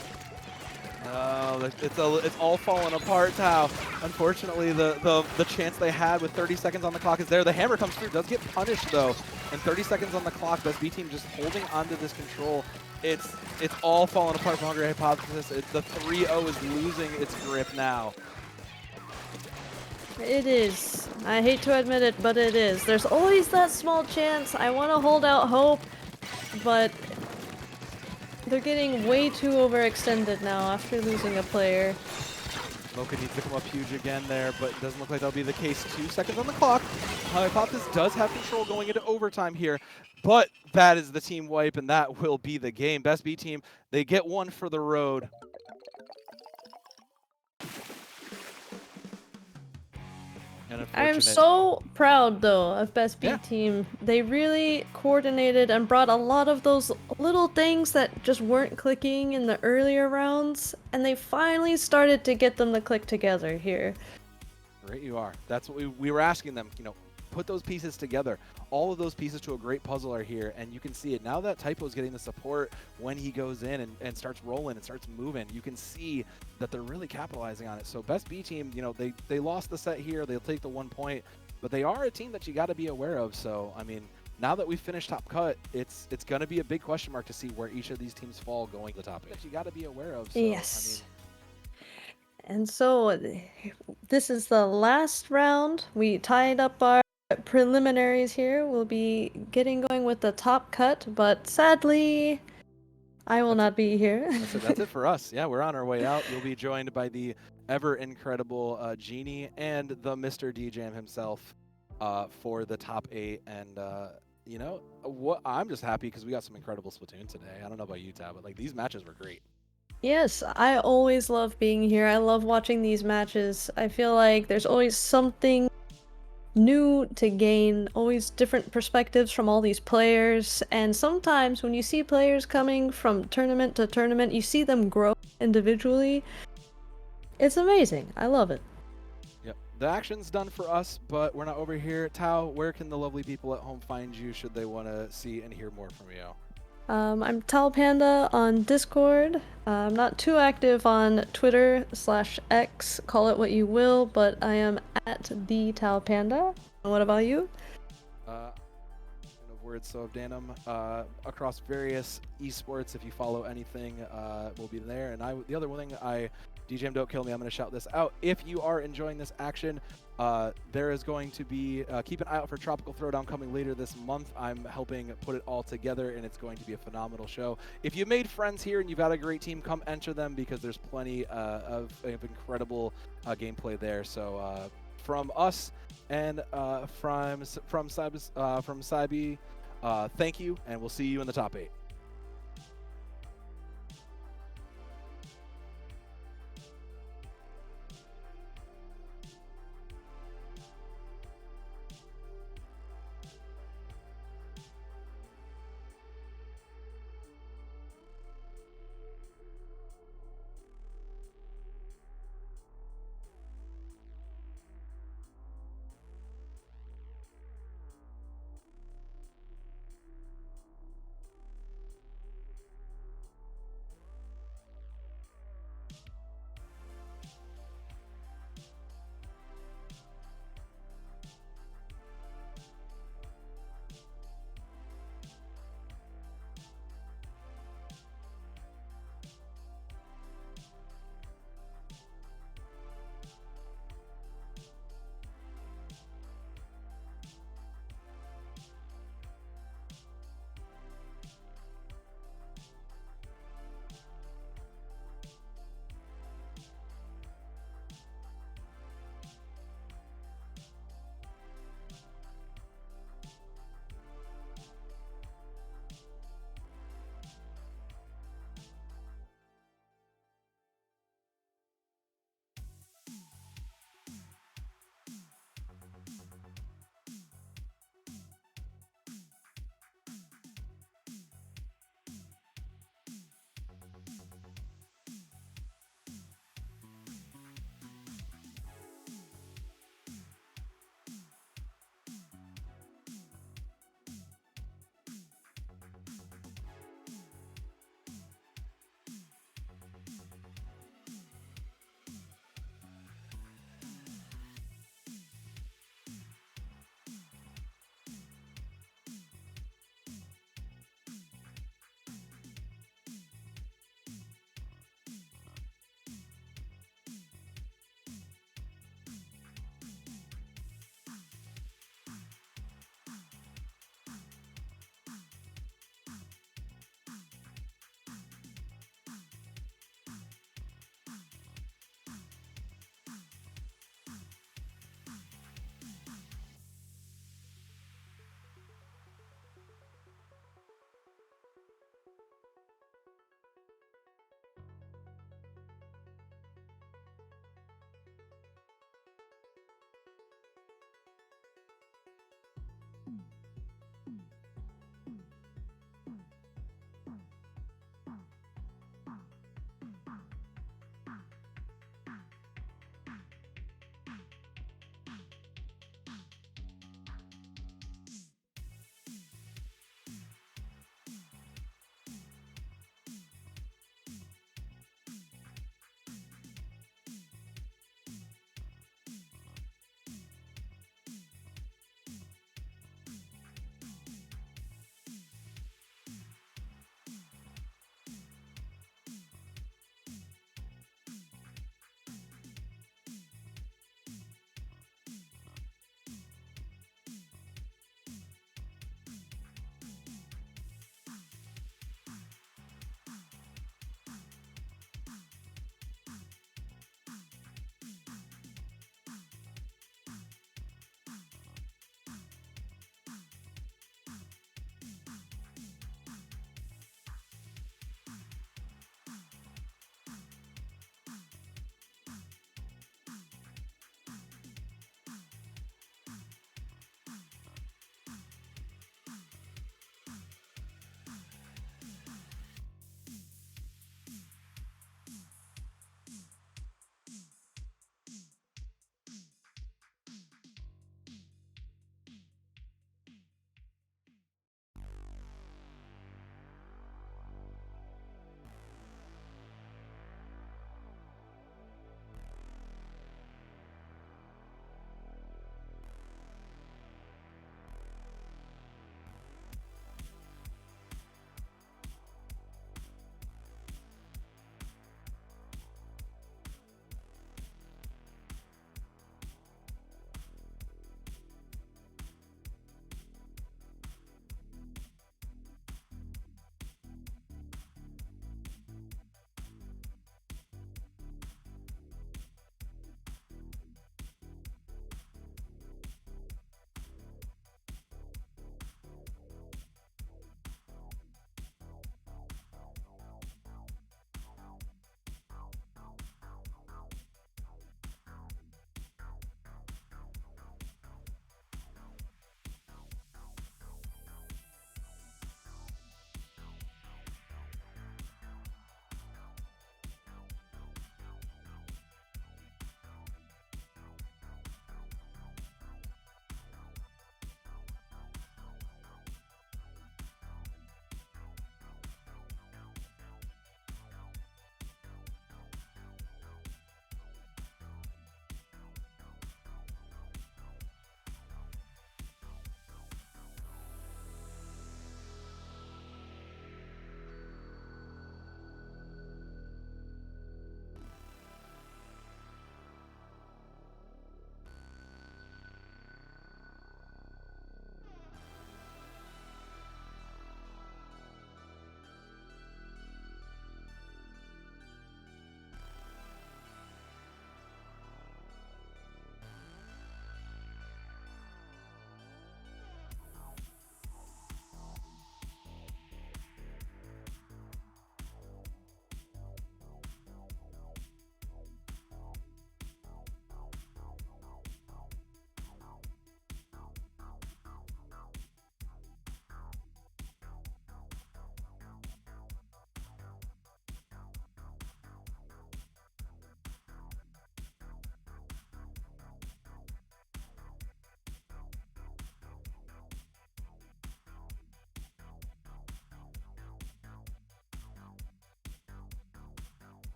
Oh, it's all falling apart, Tao. Unfortunately, the chance they had with 30 seconds on the clock is there. The hammer comes through, does get punished though. And 30 seconds on the clock, Best Bteam just holding onto this control. It's all falling apart for Hungry Hypothesis. The 3-0 is losing its grip now. It is. I hate to admit it, but it is. There's always that small chance. I want to hold out hope, but they're getting way too overextended now after losing a player. Mocha needs to come up huge again there, but it doesn't look like that'll be the case. 2 seconds on the clock. Hypothesis does have control going into overtime here, but that is the team wipe, and that will be the game. Best Bteam, they get 1 for the road. And I am unfortunate. so proud though of Best Yeah. Bteam. They really coordinated and brought a lot of those little things that just weren't clicking in the earlier rounds, and they finally started to get them to click together here. Right, you are. That's what we were asking them, put those pieces together. All of those pieces to a great puzzle are here, and you can see it. Now that Typo's getting the support when he goes in and starts rolling and starts moving, you can see that they're really capitalizing on it. So Best Bteam, they lost the set here. They'll take the 1 point, but they are a team that you got to be aware of. So, I mean, now that we've finished top cut, it's going to be a big question mark to see where each of these teams fall going to the top. That you got to be aware of. So, Yes. And so this is the last round. We tied up our preliminaries here. We'll be getting going with the top cut, but sadly, I will not be here. That's it for us. Yeah, we're on our way out. You'll be joined by the ever incredible Genie and the Mr. DJam himself for the top 8. And what I'm just happy because we got some incredible Splatoon today. I don't know about you, Tab, but like these matches were great. Yes, I always love being here. I love watching these matches. I feel like there's always something new to gain, always different perspectives from all these players, and sometimes when you see players coming from tournament to tournament, you see them grow individually. It's amazing. I love it. Yep. The action's done for us, but we're not over here. Tao, where can the lovely people at home find you should they want to see and hear more from you? I'm Tal Panda on Discord. I'm not too active on Twitter/X, call it what you will, but I am at the Tal Panda. What about you? Of words, so of Danum, across various esports. If you follow anything, we'll be there. And the other thing, DJM Don't Kill Me, I'm going to shout this out. If you are enjoying this action, there is going to be, keep an eye out for Tropical Throwdown coming later this month. I'm helping put it all together, and it's going to be a phenomenal show. If you made friends here and you've got a great team, come enter them because there's plenty of incredible gameplay there. So from us and from Sabi, thank you, and we'll see you in the top 8.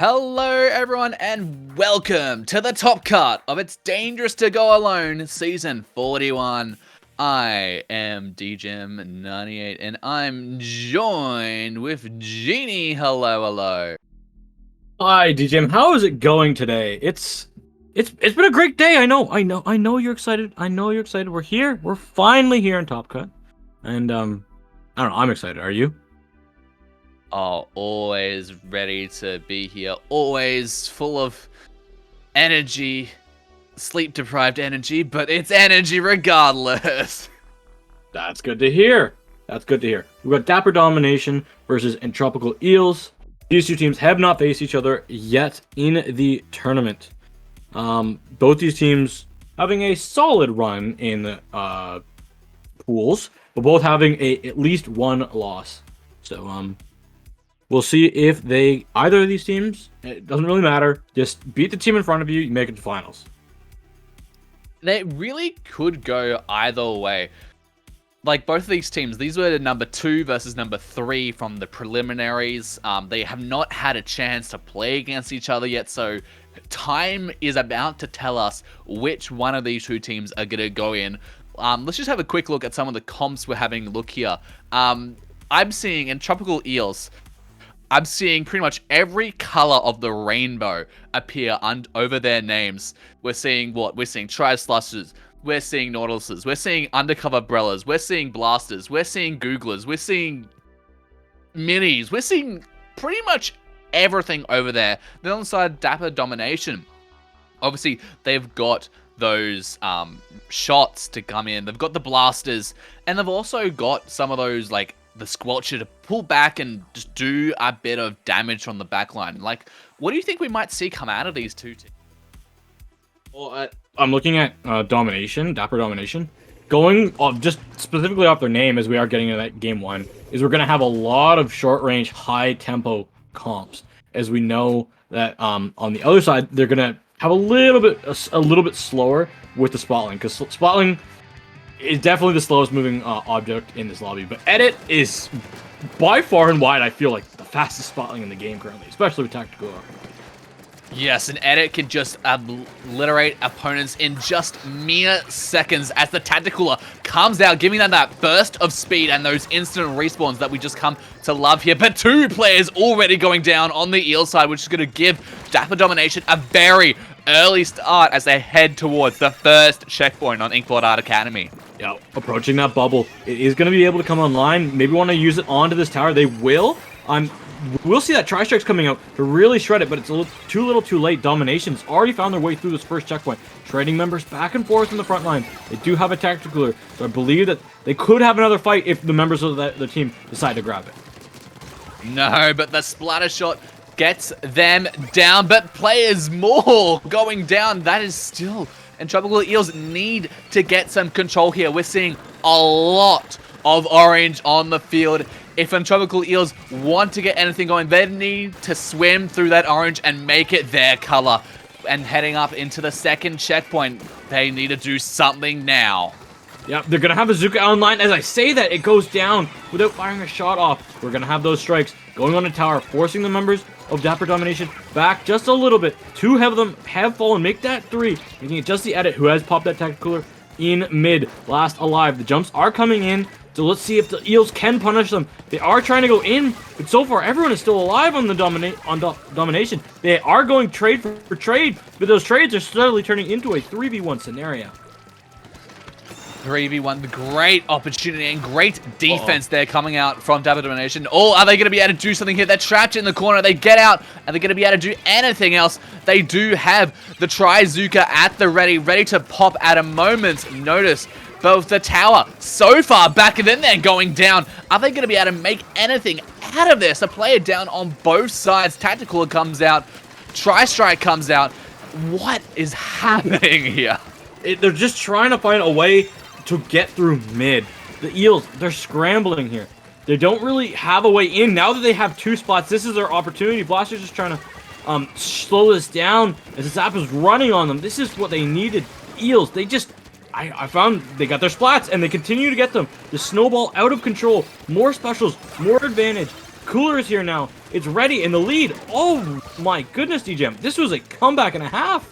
Hello everyone and welcome to the top cut of It's Dangerous to Go Alone Season 41. I am DJim98 and I'm joined with Genie. Hello. Hi, DJim. How is it going today? It's been a great day. I know you're excited. We're here. We're finally here in Top Cut. And I don't know, I'm excited. Are you? Oh, always ready to be here. Always full of energy. Sleep deprived energy, but it's energy regardless. That's good to hear. We've got Dapper Domination versus Entropical Eels. These two teams have not faced each other yet in the tournament. Both these teams having a solid run in the pools, but both having at least one loss. So we'll see if either of these teams, it doesn't really matter, just beat the team in front of you, you make it to finals. They really could go either way. Like, both of these teams, these were the number 2 versus number 3 from the preliminaries. They have not had a chance to play against each other yet, so time is about to tell us which one of these two teams are going to go in. Let's just have a quick look at some of the comps we're having a look here. I'm seeing Entropical Eels. I'm seeing pretty much every color of the rainbow appear over their names. We're seeing what? We're seeing Tri-Slushes. We're seeing Nautiluses. We're seeing Undercover Brellas. We're seeing Blasters. We're seeing Googlers. We're seeing Minis. We're seeing pretty much everything over there. Then on the side, Dapper Domination. Obviously, they've got those shots to come in. They've got the Blasters. And they've also got some of those, like, the Squelcher to pull back and just do a bit of damage from the backline. Like, what do you think we might see come out of these two teams? Well, I'm looking at Domination, Dapper Domination. Going off, just specifically off their name, as we are getting into that game 1, is we're going to have a lot of short-range, high-tempo comps. As we know that on the other side, they're going to have a little bit slower with the Spotling, because Spotling is definitely the slowest moving object in this lobby. But Edit is by far and wide, I feel like, the fastest Spotling in the game currently, especially with Tactical. Yes, an Edit can just obliterate opponents in just mere seconds as the Tactical comes out, giving them that burst of speed and those instant respawns that we just come to love here. But 2 players already going down on the Eel side, which is going to give Dapper Domination a very early start as they head towards the first checkpoint on Inkblot Art Academy. Yeah, approaching that bubble. It is going to be able to come online. Maybe want to use it onto this tower. They will. We'll see that Tri-Strike's coming out to really shred it, but it's a little too late. Domination's already found their way through this first checkpoint, trading members back and forth in the front line. They do have a Tactical, so I believe that they could have another fight if the members of the team decide to grab it. No, but the splatter shot gets them down, but players more going down. That is still... And Tropical Eels need to get some control here. We're seeing a lot of orange on the field. If Entropical Eels want to get anything going, they need to swim through that orange and make it their color. And heading up into the second checkpoint, they need to do something now. Yep, they're going to have a Bazooka online. As I say that, it goes down without firing a shot off. We're going to have those strikes going on the tower, forcing the members of Dapper Domination back just a little bit. 2 of them have fallen. Make that 3. Making it just the Edit, who has popped that Tactical in mid. Last alive. The jumps are coming in. So let's see if the Eels can punish them. They are trying to go in, but so far everyone is still alive on the Domination. They are going trade for trade, but those trades are steadily turning into a 3v1 scenario. 3v1, great opportunity and great defense there coming out from Dapper Domination. Oh, are they going to be able to do something here? They're trapped in the corner. They get out. Are they going to be able to do anything else? They do have the Trizuka at the ready to pop at a moment's notice. Both the tower so far back and then they're going down. Are they going to be able to make anything out of this? A player down on both sides. Tactical comes out. Tri-Strike comes out. What is happening here? They're just trying to find a way to get through mid. The Eels, they're scrambling here. They don't really have a way in. Now that they have 2 spots, this is their opportunity. Blaster's just trying to slow this down as the Zap is running on them. This is what they needed. Eels, they just... I found they got their splats, and they continue to get them. The snowball out of control. More specials, more advantage. Cooler is here now. It's ready in the lead. Oh my goodness, DJM. This was a comeback and a half.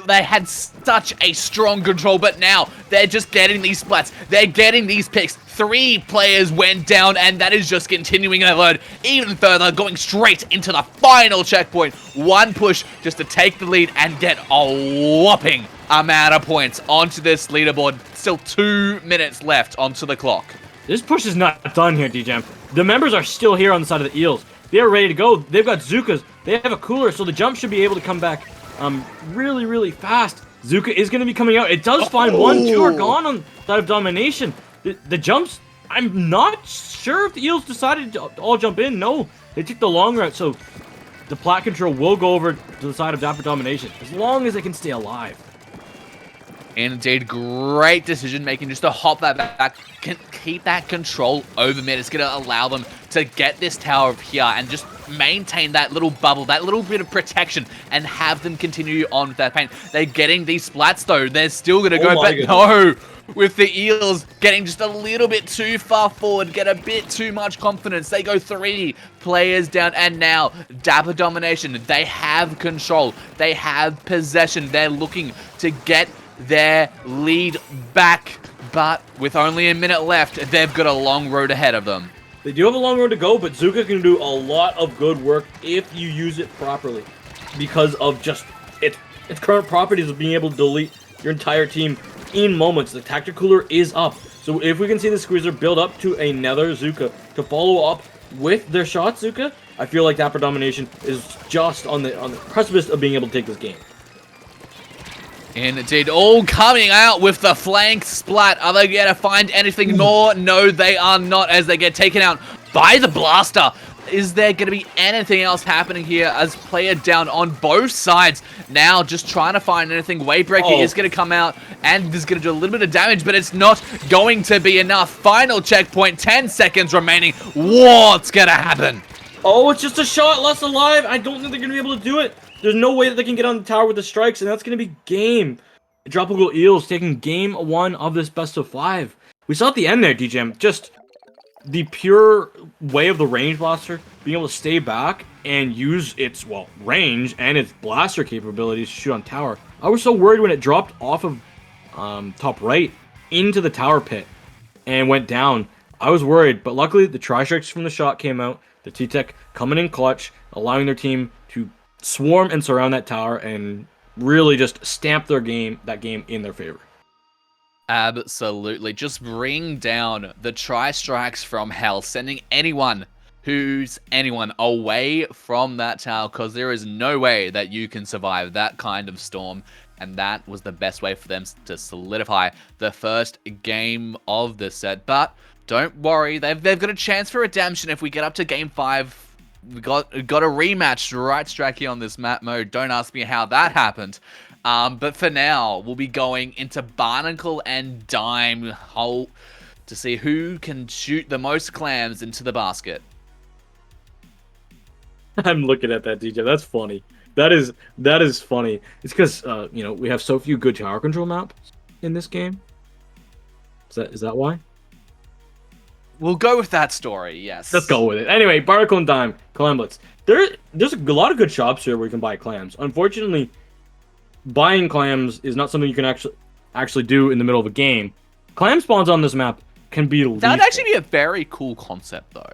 They had such a strong control, but now they're just getting these splats. They're getting these picks. 3 players went down, and that is just continuing their load even further, going straight into the final checkpoint. 1 push just to take the lead and get a whopping amount of points onto this leaderboard. Still 2 minutes left onto the clock. This push is not done here, DJM. The members are still here on the side of the Eels. They are ready to go. They've got Zukas. They have a cooler, so the jump should be able to come back really, really fast. Zuka is going to be coming out. It does find 1, 2 are gone on the side of Domination. The jumps, I'm not sure if the Eels decided to all jump in. No, they took the long route, so the plat control will go over to the side of Dapper Domination, as long as they can stay alive. Indeed, great decision making just to hop that back, keep that control over mid. It's going to allow them to get this tower up here and just maintain that little bubble, that little bit of protection, and have them continue on with that pain. They're getting these splats though. They're still going to go, but no, with the Eels getting just a little bit too far forward, get a bit too much confidence. They go 3 players down, and now Dapper Domination, they have control. They have possession. They're looking to get their lead back, but with only a minute left, they've got a long road ahead of them. They do have a long road to go, but Zuka can do a lot of good work if you use it properly, because of just its current properties of being able to delete your entire team in moments. The tactic cooler is up, so if we can see the squeezer build up to another Zuka to follow up with their shot Zuka, I feel like Dapper Domination is just on the precipice of being able to take this game. Indeed, all coming out with the flank splat. Are they going to find anything more? No, they are not, as they get taken out by the blaster. Is there going to be anything else happening here as player down on both sides? Now just trying to find anything. Wavebreaker is going to come out and is going to do a little bit of damage, but it's not going to be enough. Final checkpoint, 10 seconds remaining. What's going to happen? Oh, it's just a shot less alive. I don't think they're going to be able to do it. There's no way that they can get on the tower with the strikes, and that's going to be game. Entropical Eels taking game 1 of this best of 5. We saw at the end there, DJM, just the pure way of the range blaster being able to stay back and use its, well, range and its blaster capabilities to shoot on tower. I was so worried when it dropped off of top right into the tower pit and went down. I was worried, but luckily the tri-strikes from the shot came out. The T-Tech coming in clutch, allowing their team to swarm and surround that tower and really just stamp that game in their favor. Absolutely. Just bring down the tri-strikes from hell, sending anyone away from that tower, because there is no way that you can survive that kind of storm. And that was the best way for them to solidify the first game of the set. But don't worry, they've got a chance for redemption if we get up to game 5. We got a rematch right strike here on this map mode. Don't ask me how that happened. But for now, we'll be going into Barnacle and Dime hole to see who can shoot the most clams into the basket. I'm looking at that, DJ. That's funny. That is funny. It's because we have so few good tower control maps in this game. Is that why? We'll go with that story, yes. Let's go with it. Anyway, Barnacle and Dime, clamlets. There's a lot of good shops here where you can buy clams. Unfortunately, buying clams is not something you can actually do in the middle of a game. Clam spawns on this map can be lethal. That would actually be a very cool concept, though.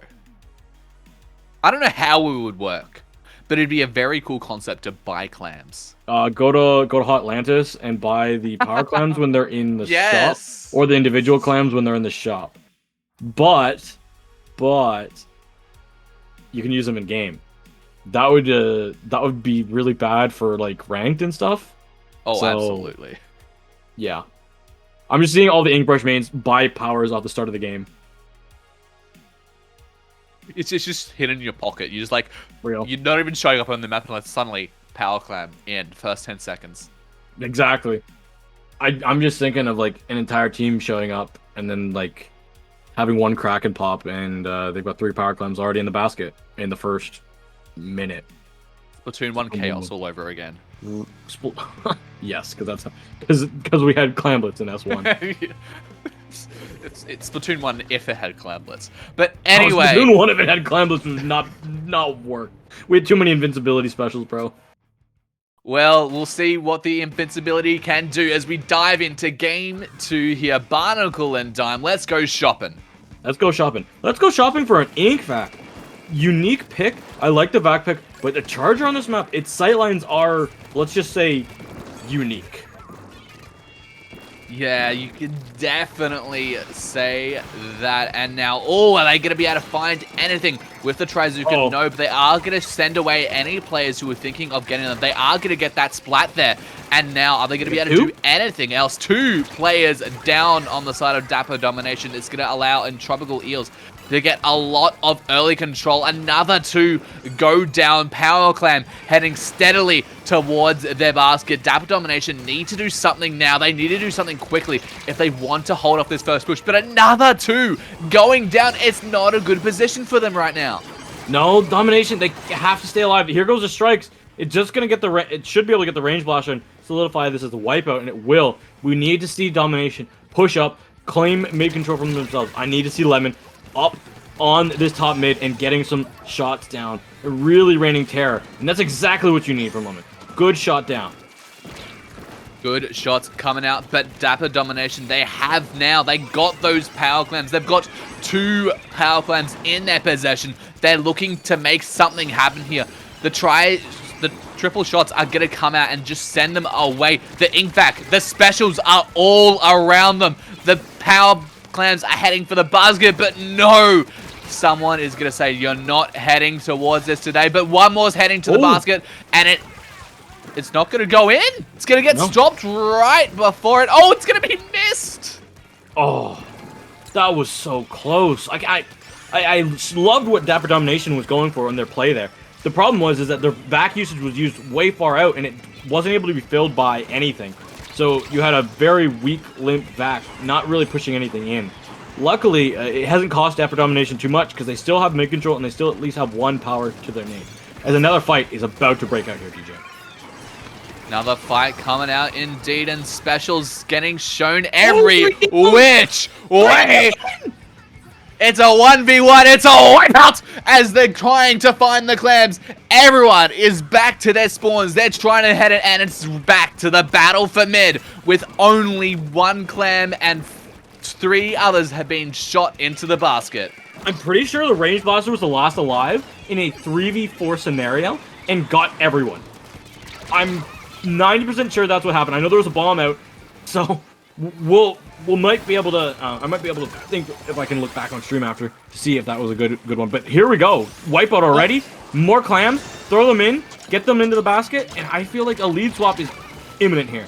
I don't know how it would work, but it'd be a very cool concept to buy clams. Go to Hot Atlantis and buy the power clams when they're in the shop, or the individual clams when they're in the shop. But you can use them in game. That would be really bad for like ranked and stuff. Oh, so, absolutely. Yeah. I'm just seeing all the Inkbrush mains buy powers off the start of the game. It's just hidden in your pocket. You're just like, real. You're not even showing up on the map unless suddenly power clam in first 10 seconds. Exactly. I'm just thinking of like an entire team showing up and then like having one Kraken pop and they've got 3 power clams already in the basket in the first minute. Splatoon 1 chaos all over again. Yes, because we had clamlets in S1. It's Splatoon 1 if it had clamblets. But Oh, anyway, Splatoon 1 if it had clamblets would not work. We had too many invincibility specials, bro. well, we'll see what the invincibility can do as we dive into game 2 here. Barnacle and Dime, let's go shopping. Let's go shopping. Let's go shopping for an ink vac. Unique pick. I like the vac pick, but the charger on this map, its sightlines are, let's just say, unique. Yeah, you can definitely say that. And now, oh, are they going to be able to find anything with the Trizuka? Oh. No, but they are going to send away any players who are thinking of getting them. They are going to get that splat there. And now, are they going to be able to do anything else? 2 players down on the side of Dapper Domination. It's going to allow Entropical Eels to get a lot of early control. Another 2 go down. Power Clam heading steadily towards their basket. Dapper Domination need to do something now. They need to do something quickly if they want to hold off this first push. But another 2 going down. It's not a good position for them right now. No, Domination, they have to stay alive. Here goes the strikes. It's just going to get it should be able to get the range blaster and solidify this as a wipeout, and it will. We need to see Domination push up, claim mid control from themselves. I need to see Lemon up on this top mid and getting some shots down. Really raining terror. And that's exactly what you need from Lemon. Good shot down. Good shots coming out, but Dapper Domination, they got those power clams. They've got 2 power clams in their possession. They're looking to make something happen here. The triple shots are going to come out and just send them away. The ink vac, the specials are all around them. The power clams are heading for the basket, but no. Someone is going to say, you're not heading towards this today, but one more's heading to the basket, and it's not going to go in. It's going to get stopped right before it. Oh, it's going to be missed. Oh, that was so close. I loved what Dapper Domination was going for in their play there. The problem is that their vac usage was used way far out, and it wasn't able to be filled by anything. So you had a very weak, limp vac, not really pushing anything in. Luckily, it hasn't cost Dapper Domination too much, because they still have mid control, and they still at least have 1 power to their name. As another fight is about to break out here, DJ. Another fight coming out indeed, and specials getting shown every which way. It's a 1v1, it's a wipeout as they're trying to find the clams. Everyone is back to their spawns. They're trying to head it, and it's back to the battle for mid with only 1 clam and 3 others have been shot into the basket. I'm pretty sure the range blaster was the last alive in a 3v4 scenario and got everyone. I'm 90% sure that's what happened. I know there was a bomb out, so we might be able to. I might be able to think if I can look back on stream after to see if that was a good one. But here we go, wipeout already. More clams, throw them in, get them into the basket, and I feel like a lead swap is imminent here.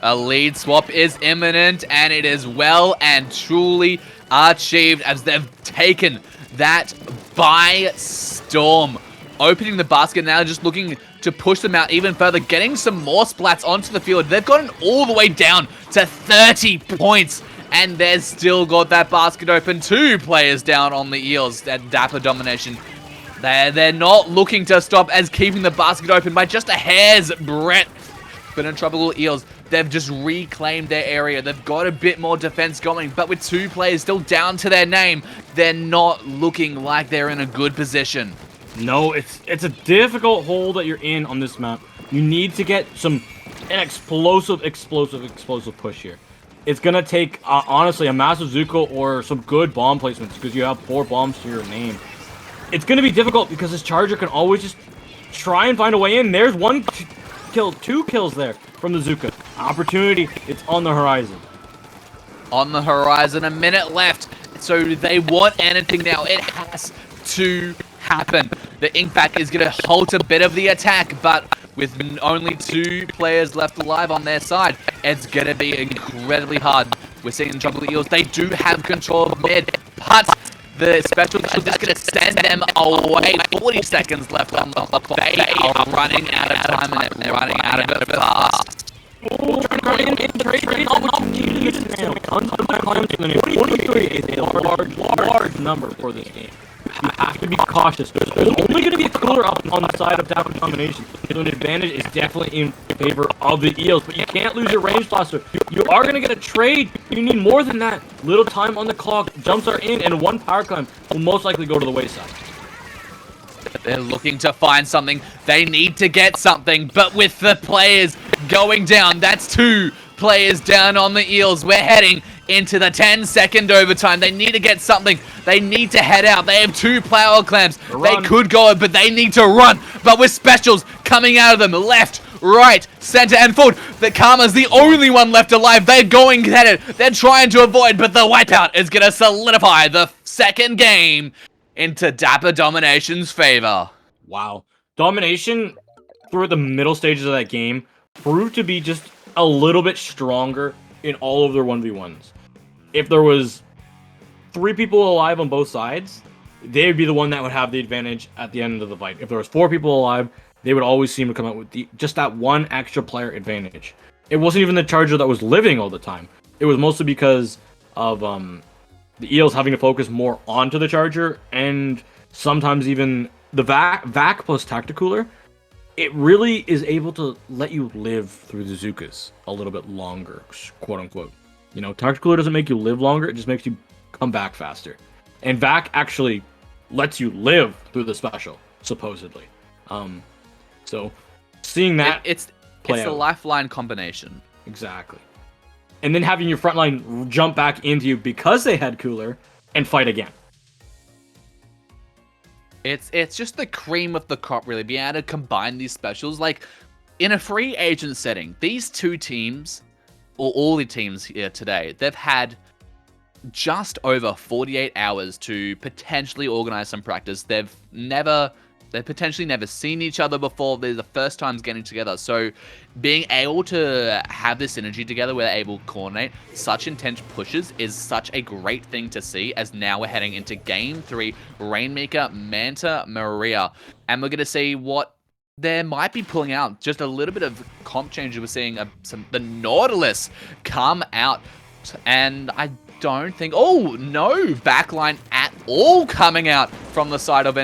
A lead swap is imminent, and it is well and truly achieved as they've taken that by storm. Opening the basket now, just looking to push them out even further, getting some more splats onto the field. They've gotten all the way down to 30 points, and they've still got that basket open. 2 players down on the Eels at Dapper Domination. They're not looking to stop as keeping the basket open by just a hair's breadth. But Entropical Eels, they've just reclaimed their area. They've got a bit more defense going, but with 2 players still down to their name, they're not looking like they're in a good position. No, it's a difficult hole that you're in on this map. You need to get an explosive push here. It's gonna take honestly a massive Zuko or some good bomb placements because you have 4 bombs to your name. It's gonna be difficult because this charger can always just try and find a way in. There's 1 kill, 2 kills there from the Zuka. Opportunity, it's on the horizon. On the horizon, a minute left. So they want anything now. It has to happen. The ink vac is going to halt a bit of the attack, but with only 2 players left alive on their side, it's going to be incredibly hard. We're seeing Entropical Eels. They do have control of mid, but the specials are just going to send them away. 40 seconds left on the clock. They are running out of time, and they're running out of it fast. Large number for this game. you have to be cautious. There's only going to be a cooler up on the side of Dapper Domination. So an advantage is definitely in favor of the Eels, but you can't lose your range blaster. You are going to get a trade. You need more than that. Little time on the clock. Jumps are in, and one power climb will most likely go to the wayside. They're looking to find something. They need to get something, but with the players going down, that's 2 players down on the Eels. We're heading into the 10-second overtime. They need to get something. They need to head out. They have 2 power clamps. They could go, but they need to run. But with specials coming out of them, left, right, center, and forward, the Karma's the only one left alive. They're going at it. They're trying to avoid, but the wipeout is going to solidify the second game into Dapper Domination's favor. Wow. Domination, through the middle stages of that game, proved to be just a little bit stronger in all of their 1v1s. If there was 3 people alive on both sides, they would be the one that would have the advantage at the end of the fight. If there was 4 people alive, they would always seem to come out with just that one extra player advantage. It wasn't even the Charger that was living all the time. It was mostly because of the Eels having to focus more onto the Charger, and sometimes even the Vac plus Tacticooler. It really is able to let you live through the Zookas a little bit longer, quote unquote. You know, Tacticooler doesn't make you live longer, it just makes you come back faster. And Vac actually lets you live through the special, supposedly. So seeing that it's play the out. lifeline combination. Exactly. And then having your front line jump back into you because they had cooler and fight again. It's just the cream of the crop, really, being able to combine these specials. Like, in a free agent setting, these 2 teams, or all the teams here today, they've had just over 48 hours to potentially organize some practice. They've potentially never seen each other before. They're the first times getting together. So being able to have this energy together where they're able to coordinate such intense pushes is such a great thing to see, as now we're heading into Game 3, Rainmaker, Manta, Maria. And we're going to see what they might be pulling out. Just a little bit of comp change. We're seeing the Nautilus come out. And I don't think... Oh, no backline at all coming out from the side of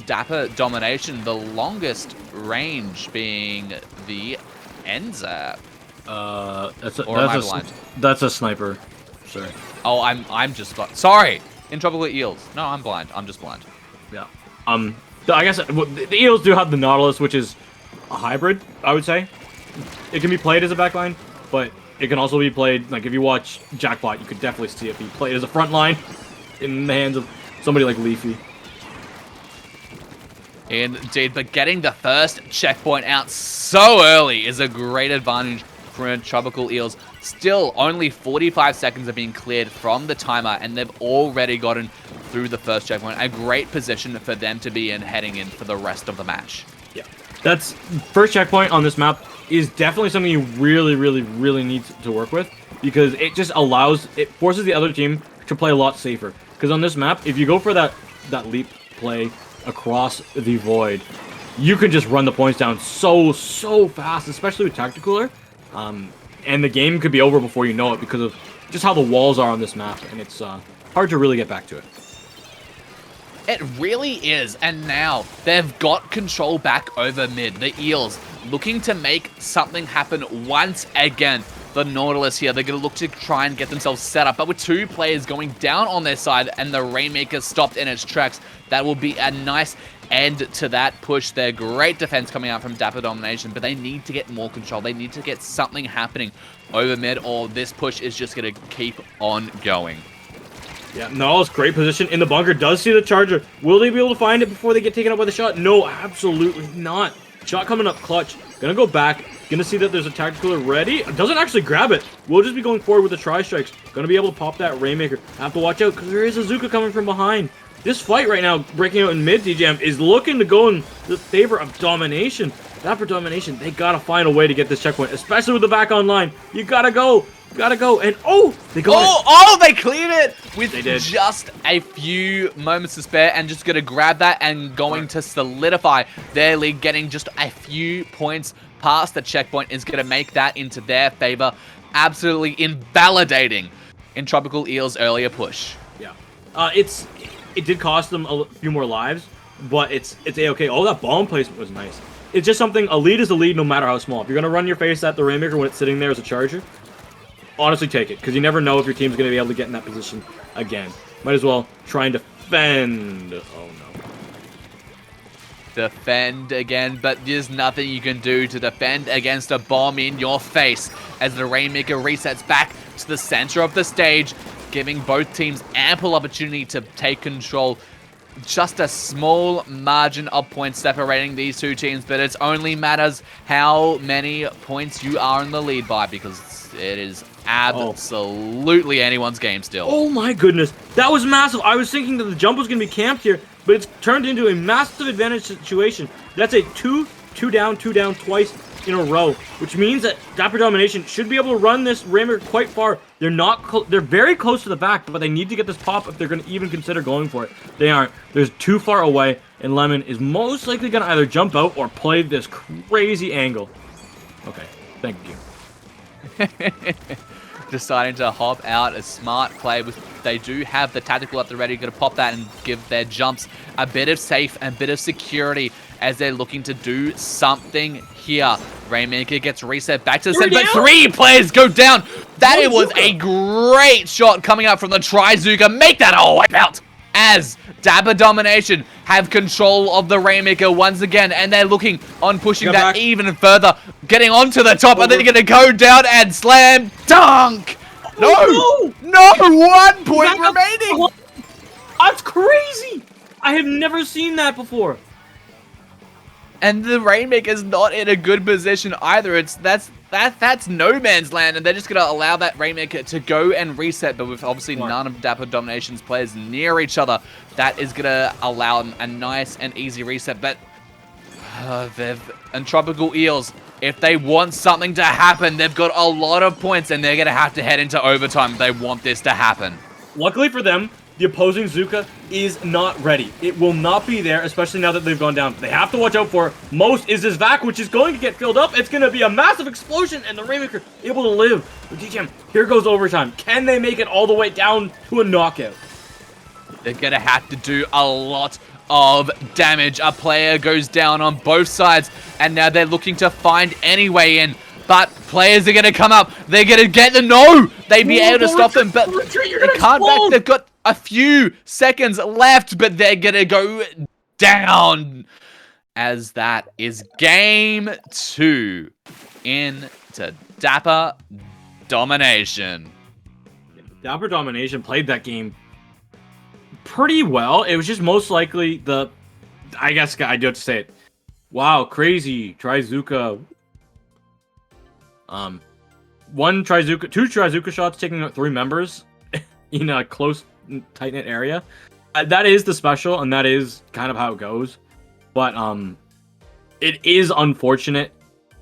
Dapper Domination, the longest range being the Enza. That's a sniper. Sorry. Oh, I'm just sorry. Entropical Eels. No, I'm blind. I'm just blind. Yeah. I guess the Eels do have the Nautilus, which is a hybrid, I would say. It can be played as a backline, but it can also be played, like if you watch Jackpot, you could definitely see it be played as a front line in the hands of somebody like Leafy. Indeed, but getting the first checkpoint out so early is a great advantage for Entropical Eels. Still, only 45 seconds are being cleared from the timer, and they've already gotten through the first checkpoint. A great position for them to be in heading in for the rest of the match. Yeah, that's first checkpoint on this map is definitely something you really need to work with, because it just forces the other team to play a lot safer. Because on this map, if you go for that leap play across the void, you can just run the points down so fast, especially with Tacticooler. And the game could be over before you know it because of just how the walls are on this map, and it's hard to really get back to it. It really is, and now they've got control back over mid. The Eels looking to make something happen once again. The Nautilus here, they're going to look to try and get themselves set up, but with 2 players going down on their side and the Rainmaker stopped in its tracks, that will be a nice end to that push there. Great defense coming out from Dapper Domination, but they need to get more control. They need to get something happening over mid, or this push is just going to keep on going. Yeah, Nautilus, great position in the bunker, does see the Charger. Will they be able to find it before they get taken out by the shot? No, absolutely not. Shot coming up clutch. Gonna go back. Gonna see that there's a Tacticooler ready. Doesn't actually grab it. We'll just be going forward with the tri-strikes. Gonna be able to pop that Rainmaker. Have to watch out because there is a Zuka coming from behind. This fight right now, breaking out in mid, DJM, is looking to go in the favor of Domination. Dapper Domination, they gotta find a way to get this checkpoint, especially with the back online. You gotta go. Gotta go. And they got it. Oh, they cleared it with just a few moments to spare, and just gonna grab that and going to solidify their lead. Getting just a few points past the checkpoint is gonna make that into their favor. Absolutely invalidating Entropical Eels' earlier push. Yeah. It's it did cost them a few more lives, but it's A-okay. Oh, that bomb placement was nice. It's just something, a lead is a lead no matter how small. If you're going to run your face at the Rainmaker when it's sitting there as a charger, honestly take it, because you never know if your team's going to be able to get in that position again. Might as well try and defend. Oh, no. Defend again, but there's nothing you can do to defend against a bomb in your face as the Rainmaker resets back to the center of the stage, giving both teams ample opportunity to take control. Just a small margin of points separating these two teams, but it only matters how many points you are in the lead by, because it is absolutely anyone's game still. Oh my goodness, that was massive. I was thinking that the jump was going to be camped here, but it's turned into a massive advantage situation. That's a two down twice in a row, which means that Dapper Domination should be able to run this Rainmaker quite far. They're very close to the back, but they need to get this pop if they're going to even consider going for it. They aren't. They're too far away, and Lemon is most likely going to either jump out or play this crazy angle. Okay, thank you. Deciding to hop out, a smart play. They do have the tactical at the ready, going to pop that and give their jumps a bit of safe and bit of security as they're looking to do something here. Rainmaker gets reset back to the center, but 3 players go down. That it was a great shot coming up from the Trizuka. Make that a wipeout as Dapper Domination have control of the Rainmaker once again, and they're looking on pushing that even further, getting onto the top, and then they're going to go down and slam dunk. No, 1 point remaining. That's crazy. I have never seen that before. And the Rainmaker's not in a good position either. That's no man's land, and they're just going to allow that Rainmaker to go and reset, but with obviously none of Dapper Domination's players near each other, that is going to allow them a nice and easy reset. But they've Entropical Eels, if they want something to happen, they've got a lot of points, and they're going to have to head into overtime if they want this to happen. Luckily for them, the opposing Zuka is not ready. It will not be there, especially now that they've gone down. They have to watch out for most is this vac, which is going to get filled up. It's going to be a massive explosion, and the Rainmaker able to live. But Bteam, here goes overtime. Can they make it all the way down to a knockout? They're going to have to do a lot of damage. A player goes down on both sides, and now they're looking to find any way in. But players are going to come up. They're going to get the no. They'd be able to stop them, but they can't back. They've got a few seconds left, but they're going to go down. As that is game 2 into Dapper Domination. Dapper Domination played that game pretty well. It was just most likely I guess I do have to say it. Wow, crazy. Trizuka. Two Trizuka shots taking out 3 members in a close, tight-knit area. That is the special, and that is kind of how it goes. But it is unfortunate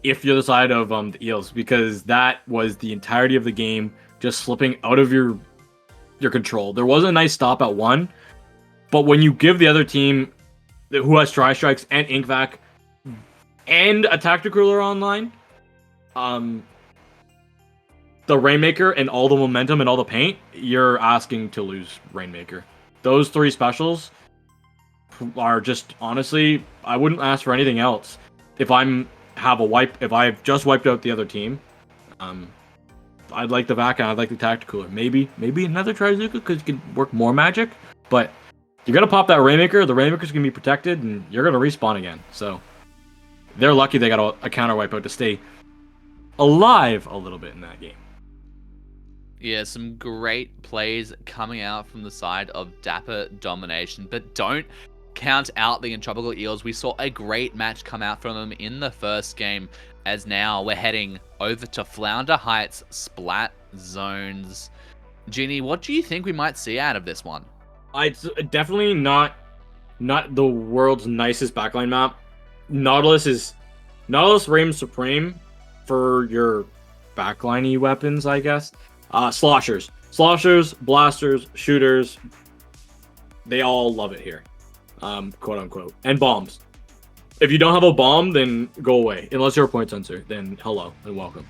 if you're the side of the Eels, because that was the entirety of the game just slipping out of your control. There was a nice stop at 1, but when you give the other team who has Tri-Strikes and Inkvac and a Tactical Ruler online, the Rainmaker and all the momentum and all the paint, you're asking to lose Rainmaker. Those 3 specials are just, honestly, I wouldn't ask for anything else. If I've just wiped out the other team, I'd like the vac and I'd like the Tactical Ruler. Maybe another Trizuka because you can work more magic, but you're gonna pop that Rainmaker, the Rainmaker's gonna be protected, and you're gonna respawn again. So they're lucky they got a counter wipeout to stay alive a little bit in that game. Yeah, some great plays coming out from the side of Dapper Domination, but don't count out the Entropical Eels. We saw a great match come out from them in the first game, as now we're heading over to Flounder Heights Splat Zones. Genie, what do you think we might see out of this one? It's definitely not the world's nicest backline map. Nautilus reigns supreme for your backline-y weapons, I guess. Sloshers, blasters, shooters, they all love it here, quote unquote. And bombs. If you don't have a bomb, then go away. Unless you're a point sensor, then hello and welcome.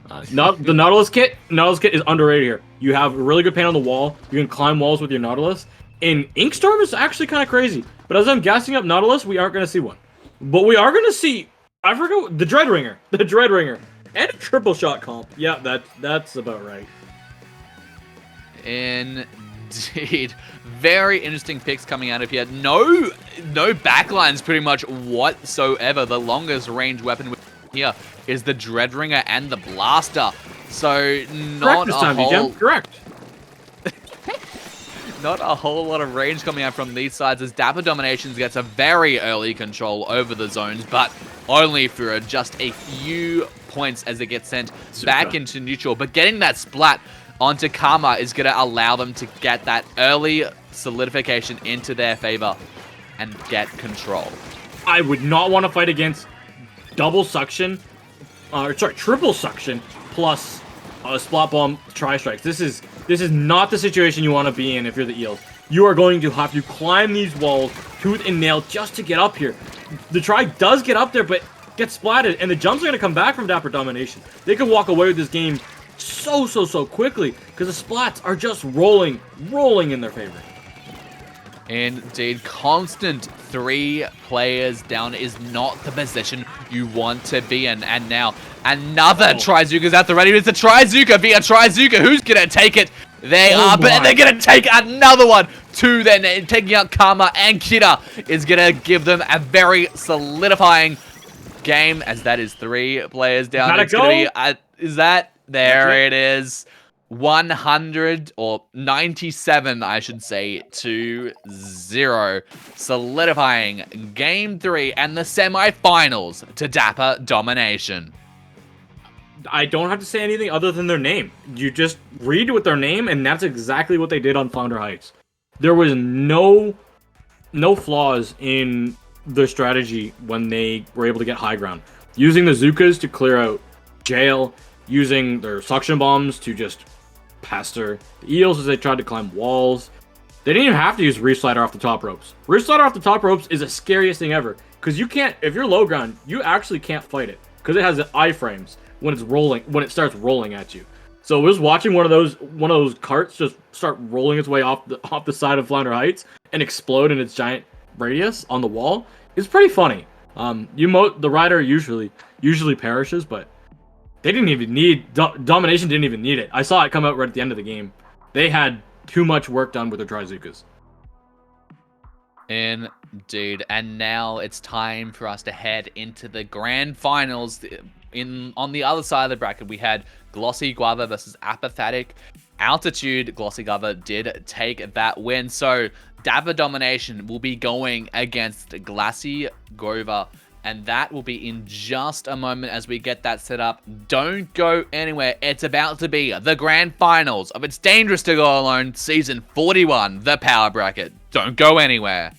The Nautilus kit is underrated here. You have really good paint on the wall. You can climb walls with your Nautilus, in Inkstorm is actually kind of crazy. But as I'm gassing up Nautilus, we aren't going to see one. But we are going to see, I forgot, the Dreadringer. The Dreadringer. And a triple shot comp. Yeah, that's about right. Indeed. Very interesting picks coming out of here. No backlines pretty much whatsoever. The longest range weapon here is the Dreadringer and the Blaster. So not Correct this a time, whole... Bteam. Correct. Not a whole lot of range coming out from these sides as Dapper Dominations gets a very early control over the zones, but only for just a few points as it gets sent back into neutral. But getting that splat onto Karma is going to allow them to get that early solidification into their favor and get control. I would not want to fight against double suction, triple suction plus splat bomb tri-strikes. This is not the situation you want to be in if you're the Eels. You are going to have to climb these walls tooth and nail just to get up here. The Tri does get up there, but gets splatted, and the jumps are going to come back from Dapper Domination. They could walk away with this game so quickly because the splats are just rolling in their favor. Indeed, constant 3 players down is not the position you want to be in. And now, another Trizuka's at the ready. It's a Trizuka via Trizuka. Who's going to take it? They are, but they're going to take another one. 2 then, taking out Karma and Kida is going to give them a very solidifying game, as that is 3 players down. It's going to be, is that? There it is. 100 or 97, I should say, to 0, solidifying Game 3 and the semifinals to Dapper Domination. I don't have to say anything other than their name. You just read with their name, and that's exactly what they did on Flounder Heights. There was no flaws in their strategy when they were able to get high ground. Using the Zukas to clear out jail, using their suction bombs to just pester the Eels as they tried to climb walls. They didn't even have to use Reef Slider off the top ropes. Reef Slider off the top ropes is the scariest thing ever, because you can't, if you're low ground, you actually can't fight it, because it has the iframes when it's rolling, when it starts rolling at you. So just watching one of those carts just start rolling its way off the side of Flounder Heights and explode in its giant radius on the wall is pretty funny. The rider usually perishes, but they didn't even need... Domination didn't even need it. I saw it come out right at the end of the game. They had too much work done with their Trizukas. Indeed. And now it's time for us to head into the grand finals. On the other side of the bracket, we had Glossy Guava versus Apathetic. Altitude, Glossy Guava did take that win. So Dapper Domination will be going against Glossy Guava, and that will be in just a moment as we get that set up. Don't go anywhere. It's about to be the grand finals of It's Dangerous to Go Alone Season 41, the Power Bracket. Don't go anywhere.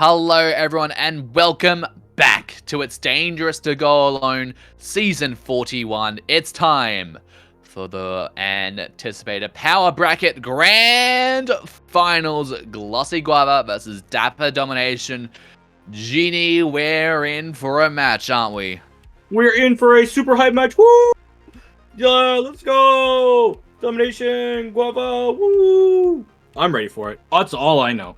Hello, everyone, and welcome back to It's Dangerous to Go Alone, Season 41. It's time for the anticipated Power Bracket Grand Finals. Glossy Guava versus Dapper Domination. Genie, we're in for a match, aren't we? We're in for a super hype match. Woo! Yeah, let's go! Domination, Guava, woo! I'm ready for it. That's all I know.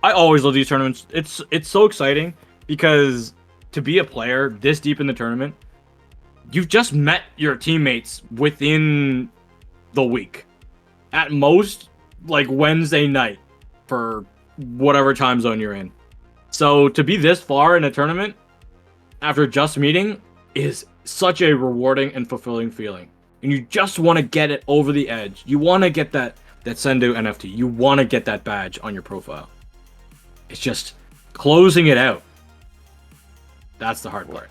I always love these tournaments. It's so exciting because to be a player this deep in the tournament, you've just met your teammates within the week. At most, like Wednesday night for whatever time zone you're in. So to be this far in a tournament after just meeting is such a rewarding and fulfilling feeling. And you just want to get it over the edge. You want to get that Sendu NFT. You want to get that badge on your profile. It's just closing it out. That's the hard part.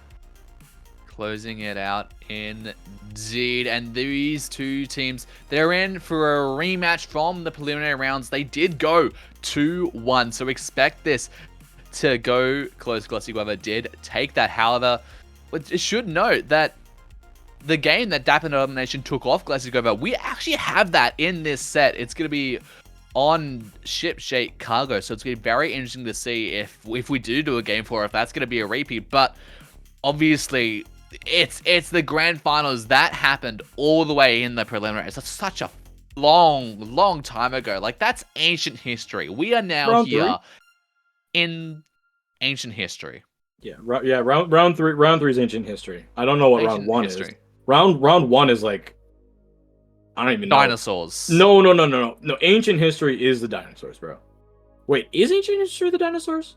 Closing it out indeed. And these two teams, they're in for a rematch from the preliminary rounds. They did go 2-1, so expect this to go close. Glossy Guava did take that. However, it should note that the game that Dapper Domination took off Glossy Guava, we actually have that in this set. It's going to be on ship shape cargo, so it's going to be very interesting to see if we do a game 4, if that's going to be a repeat. But obviously it's the grand finals that happened all the way in the preliminaries. That's such a long time ago. Like, that's ancient history. We are now round here 3? in ancient history. Round three is ancient history. I don't know what Ancient round 1 history. is. Round 1 is like, I don't even know. Dinosaurs. No. Ancient history is the dinosaurs, bro. Wait, is ancient history the dinosaurs?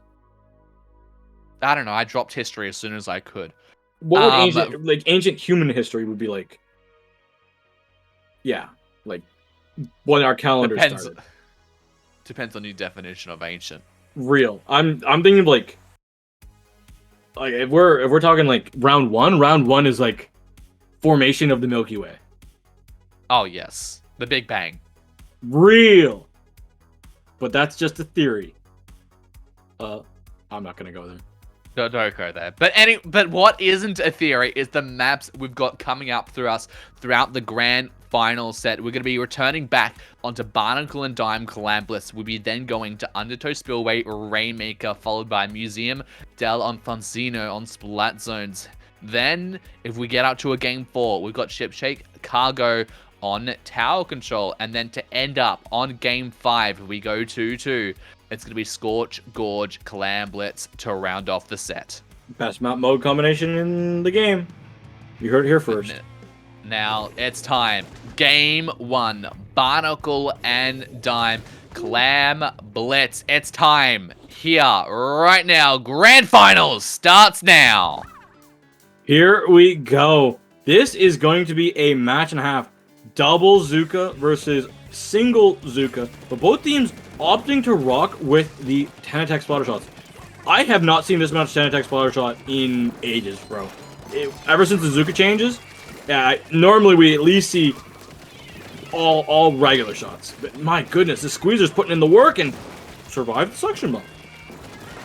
I don't know. I dropped history as soon as I could. What would ancient human history would be like? Yeah, like when our calendar started. Depends on your definition of ancient. Real. I'm thinking of like if we're talking like round 1 is like formation of the Milky Way. Oh yes, the Big Bang. Real. But that's just a theory. I'm not gonna go there. Don't go there. But what isn't a theory is the maps we've got coming up throughout the grand final set. We're going to be returning back onto Barnacle and Dime Calambless. We'll be then going to Undertow Spillway, Rainmaker, followed by Museum del Alfonsino on Splat Zones. Then, if we get up to a game 4, we've got Ship Shake Cargo on Tower Control. And then to end up on game 5, we go 2-2. It's going to be Scorch, Gorge, Calamblitz to round off the set. Best map mode combination in the game. You heard it here first. Now, it's time. Game 1. Barnacle and Dime. Calamblitz. It's time. Here, right now. Grand Finals starts now. Here we go. This is going to be a match and a half. Double Zuka versus single Zuka. But both teams opting to rock with the 10 attack splatter shots. I have not seen this much 10 attack splatter shot in ages, bro. Ever since the Zuka changes, normally we at least see all regular shots. But my goodness, the Squeezer's putting in the work and survived the suction bomb.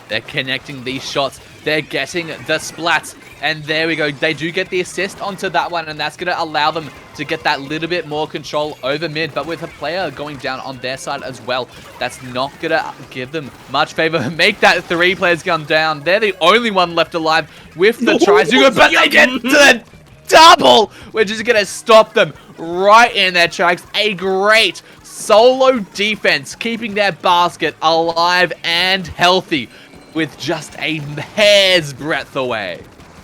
They're connecting these shots. They're getting the splats. And there we go. They do get the assist onto that one, and that's going to allow them to get that little bit more control over mid. But with a player going down on their side as well, that's not going to give them much favor. Make that 3 players come down. They're the only one left alive with the Trizuga, but they get to the double, which is going to stop them right in their tracks. A great solo defense, keeping their basket alive and healthy with just a hair's breadth away.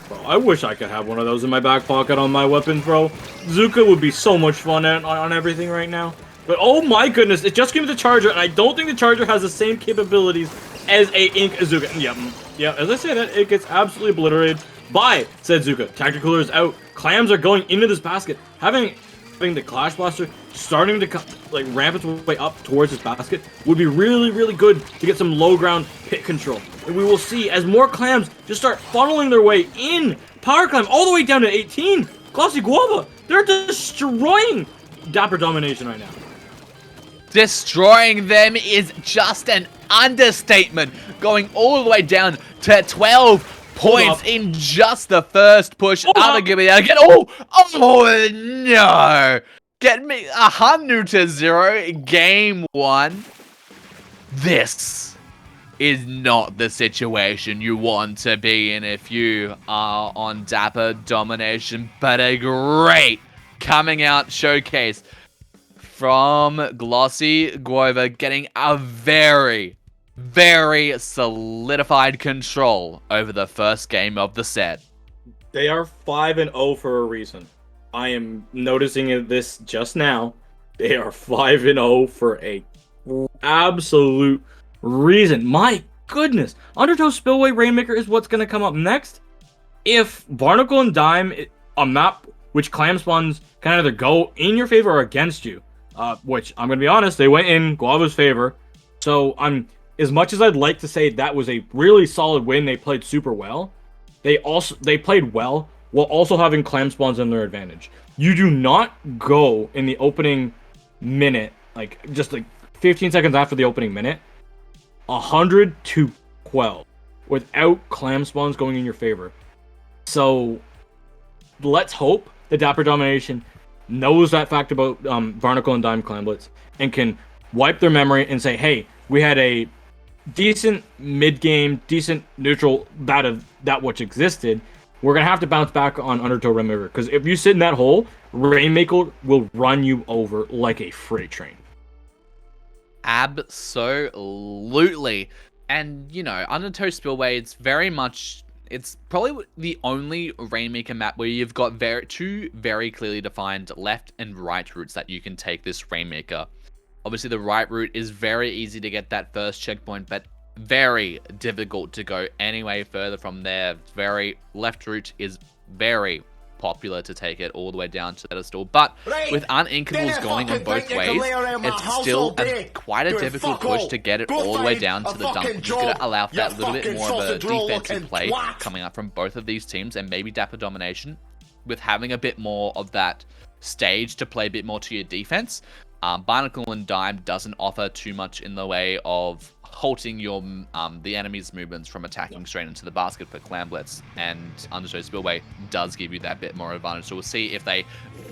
Bro, I wish I could have one of those in my back pocket on my weapons, bro. Zuka would be so much fun on everything right now. But oh my goodness, it just came with the Charger, and I don't think the Charger has the same capabilities as a Ink Zuka. Yeah, as I say that, it gets absolutely obliterated by said Zuka. Tactical Cooler is out. Clams are going into this basket. Having the Clash Blaster starting to ramp its way up towards this basket would be really good to get some low ground pit control. And we will see as more clams just start funneling their way in. Power Clam all the way down to 18. Glossy Guava, they're destroying Dapper Domination right now. Destroying them is just an understatement. Going all the way down to 12 points in just the first push. Give me that again. Oh no. Get me 100-0 game 1. This is not the situation you want to be in if you are on Dapper Domination, but a great coming out showcase from Glossy. Guava getting a very, very solidified control over the first game of the set. They are 5-0 for a reason. I am noticing this just now. They are 5-0 for a absolute reason. My goodness. Undertow Spillway Rainmaker is what's going to come up next. If Barnacle and Dime, a map which clam spawns can either go in your favor or against you, which I'm going to be honest, they went in Guava's favor. So as much as I'd like to say that was a really solid win, they played super well. They played well while also having clam spawns in their advantage. You do not go in the opening minute, just 15 seconds after the opening minute, 100-12 without clam spawns going in your favor. So let's hope the Dapper Domination knows that fact about Barnacle and Dime Clamblets and can wipe their memory and say, hey, we had a decent mid-game, decent neutral that which existed. We're going to have to bounce back on Undertow Rainmaker, because if you sit in that hole, Rainmaker will run you over like a freight train. Absolutely. And, Undertow Spillway, it's probably the only Rainmaker map where you've got two very clearly defined left and right routes that you can take this Rainmaker. Obviously, the right route is very easy to get that first checkpoint, but very difficult to go any way further from there. Left route is very popular to take it all the way down to the pedestal, but with Uninkables going on both ways, it's still quite a difficult push to get it all the way down to the dump, which is going to allow for that little bit more of a defensive play coming up from both of these teams, and maybe Dapper Domination, with having a bit more of that stage to play a bit more to your defense. Barnacle and Dime doesn't offer too much in the way of halting your the enemy's movements from attacking straight into the basket for Clamblets, and Undertow Spillway does give you that bit more advantage. So we'll see if they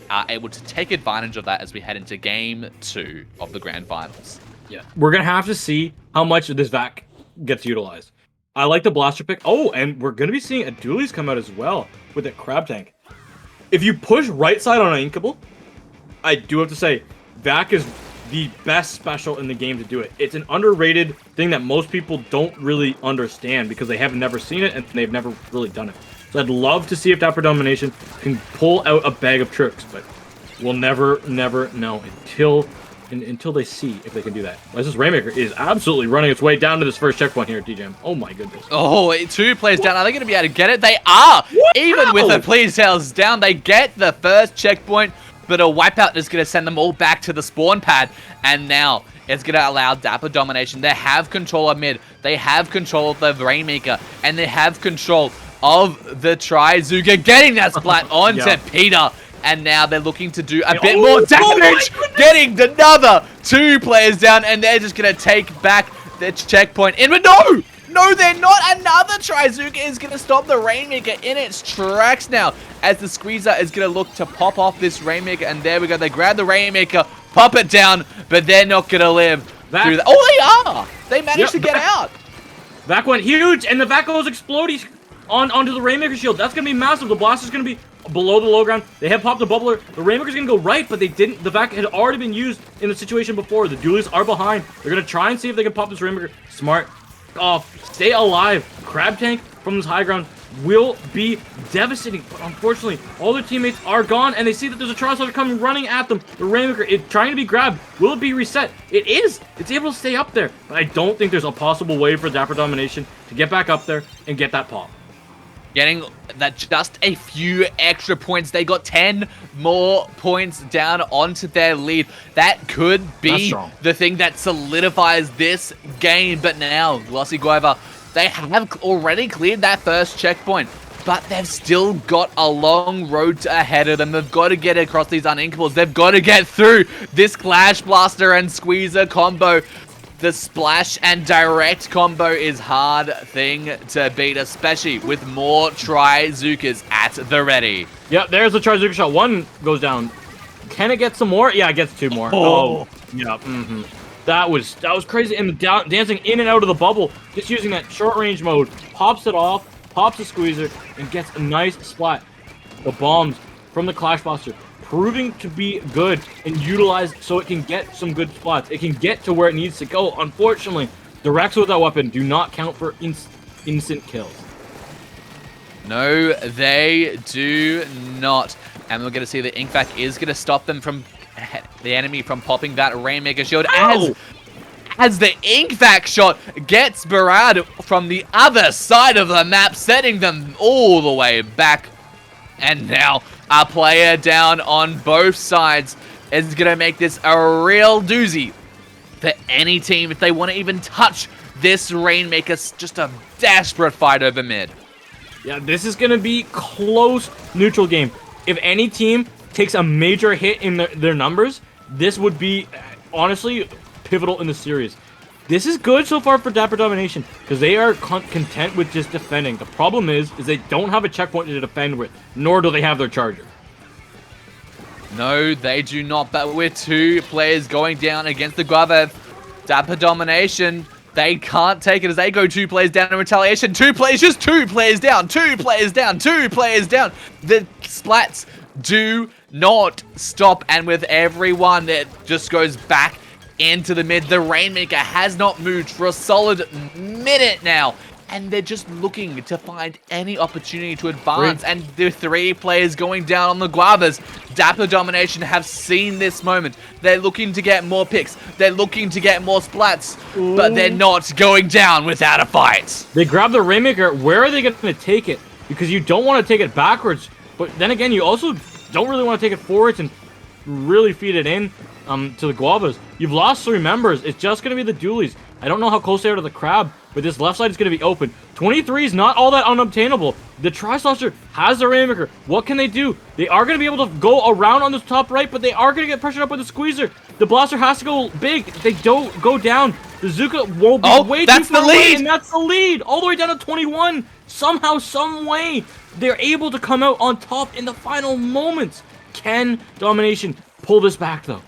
are able to take advantage of that as we head into Game 2 of the Grand Finals. Yeah, we're going to have to see how much of this VAC gets utilized. I like the Blaster pick. Oh, and we're going to be seeing a Dualies come out as well with that Crab Tank. If you push right side on an Inkable, I do have to say, VAC is the best special in the game to do it. It's an underrated thing that most people don't really understand because they have never seen it and they've never really done it. So I'd love to see if Dapper Domination can pull out a bag of tricks, but we'll never know until they see if they can do that. This Rainmaker is absolutely running its way down to this first checkpoint here at DJM. Oh my goodness. Oh, 2 players down. Are they going to be able to get it? They are! Wow. Even with the players down, they get the first checkpoint. But a wipeout is going to send them all back to the spawn pad. And now it's going to allow Dapper Domination. They have control of mid. They have control of the Rainmaker. And they have control of the Trizuka. Getting that splat onto Peter. And now they're looking to do a bit more damage. Getting another 2 players down. And they're just going to take back the checkpoint. But no! No, they're not. Another Trizuka is going to stop the Rainmaker in its tracks now, as the Squeezer is going to look to pop off this Rainmaker. And there we go. They grab the Rainmaker, pop it down, but they're not going to live through that. Oh, they are. They managed to get out. VAC went huge, and the VAC goes exploding onto the Rainmaker shield. That's going to be massive. The Blaster's going to be below the low ground. They have popped the bubbler. The Rainmaker's going to go right, but they didn't. The VAC had already been used in the situation before. The Dualies are behind. They're going to try and see if they can pop this Rainmaker. Smart. Stay alive. Crab Tank from this high ground will be devastating, but unfortunately all their teammates are gone, and they see that there's a Charizard coming running at them. The Rainmaker is trying to be grabbed. Will it be reset? It is. It's able to stay up there, but I don't think there's a possible way for Dapper Domination to get back up there and get that pop. Getting that just a few extra points. They got 10 more points down onto their lead. That could be the thing that solidifies this game. But now, Glossy Guava, they have already cleared that first checkpoint. But they've still got a long road ahead of them. They've got to get across these Uninkables. They've got to get through this Clash Blaster and Squeezer combo. The splash and direct combo is hard thing to beat, especially with more Trizookas at the ready. Yep, there's the Trizooka shot. One goes down. Can it get some more? Yeah, it gets 2 more. Oh, yeah. That was crazy. And dancing in and out of the bubble, just using that short range mode, pops it off, pops the squeezer, and gets a nice splat. The bombs from the Clash Buster proving to be good and utilized so it can get some good spots. It can get to where it needs to go. Unfortunately, the Rex with that weapon do not count for instant kills. No, they do not. And we're going to see the Ink Vac is going to stop them from the enemy from popping that Rainmaker shield. As the Ink Vac shot gets Barad from the other side of the map, setting them all the way back. And now a player down on both sides is going to make this a real doozy for any team if they want to even touch this Rainmaker. Just a desperate fight over mid. Yeah, this is going to be close neutral game. If any team takes a major hit in their numbers, this would be, honestly, pivotal in the series. This is good so far for Dapper Domination, because they are content with just defending. The problem is they don't have a checkpoint to defend with, nor do they have their charger. No, they do not, but with 2 players going down against the Guava, Dapper Domination, they can't take it as they go 2 players down in retaliation. 2 players, just 2 players down, 2 players down, 2 players down. The splats do not stop, and with everyone that just goes back into the mid, the Rainmaker has not moved for a solid minute now, and they're just looking to find any opportunity to advance. And the 3 players going down on the Guavas, Dapper Domination have seen this moment. They're looking to get more picks, they're looking to get more splats, but they're not going down without a fight. They grab the Rainmaker. Where are they going to take it? Because you don't want to take it backwards, but then again, you also don't really want to take it forwards and really feed it in to the Guavas. You've lost 3 members. It's just going to be the dualies. I don't know how close they are to the crab, but this left side is going to be open. 23 is not all that unobtainable. The Tri-Saucer has the Rainmaker. What can they do? They are going to be able to go around on the top right, but they are going to get pressured up with the squeezer. The blaster has to go big. If they don't go down, the Zuka will be way too far away, and that's the lead. All the way down to 21. Somehow, some way, they're able to come out on top in the final moments. Can Domination pull this back, though?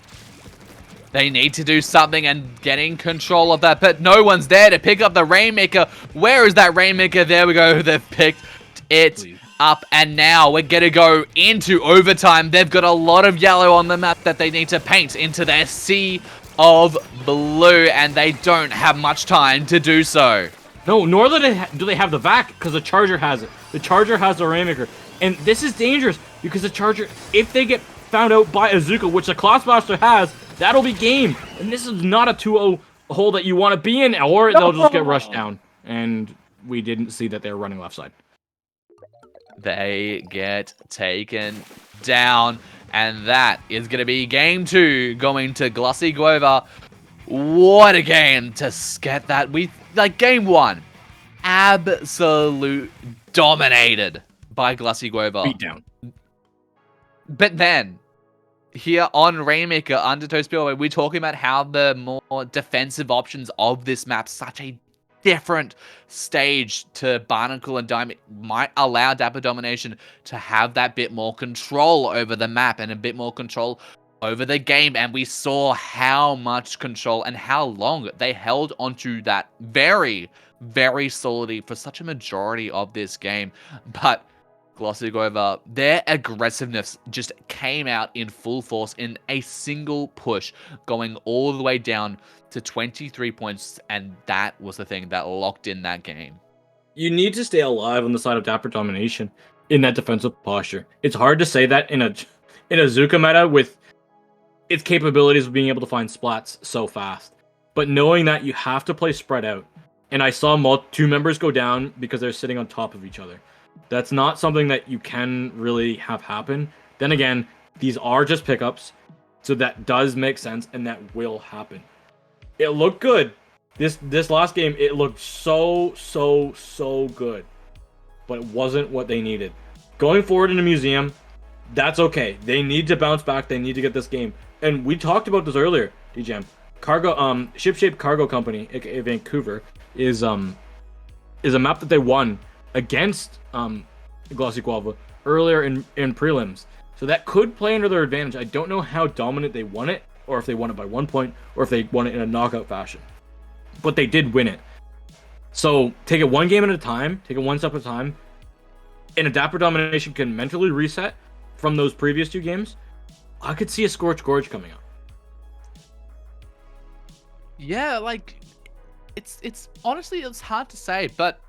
They need to do something and getting control of that, but no one's there to pick up the Rainmaker. Where is that Rainmaker? There we go. They've picked it up, and now we're going to go into overtime. They've got a lot of yellow on the map that they need to paint into their sea of blue, and they don't have much time to do so. No, nor do they have the vac, because the Charger has it. The Charger has the Rainmaker, and this is dangerous, because the Charger, if they get found out by Azuka, which the Clash Blaster has, that'll be game. And this is not a 2-0 hole that you want to be in, or they'll just get rushed down. And we didn't see that they were running left side. They get taken down, and that is going to be game 2 going to Glossy Guava. What a game to get that. Like game 1, absolute dominated by Glossy Guava. Beat down. But then, here on Rainmaker, Undertow Spillway, we're talking about how the more defensive options of this map, such a different stage to Barnacle and Diamond, might allow Dapper Domination to have that bit more control over the map and a bit more control over the game. And we saw how much control and how long they held onto that very, very solidly for such a majority of this game. But Glossy Guava, their aggressiveness just came out in full force in a single push, going all the way down to 23 points, and that was the thing that locked in that game. You need to stay alive on the side of Dapper Domination in that defensive posture. It's hard to say that in a Zuka meta with its capabilities of being able to find splats so fast. But knowing that you have to play spread out, and I saw 2 members go down because they're sitting on top of each other. That's not something that you can really have happen. Then again, these are just pickups, so that does make sense, and that will happen. It looked good. This last game, it looked so good. But it wasn't what they needed. Going forward in the museum, that's okay. They need to bounce back. They need to get this game. And we talked about this earlier, DJM. Ship-Shape Cargo Company, aka Vancouver, is a map that they won against Glossy Guava earlier in prelims. So that could play under their advantage. I don't know how dominant they won it, or if they won it by 1 point, or if they won it in a knockout fashion. But they did win it. So take it one game at a time, take it one step at a time. And if Dapper Domination can mentally reset from those previous 2 games, I could see a Scorch Gorge coming up. Yeah, like it's honestly it's hard to say, but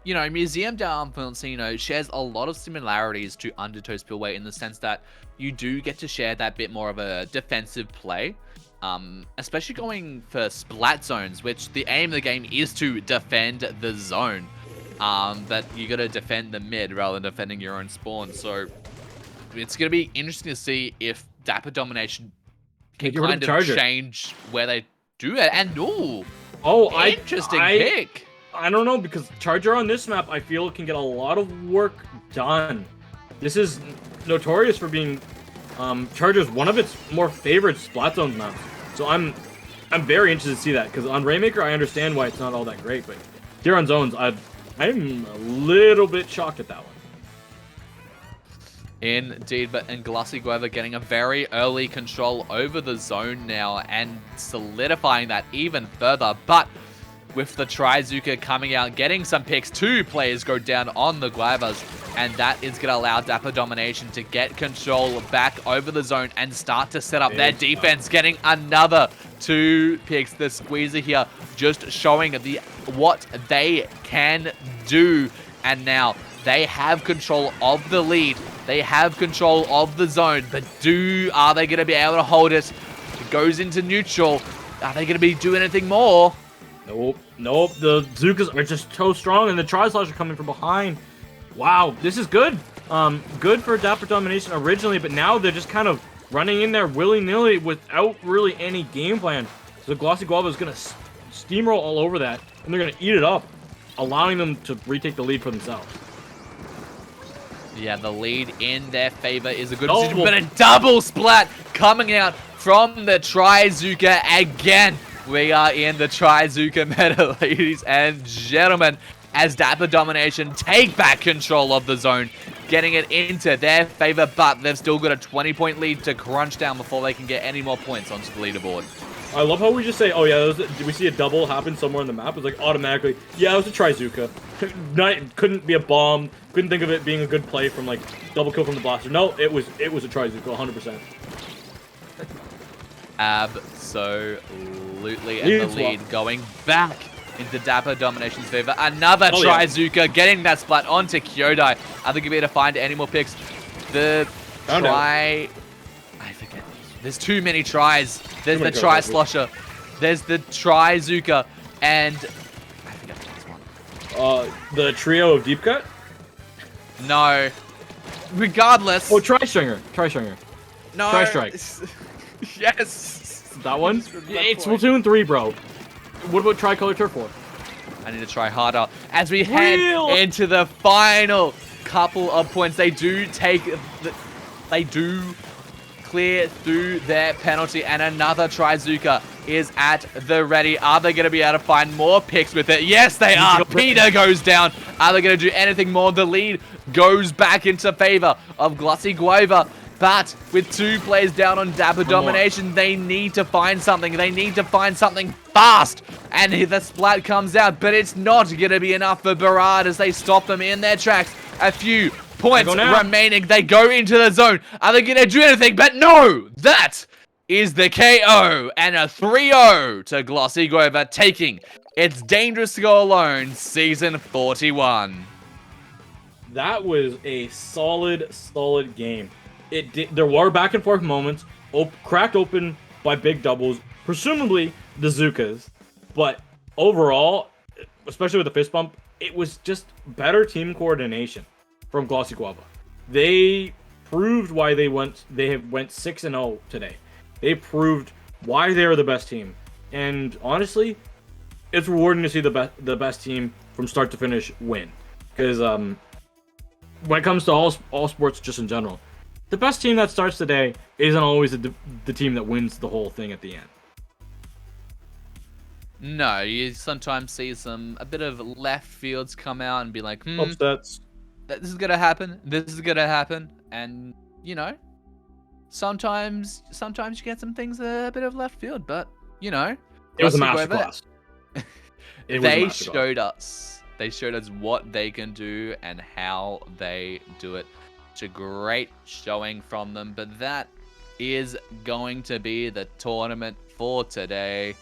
you know, Museum d'Armes shares a lot of similarities to Undertow Spillway in the sense that you do get to share that bit more of a defensive play, especially going for splat zones, which the aim of the game is to defend the zone. But you got to defend the mid rather than defending your own spawn. So it's going to be interesting to see if Dapper Domination can kind of change where they do it. And interesting pick. I don't know, because Charger on this map, I feel, can get a lot of work done. This is notorious for being Charger's one of its more favorite Splat Zone maps. So I'm very interested to see that, because on Rainmaker, I understand why it's not all that great, but here on Zones, I'm a little bit shocked at that one. Indeed, but Glossy Guava getting a very early control over the zone now and solidifying that even further. But with the Trizuka coming out, getting some picks, 2 players go down on the Guavas, and that is going to allow Dapper Domination to get control back over the zone and start to set up their defense, getting another 2 picks. The Squeezer here just showing what they can do, and now they have control of the lead. They have control of the zone, but are they going to be able to hold it? It goes into neutral. Are they going to be doing anything more? Nope. The Zookas are just so strong, and the Tri-Slosh are coming from behind. Wow, this is good. Good for Dapper Domination originally, but now they're just kind of running in there willy-nilly without really any game plan. So the Glossy Guava is going to steamroll all over that, and they're going to eat it up, allowing them to retake the lead for themselves. Yeah, the lead in their favor is a good decision, but a double splat coming out from the Trizuka again. We are in the Trizuka meta, ladies and gentlemen, as Dapper Domination take back control of the zone, getting it into their favor, but they've still got a 20-point lead to crunch down before they can get any more points onto the leaderboard. I love how we just say, oh yeah, did we see a double happen somewhere on the map? It's like automatically, yeah, it was a Trizuka. Couldn't be a bomb. Couldn't think of it being a good play from like double kill from the blaster. No, it was a Trizuka, 100%. Absolutely, and the lead going back into Dapper Domination's favor. Another Trizuka getting that splat onto Kyodai. Are they going to be able to find any more picks? I forget. There's too many tries. There's the Tri-Slosher. There's the Trizuka, and I forget the next one. The trio of Deep Cut? No. Regardless. Oh, Tri-Stringer. No. Tri-Strike. Yes. That one? It's Splatoon 3, bro. What about Tricolor Turf War? I need to try harder. As we head into the final couple of points, they do clear through their penalty, and another Trizuka is at the ready. Are they going to be able to find more picks with it? Yes, they are. Peter goes down. Are they going to do anything more? The lead goes back into favor of Glossy Guava. But with 2 players down on Dapper Domination, they need to find something. They need to find something fast. And the splat comes out, but it's not going to be enough for Barad as they stop them in their tracks. A few points remaining. They go into the zone. Are they going to do anything? But no! That is the KO. And a 3-0 to Glossy Guava, taking It's Dangerous to Go Alone Season 41. That was a solid game. There were back and forth moments, cracked open by big doubles, presumably the Zookas, but overall, especially with the fist bump, it was just better team coordination from Glossy Guava. They proved why they went 6-0 today. They proved why they are the best team, and honestly, it's rewarding to see the best team from start to finish win, because when it comes to all sports just in general, the best team that starts the day isn't always the team that wins the whole thing at the end. No, you sometimes see a bit of left fields come out and be like, Upsets. this is gonna happen. This is gonna happen, and you know, sometimes you get some things a bit of left field, but you know, It was a Glossy, Guava, masterclass. It was a they masterclass. showed us what they can do and how they do it. It's a great showing from them, but that is going to be the tournament for today.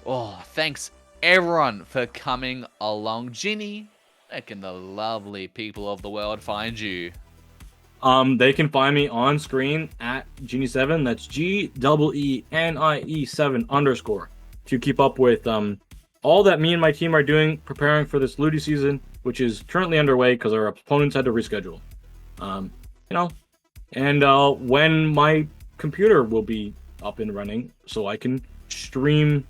Oh, thanks everyone for coming along. Ginny, where can the lovely people of the world find you? They can find me on screen at Genie7. That's GEENIE7_ to keep up with all that me and my team are doing, preparing for this Ludi season, which is currently underway because our opponents had to reschedule. You know, and when my computer will be up and running, so I can stream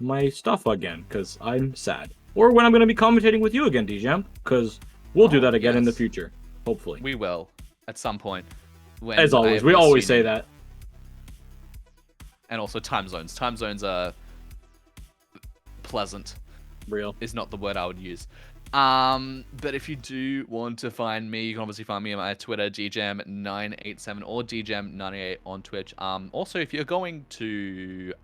my stuff again, because I'm sad. Or when I'm going to be commentating with you again, DJam, because we'll do that again in the yes. future, hopefully. We will, at some point. When As always, we always say that. And also time zones. Time zones are pleasant. Real. Is not the word I would use. But if you do want to find me, you can obviously find me on my Twitter, DJam987 or DJam98 on Twitch. Also, if you're going to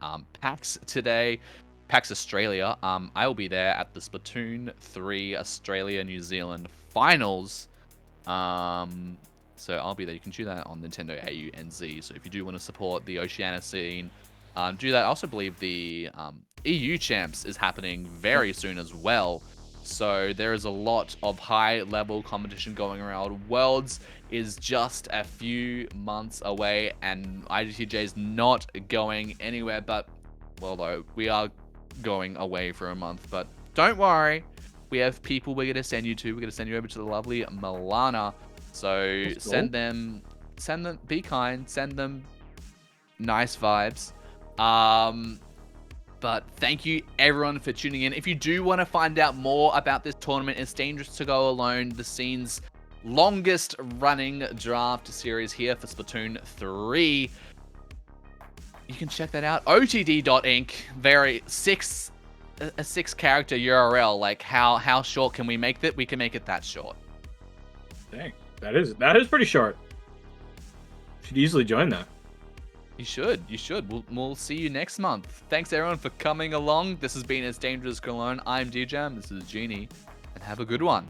PAX today, PAX Australia, I will be there at the Splatoon 3 Australia-New Zealand Finals. So I'll be there. You can do that on Nintendo AU/NZ. So if you do want to support the Oceania scene, do that. I also believe the EU Champs is happening very soon as well. So there is a lot of high-level competition going around. Worlds is just a few months away, and IGTJ is not going anywhere. But, well, though, we are going away for a month. But don't worry. We have people we're going to send you to. We're going to send you over to the lovely Milana. So send them, be kind, send them nice vibes. But thank you everyone for tuning in. If you do want to find out more about this tournament, It's Dangerous to Go Alone, the scene's longest running draft series here for Splatoon 3. You can check that out. OTD.inc, a 6-character URL. Like how short can we make that? We can make it that short. Dang, that is pretty short. Should easily join that. You should. We'll see you next month. Thanks everyone for coming along. This has been It's Dangerous to Go Alone. I'm DJam. This is Genie. And have a good one.